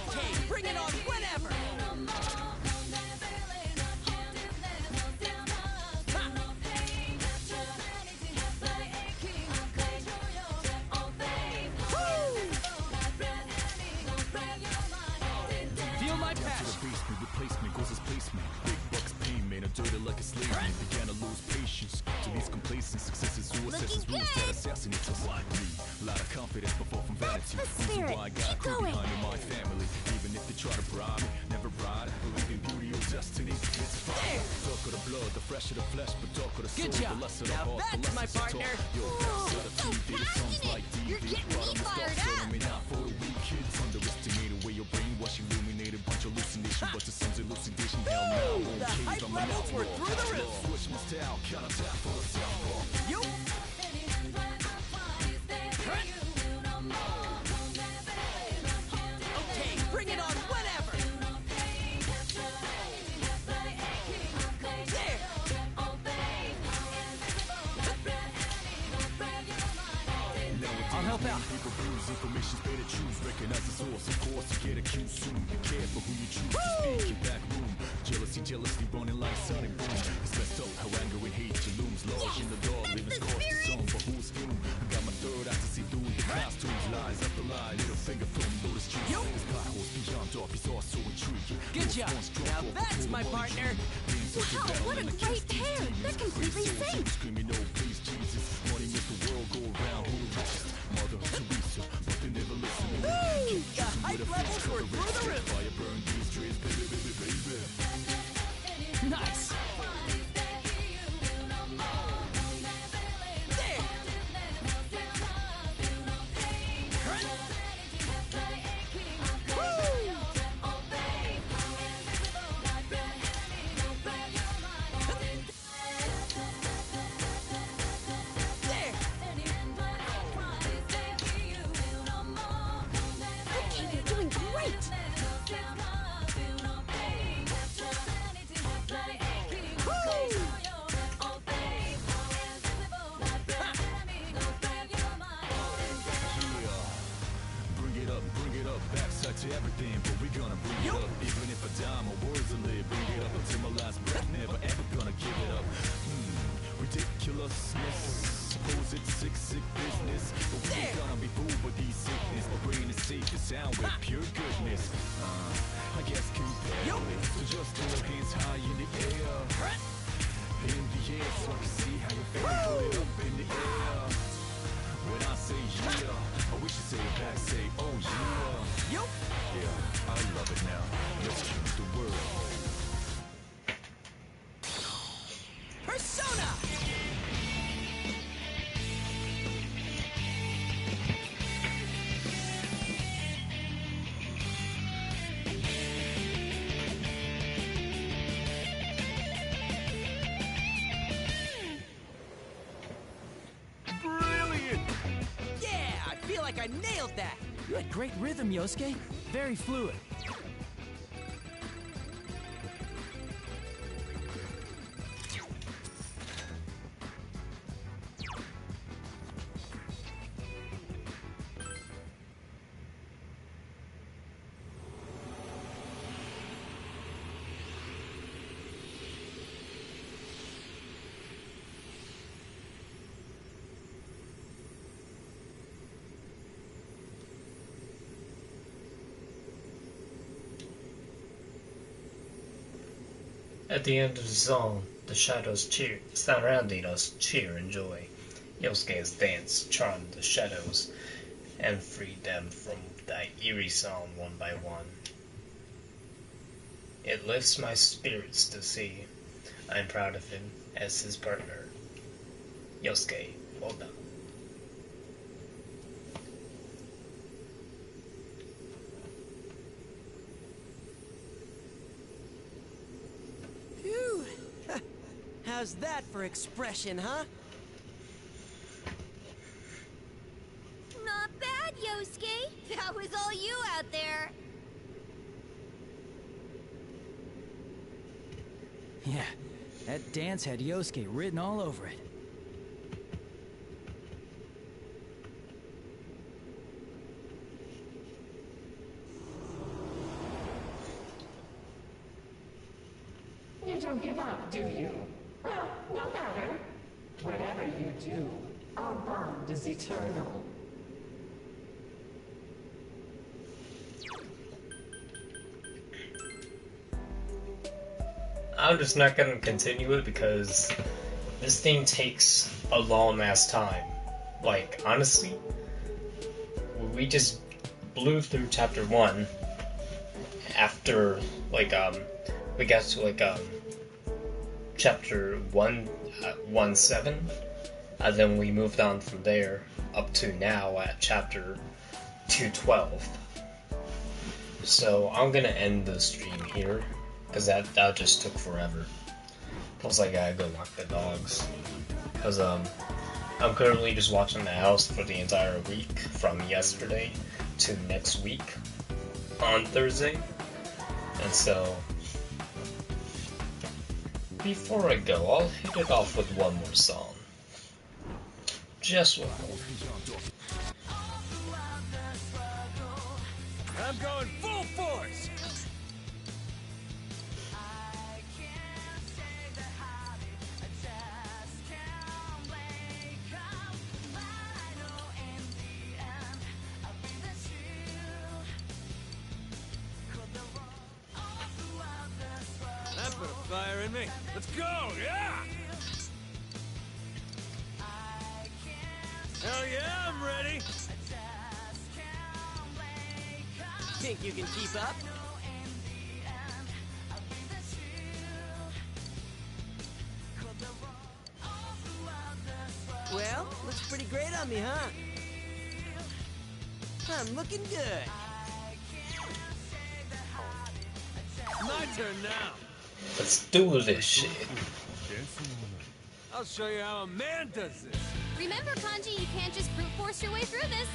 Okay, bring it on whenever! Feel my passion. Replacement goes as placement. Big bucks pain made her dirty like a slave. And began to lose patience to these complacent successes, suicides, rules that assassinate just like me. A lot of confidence before from vanity. Reason why I got a crew behind me, my family. Even if they try to bribe me, never ride. Believe in beauty or destiny. It's fire. Dark of the blood, the fresh of the flesh, but dark of the soul. Good job. The less of the Now heart, the that's my less of the partner. talk. Yo, that's the TV, the songs like DV. You're getting me fired up. Me not for the weak kids. Underestimated way your brainwash illuminated bunch of hallucination, but to some's elucidation, hell no. The hype levels were through the roof. Switch my style, counterattack for the sound. Yo! Okay, bring it on whenever! I'll help out. People bruise, information's better choose. Recognize the source, of course, you get accused soon. Be careful who you choose to speak in back room. Jealousy running like sun and boom. It's messed up how anger and hate you looms large in the dark. Living's cost its own, but who's doom? I got my third eye to see through the costumes. Lies up the lie, little finger from Lotus Juice. This plot horse beyond dark is also intriguing. Good job. Now that's my partner. Wow, what a great pair! They're completely safe! Screaming, no, please, Jesus. Money makes the world go around. Who the richest? Mother Teresa, but they never listen to me. The hype levels were through the roof. Fire burn these trees, baby, baby, baby. Nice. Okay, you're doing great! Bring it up, backside to everything, but we gonna bring it up. Even if I die, my words will live. Bring it up until my last breath, never ever gonna give it up. Ridiculousness, suppose it's sick business, but we ain't gonna be fooled by these sickness. My brain is safe to sound with pure goodness. I guess compare it, so just throw your hands high in the air. In the air, so I can see how you feel. Put it up in the air. When I say yeah, I wish you say it back, say oh yeah. Yup. Yeah, I love it now. Let's change the world. Persona! Brilliant! Yeah, I feel like I nailed that. You had great rhythm, Yosuke. Very fluid. At the end of the song, the shadows cheer, surrounding us cheer and joy. Yosuke's dance charmed the shadows and freed them from that eerie sound one by one. It lifts my spirits to see I'm proud of him as his partner. Yosuke, well done. Phew! How's that for expression, huh? Not bad, Yosuke. That was all you out there. Yeah, that dance had Yosuke written all over it. You don't give up, do you? Well, no matter. Whatever you do, our bond is eternal. I'm just not gonna continue it because this thing takes a long ass time. Like, honestly, we just blew through chapter 1 after, like, we got to, like, chapter 1-7, and then we moved on from there up to now at chapter 212. So I'm gonna end the stream here, because that just took forever. Plus I gotta go walk the dogs. Because I'm currently just watching the house for the entire week, from yesterday to next week on Thursday. And so, before I go, I'll hit it off with one more song. Just one more. I'm going full force! That put a fire in me. Let's go, yeah! Hell yeah, I'm ready! Think you can keep up? Well, looks pretty great on me, huh? I'm looking good. My turn now. Let's do this shit. I'll show you how a man does this. Remember, Kanji, you can't just brute force your way through this.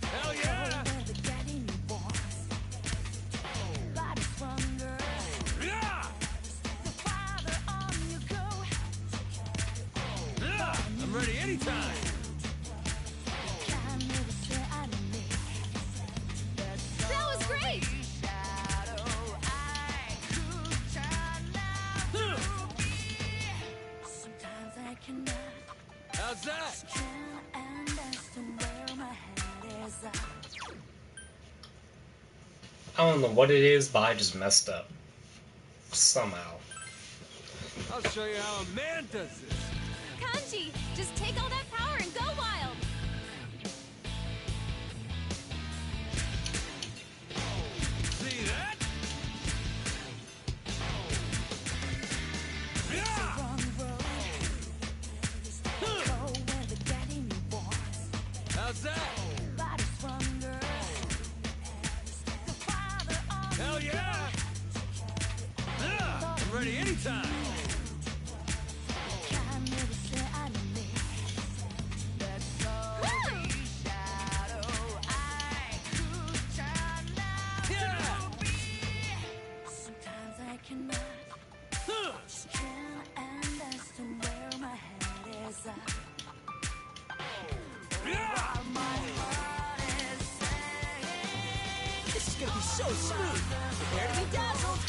Hell yeah! I'm ready anytime. That was great! How's that? I don't know what it is, but I just messed up. Somehow. I'll show you how a man does this. Kanji, just take all that power and go wild! See that? How's that? Hell yeah! I'm ready anytime. This is gonna be so smooth. Prepare to be dazzled.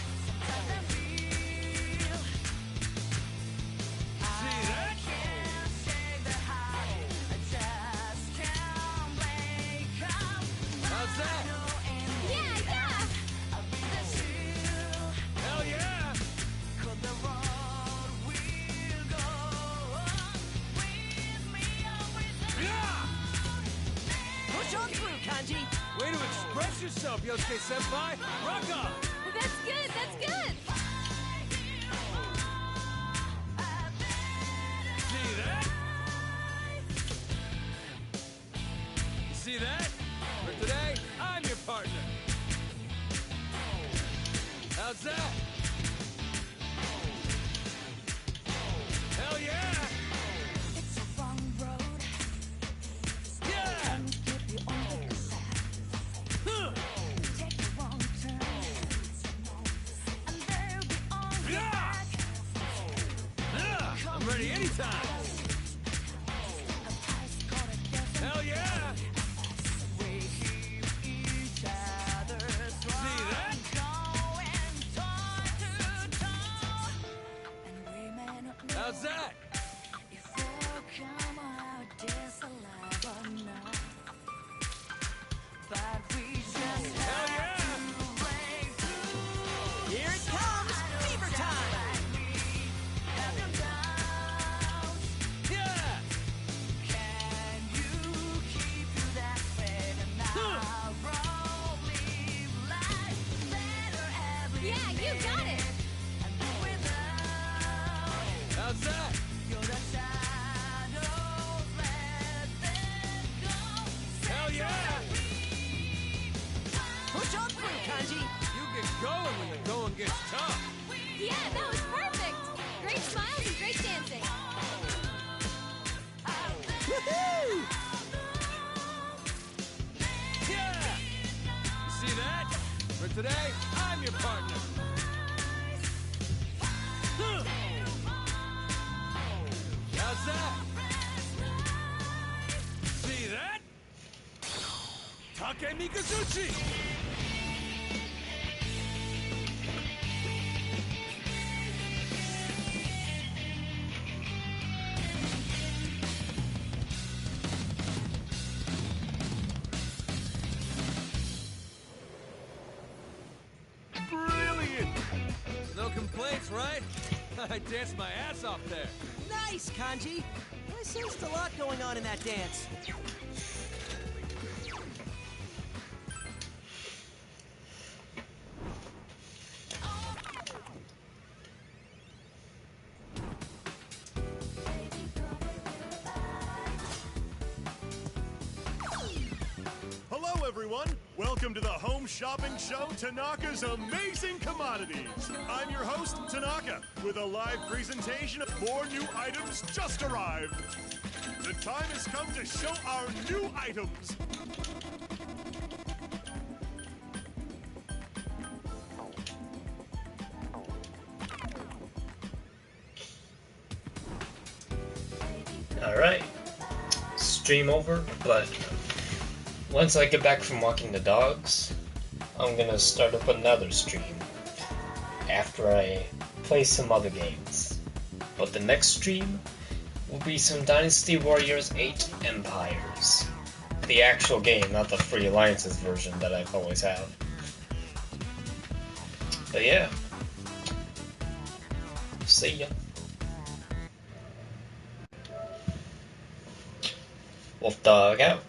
See that? How's that? Yeah, yeah! Hell yeah! Push on through, Kanji! Way to express yourself, Yosuke Senpai! Rock on! That's good, that's good! See that? You see that? For today, I'm your partner. How's that? Hell yeah! It's a wrong road. Yeah! Huh. Take the wrong turns. And they'll be on your Yeah! back. Yeah! I'm ready anytime! Hell yeah! See that? How's that? Hell yeah! Here it comes! Fever time! Yeah! Yeah, you got it! How's that? Hell yeah! Push on through, Kanji! You get going when the going gets tough. Yeah, that was perfect! Great smiles and great dancing! Woohoo! Yeah! You see that? For today, I'm your partner. Huh. How's that? See that? Take Mikazuchi! Brilliant! No complaints, right? I danced my ass off there. Nice, Kanji! I sensed a lot going on in that dance. Hello, everyone. Welcome to the home shopping show, Tanaka's Amazing Commodities. I'm your host, Tanaka, with a live presentation of more new items just arrived. The time has come to show our new items. Alright. Stream over, but once I get back from walking the dogs, I'm gonna start up another stream after I play some other games. But the next stream will be some Dynasty Warriors 8 Empires. The actual game, not the Free Alliances version that I've always had. But yeah. See ya. Wolf Dog out.